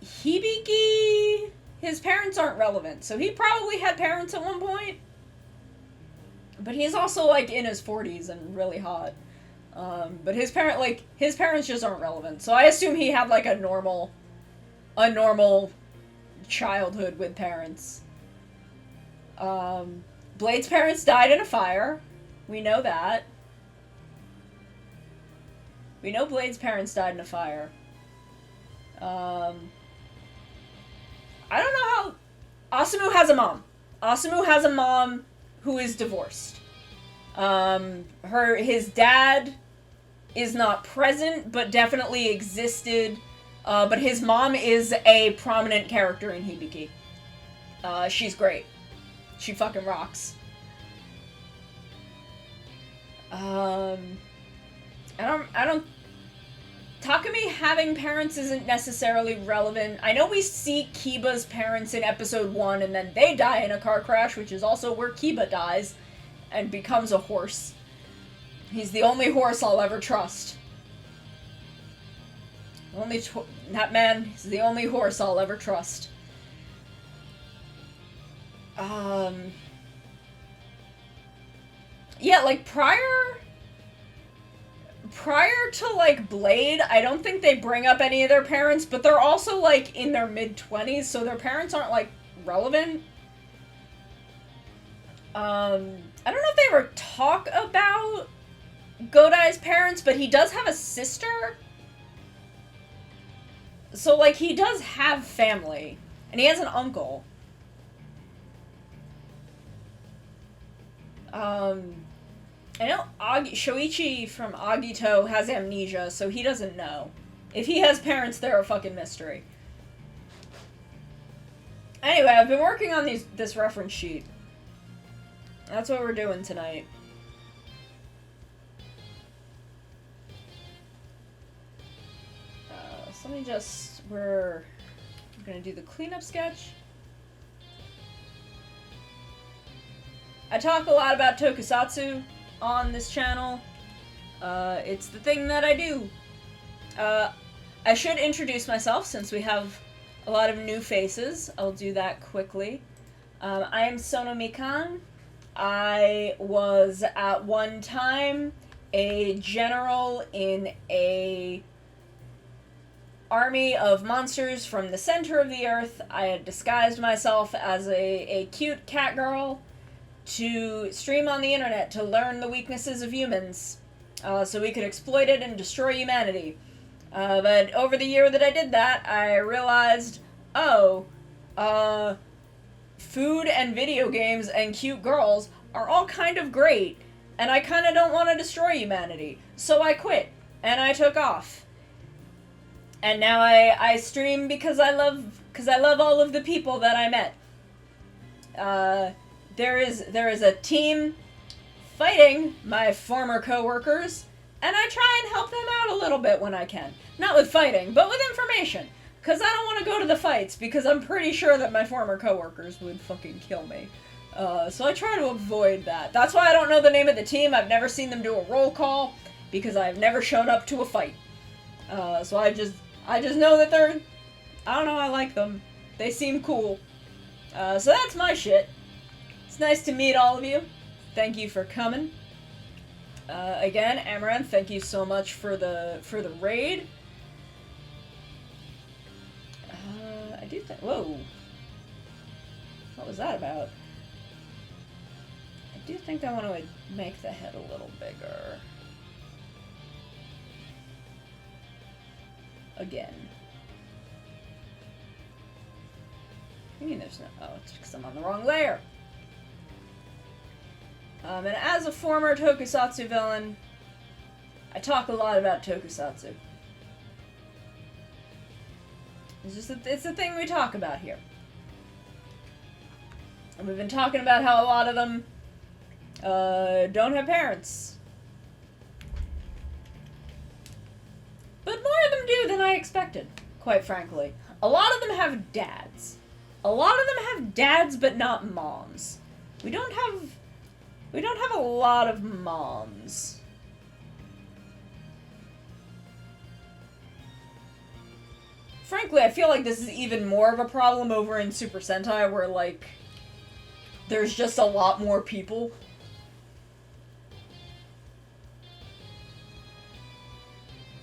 [SPEAKER 3] Hibiki, his parents aren't relevant, so he probably had parents at one point. But he's also like in his 40s and really hot. But his parents just aren't relevant. So I assume he had like a normal childhood with parents. Blade's parents died in a fire. We know that. We know Blade's parents died in a fire. I don't know how... Asumu has a mom. Asumu has a mom who is divorced. His dad is not present, but definitely existed. But his mom is a prominent character in Hibiki. She's great. She fucking rocks. I don't... Takumi having parents isn't necessarily relevant. I know we see Kiba's parents in episode 1, and then they die in a car crash, which is also where Kiba dies and becomes a horse. He's the only horse I'll ever trust. That man is the only horse I'll ever trust. Yeah, like, prior to, like, Blade, I don't think they bring up any of their parents, but they're also, like, in their mid-20s, so their parents aren't, like, relevant. I don't know if they ever talk about Godai's parents, but he does have a sister. So, like, he does have family. And he has an uncle. I know Shoichi from Agito has amnesia, so he doesn't know. If he has parents, they're a fucking mystery. Anyway, I've been working on this reference sheet. That's what we're doing tonight. So let me just... We're gonna do the cleanup sketch. I talk a lot about tokusatsu on this channel. It's the thing that I do. I should introduce myself since we have a lot of new faces. I'll do that quickly. I am Sono Mikan. I was at one time a general in a
[SPEAKER 1] army of monsters from the center of the earth. I had disguised myself as a cute cat girl to stream on the internet to learn the weaknesses of humans, so we could exploit it and destroy humanity. But over the year that I did that, I realized, food and video games and cute girls are all kind of great, and I kind of don't want to destroy humanity. So I quit, and I took off. And now I stream because I love all of the people that I met. There is a team fighting my former coworkers, and I try and help them out a little bit when I can. Not with fighting, but with information. Because I don't want to go to the fights, because I'm pretty sure that my former coworkers would fucking kill me. So I try to avoid that. That's why I don't know the name of the team. I've never seen them do a roll call, because I've never shown up to a fight. So I just know that I don't know, I like them. They seem cool. So that's my shit. It's nice to meet all of you. Thank you for coming. Again, Amaranth, thank you so much for the raid. I do think... Whoa. What was that about? I do think I want to make the head a little bigger. Again. I mean, there's no... Oh, it's because I'm on the wrong layer. And as a former tokusatsu villain, I talk a lot about tokusatsu. It's a thing we talk about here. And we've been talking about how a lot of them don't have parents. But more of them do than I expected, quite frankly. A lot of them have dads. A lot of them have dads, but not moms. We don't have a lot of moms. Frankly, I feel like this is even more of a problem over in Super Sentai, where, like, there's just a lot more people.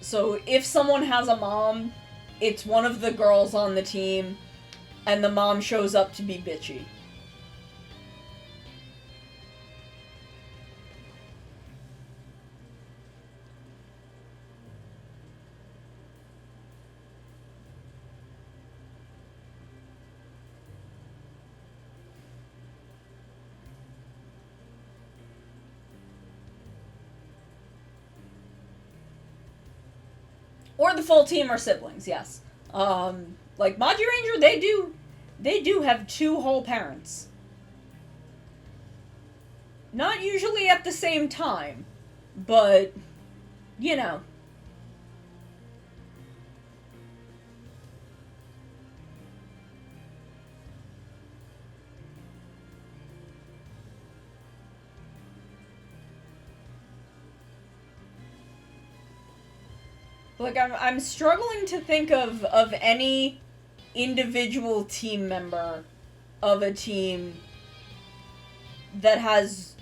[SPEAKER 1] So if someone has a mom, it's one of the girls on the team, and the mom shows up to be bitchy. Or the full team are siblings, yes. Like Maji Ranger, they do have two whole parents. Not usually at the same time, but, you know. Like, I'm struggling to think of any individual team member of a team that has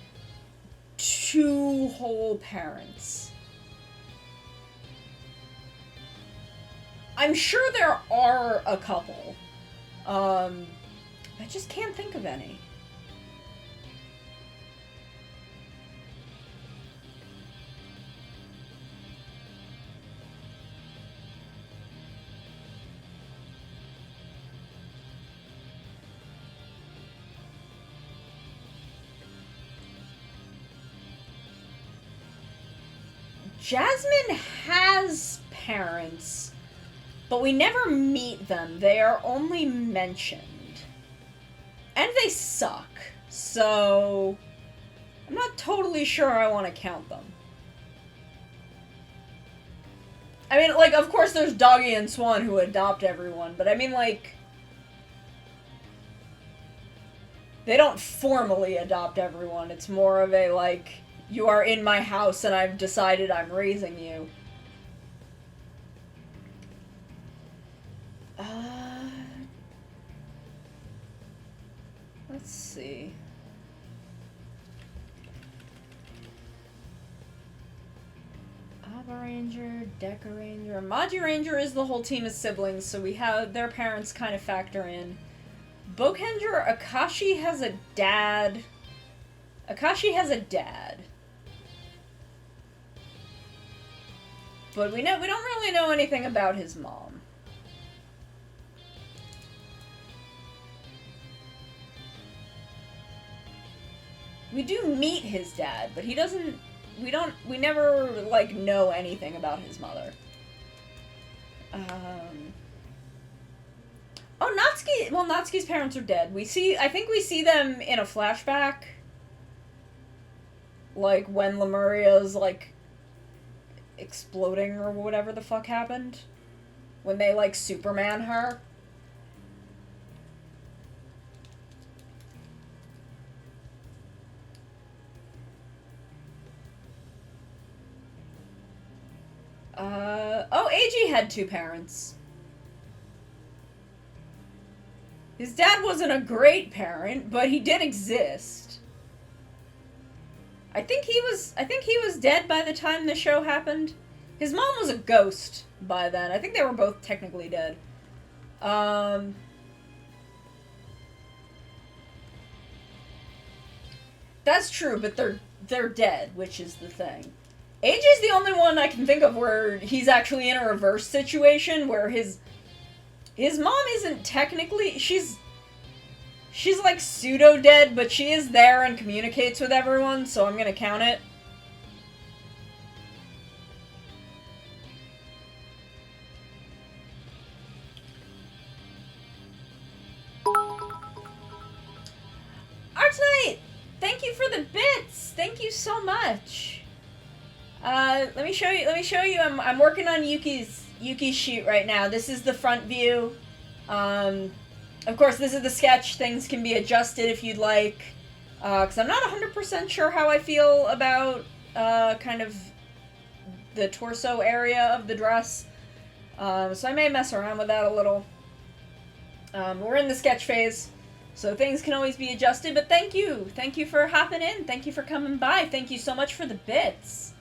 [SPEAKER 1] two whole parents. I'm sure there are a couple. I just can't think of any. Jasmine has parents, but we never meet them. They are only mentioned. And they suck, so I'm not totally sure I want to count them. I mean, like, of course there's Doggy and Swan who adopt everyone, but I mean, like, they don't formally adopt everyone. It's more of a, like, you are in my house and I've decided I'm raising you. Let's see.
[SPEAKER 3] Baba Ranger, Deca Ranger. Maji Ranger is the whole team of siblings, so we have their parents kind of factor in. Bokenger, Akashi has a dad. Akashi has a dad. But we don't really know anything about his mom. We do meet his dad, but he doesn't... We never, like, know anything about his mother. Oh, Natsuki... Well, Natsuki's parents are dead. I think we see them in a flashback. Like, when Lemuria's, like, exploding or whatever the fuck happened. When they, like, Superman her. Oh, Eiji had two parents. His dad wasn't a great parent, but he did exist. I think he was dead by the time the show happened. His mom was a ghost by then. I think they were both technically dead. That's true, but they're dead, which is the thing. AJ's the only one I can think of where he's actually in a reverse situation where his mom isn't technically... She's like pseudo-dead, but she is there and communicates with everyone, so I'm gonna count it. Artnite! Thank you for the bits! Thank you so much! Let me show you. I'm working on Yuki's shoot right now. This is the front view. Of course, this is the sketch. Things can be adjusted if you'd like. Because I'm not 100% sure how I feel about, kind of the torso area of the dress. So I may mess around with that a little. We're in the sketch phase, so things can always be adjusted, but thank you! Thank you for hopping in. Thank you for coming by. Thank you so much for the bits.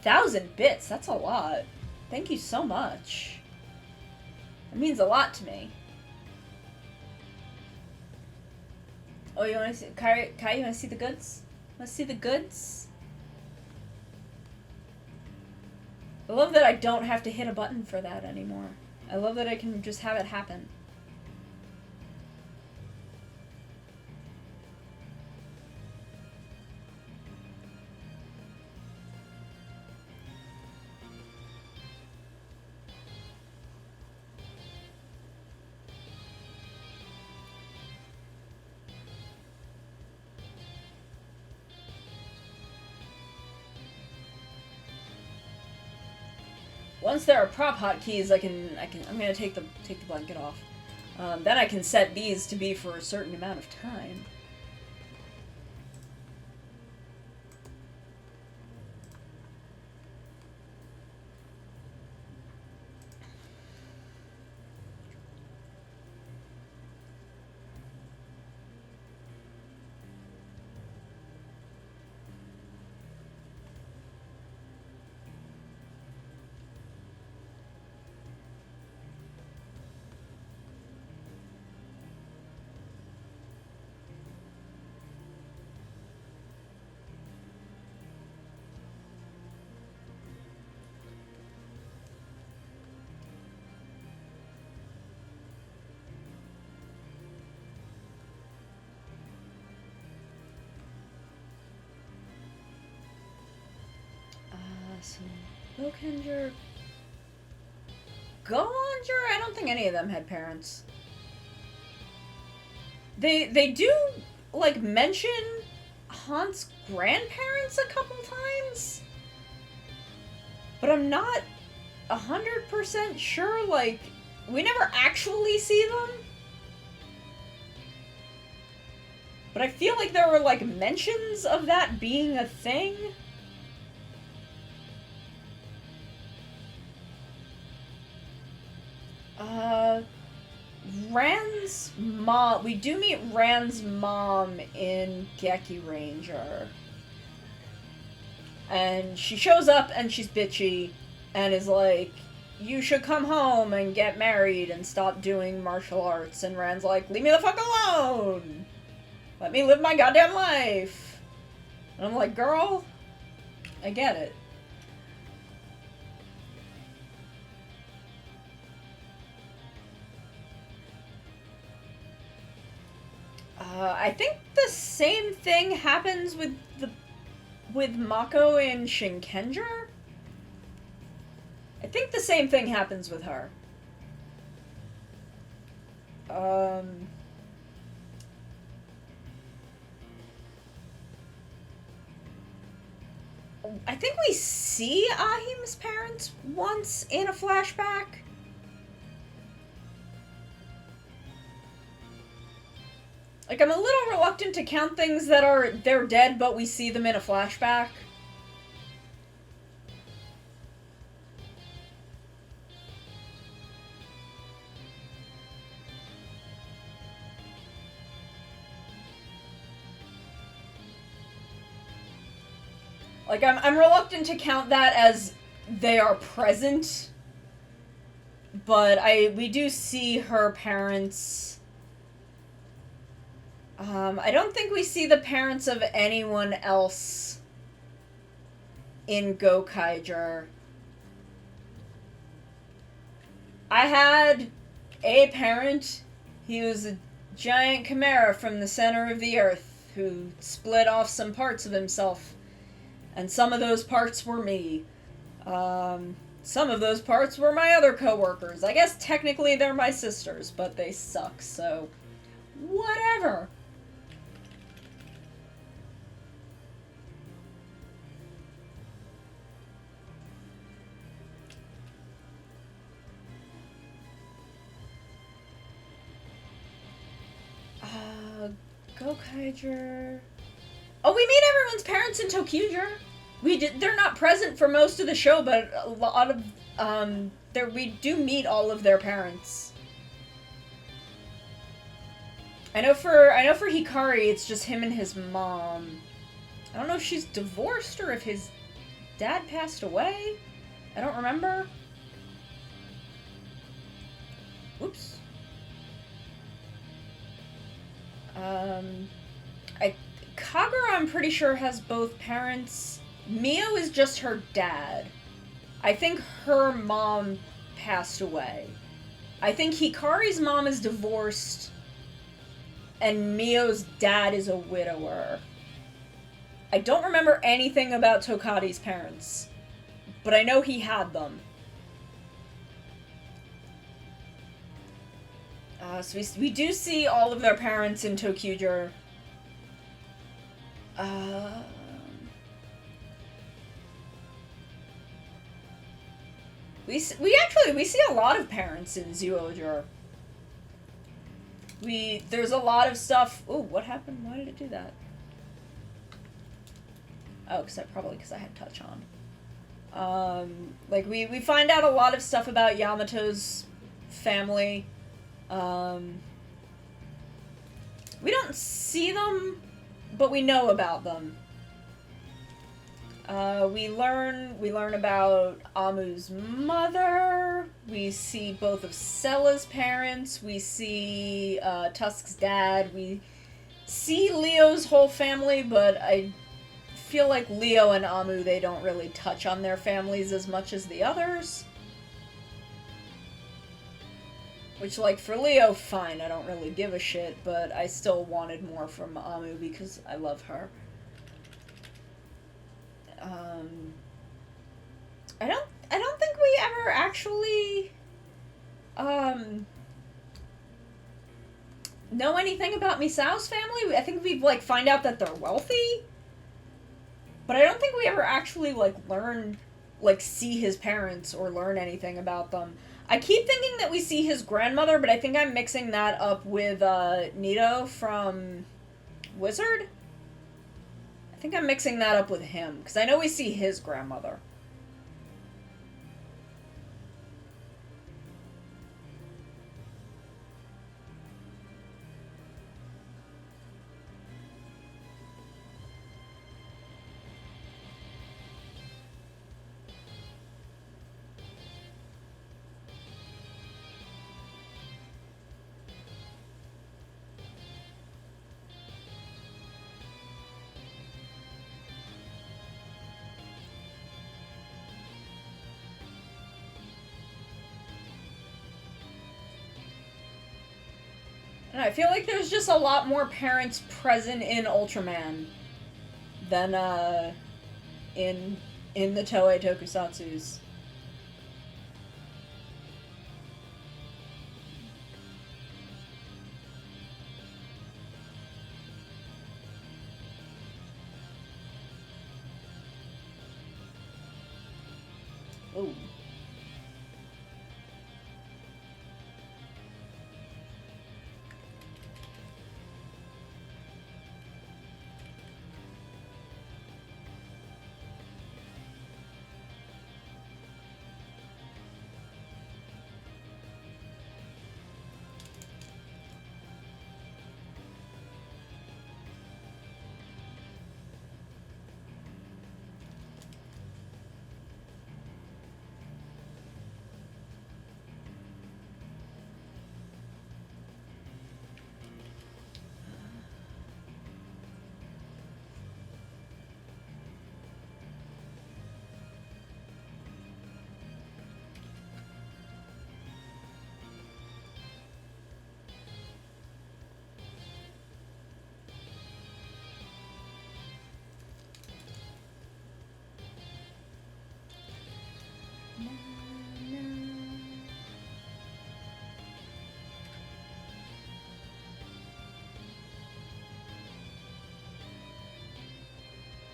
[SPEAKER 3] 1,000 bits, that's a lot. Thank you so much. It means a lot to me. Oh, you wanna see, Kai, you wanna see the goods? Wanna see the goods? I love that I don't have to hit a button for that anymore. I love that I can just have it happen. Once there are prop hotkeys, I'm gonna take the blanket off. Then I can set these to be for a certain amount of time. So, Bokenger, Goanger, I don't think any of them had parents. They do, like, mention Hant's grandparents a couple times, but I'm not 100% sure, like, we never actually see them. But I feel like there were, like, mentions of that being a thing. Ran's mom... We do meet Ran's mom in Geki Ranger. And she shows up and she's bitchy and is like, you should come home and get married and stop doing martial arts. And Rand's like, leave me the fuck alone! Let me live my goddamn life! And I'm like, girl, I get it. I think the same thing happens with Mako in Shinkenger? I think the same thing happens with her. I think we see Ahim's parents once in a flashback. Like, I'm a little reluctant to count things that they're dead, but we see them in a flashback. Like, I'm reluctant to count that as they are present, but we do see her parents. I don't think we see the parents of anyone else in Gokaiger. I had a parent. He was a giant chimera from the center of the earth who split off some parts of himself. And some of those parts were me. Some of those parts were my other coworkers. I guess technically they're my sisters, but they suck, so whatever. Gokaiger. Oh, we meet everyone's parents in Tokyuger. They're not present for most of the show, but a lot of we do meet all of their parents. I know for Hikari, it's just him and his mom. I don't know if she's divorced or if his dad passed away. I don't remember. Oops. Kagura, I'm pretty sure, has both parents. Mio is just her dad. I think her mom passed away. I think Hikari's mom is divorced, and Mio's dad is a widower. I don't remember anything about Tokati's parents, but I know he had them. So we do see all of their parents in Tokyuger. We see a lot of parents in Zyuohger. There's a lot of stuff. Ooh, what happened? Why did it do that? Oh, because I had touch on. Like we find out a lot of stuff about Yamato's family. We don't see them, but we know about them. We learn about Amu's mother. We see both of Sella's parents. We see Tusk's dad. We see Leo's whole family, but I feel like Leo and Amu, they don't really touch on their families as much as the others. Which, like, for Leo, fine, I don't really give a shit, but I still wanted more from Amu because I love her. I don't think we ever actually, know anything about Misao's family. I think we, like, find out that they're wealthy, but I don't think we ever actually, like, see his parents or learn anything about them. I keep thinking that we see his grandmother, but I think I'm mixing that up with, Nito from Wizard. I think I'm mixing that up with him, because I know we see his grandmother. And I feel like there's just a lot more parents present in Ultraman than in the Toei Tokusatsus. Oh.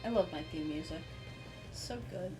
[SPEAKER 3] I love my theme music. It's so good.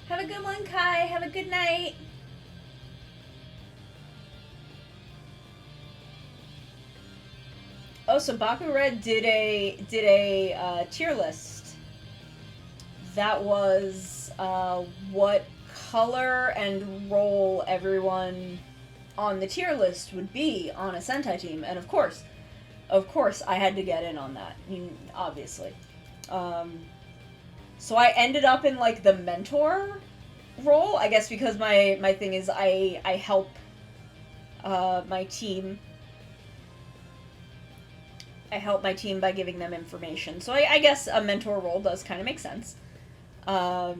[SPEAKER 3] Have a good one, Kai. Have a good night. Oh, so Baku Red did a tier list. That was what color and role everyone on the tier list would be on a Sentai team, and of course, I had to get in on that. I mean, obviously. So I ended up in like the mentor role, I guess, because my thing is I help my team. I help my team by giving them information. So I guess a mentor role does kind of make sense. And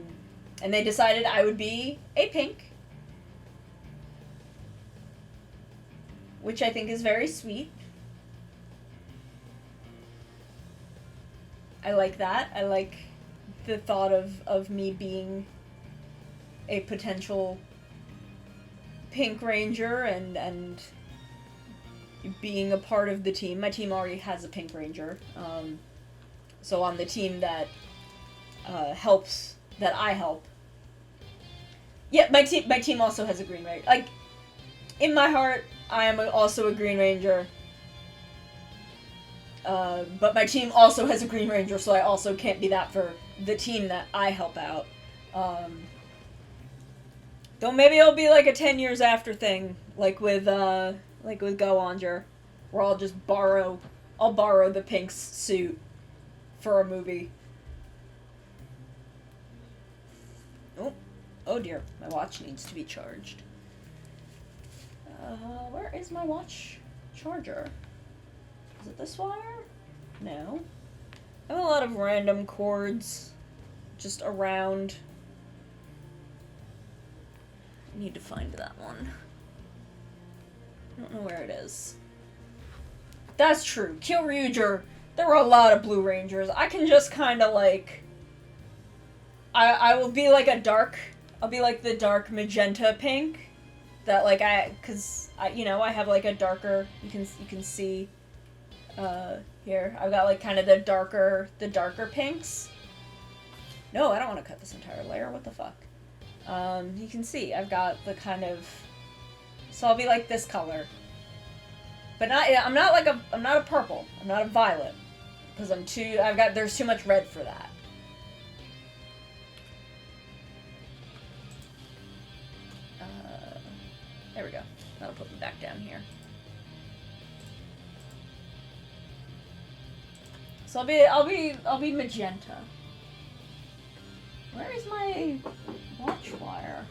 [SPEAKER 3] they decided I would be a pink, which I think is very sweet. I like that. I like the thought of me being a potential Pink Ranger and being a part of the team. My team already has a Pink Ranger. So on the team that helps, that I help. Yeah, my team also has a Green Ranger. Like, in my heart, I am also a Green Ranger. But my team also has a Green Ranger, so I also can't be that for the team that I help out. Though maybe it'll be like a 10 years after thing, like with Go Onger, where I'll borrow the Pink's suit for a movie. Oh dear, my watch needs to be charged. Where is my watch charger? Is it this wire? No. I have a lot of random cords just around.
[SPEAKER 1] need to find that one. I don't know where it is. That's true. Kyoryuger, there were a lot of Blue Rangers. I can just kind of like... I will be like a dark... I'll be like the dark magenta pink. That like cause I, you know, I have like a darker, you can see, here. I've got like kind of the darker pinks. No, I don't want to cut this entire layer, what the fuck. You can see, I've got the kind of, so I'll be like this color. But I'm not a purple, I'm not a violet. Because there's too much red for that. There we go. That'll put me back down here. So I'll be magenta. Where is my watch wire?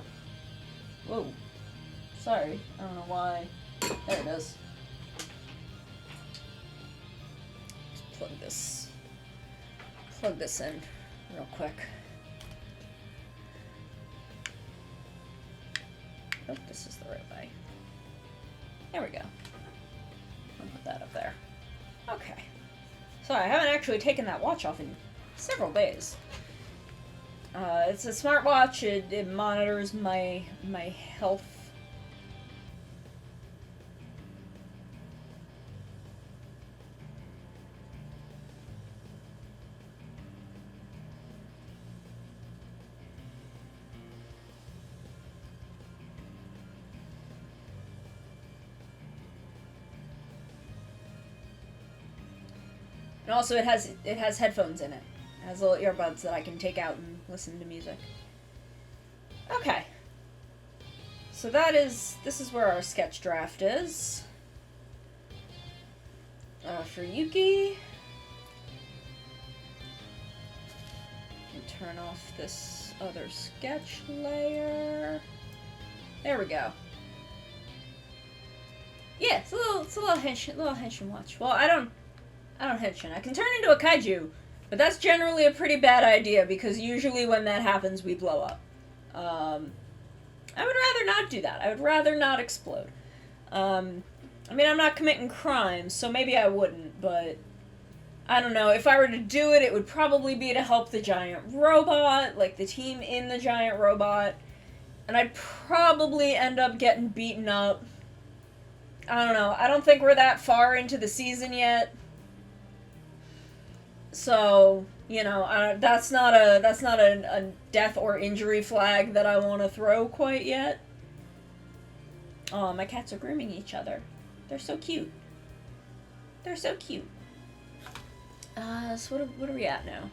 [SPEAKER 1] Whoa. Sorry. I don't know why. There it is. Let's plug this in real quick. Oh, this is the right way. There we go. I'll put that up there. Okay. Sorry, I haven't actually taken that watch off in several days. It's a smartwatch. It monitors my health. And also it has headphones in it. It has little earbuds that I can take out and listen to music. Okay. So this is where our sketch draft is. For Yuki. And turn off this other sketch layer. There we go. Yeah, it's a little henshin watch. Well, I don't henshin. I can turn into a kaiju, but that's generally a pretty bad idea because usually when that happens, we blow up. I would rather not do that. I would rather not explode. I mean, I'm not committing crimes, so maybe I wouldn't, but I don't know. If I were to do it, it would probably be to help the giant robot, like the team in the giant robot, and I'd probably end up getting beaten up. I don't know. I don't think we're that far into the season yet. So, you know, that's not a death or injury flag that I want to throw quite yet. Oh, my cats are grooming each other. They're so cute. They're so cute. So what are we at now?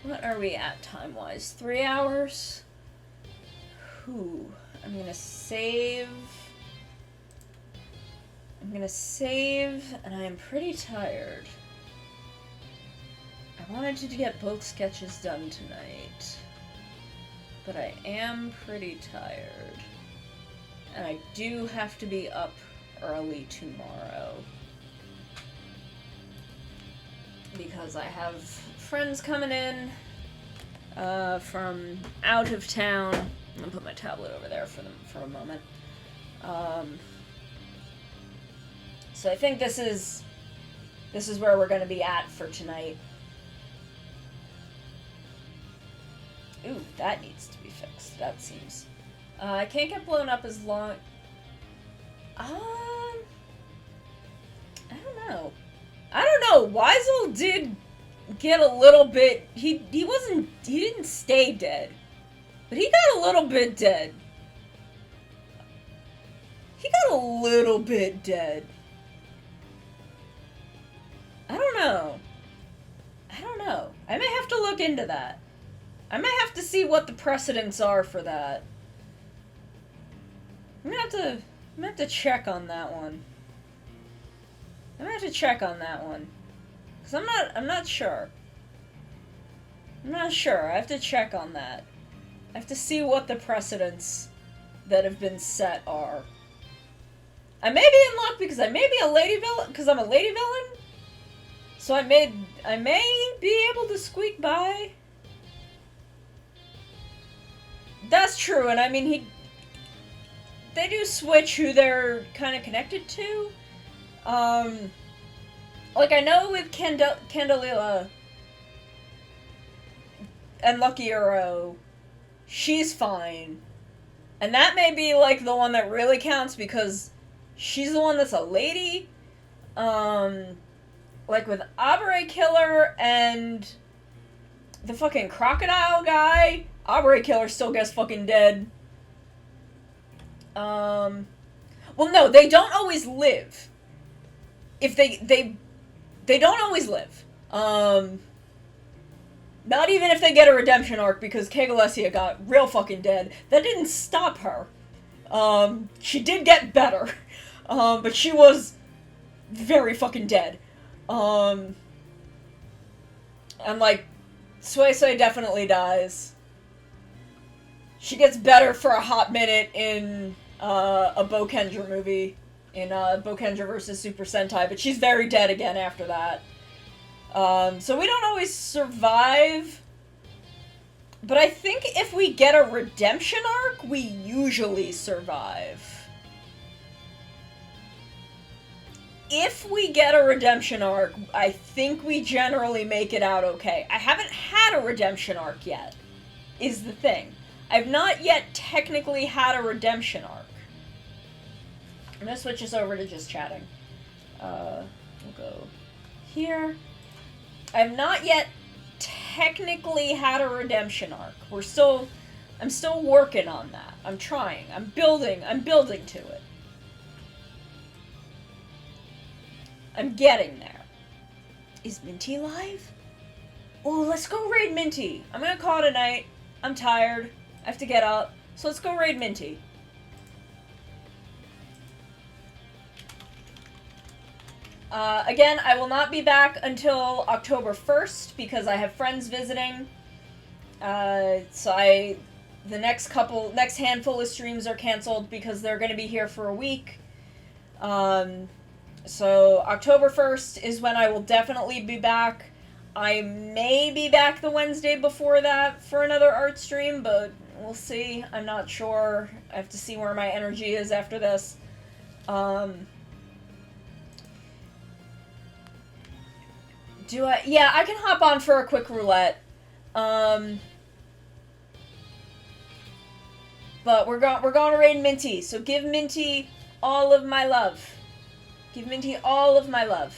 [SPEAKER 1] What are we at time-wise? 3 hours? Whew. I'm gonna save, and I am pretty tired. I wanted to get both sketches done tonight, but I am pretty tired. And I do have to be up early tomorrow. Because I have friends coming in from out of town. I'm gonna put my tablet over there for them for a moment. So I think this is where we're gonna be at for tonight. Ooh, that needs to be fixed. That seems. I can't get blown up as long. I don't know. Weisel did get a little bit. He didn't stay dead, but he got a little bit dead. He got a little bit dead. I don't know. I may have to look into that. I might have to see what the precedents are for that. I'm gonna have to check on that one. Cause I'm not sure. I have to check on that. I have to see what the precedents that have been set are. I may be in luck because I may be a lady villain, because I'm a lady villain. So I may be able to squeak by. That's true, and I mean
[SPEAKER 3] they do switch who they're kind of connected to. Like, I know with Candelilla and Lucky Arrow, she's fine. And that may be, like, the one that really counts because she's the one that's a lady. Like, with Abre Killer and the fucking crocodile guy, Abre Killer still gets fucking dead. Well, no, they don't always live. If they don't always live. Not even if they get a redemption arc, because Kegalesia got real fucking dead. That didn't stop her. She did get better. But she was very fucking dead. And, like, Suisei definitely dies. She gets better for a hot minute in, a Bokenger movie. In, Bokenger vs. Super Sentai, but she's very dead again after that. So we don't always survive. But I think if we get a redemption arc, we usually survive. If we get a redemption arc, I think we generally make it out okay. I haven't had a redemption arc yet, is the thing. I've not yet technically had a redemption arc. I'm gonna switch this over to just chatting. We'll go here. I've not yet technically had a redemption arc. I'm still working on that. I'm trying. I'm building to it. I'm getting there. Is Minty live? Oh, let's go raid Minty. I'm gonna call it a night. I'm tired. I have to get up. So let's go raid Minty. Again, I will not be back until October 1st because I have friends visiting. The next handful of streams are canceled because they're going to be here for a week. So October 1st is when I will definitely be back. I may be back the Wednesday before that for another art stream, but we'll see. I'm not sure. I have to see where my energy is after this. Yeah, I can hop on for a quick roulette. But we're going to raid Minty, so give Minty all of my love. Give Minty all of my love.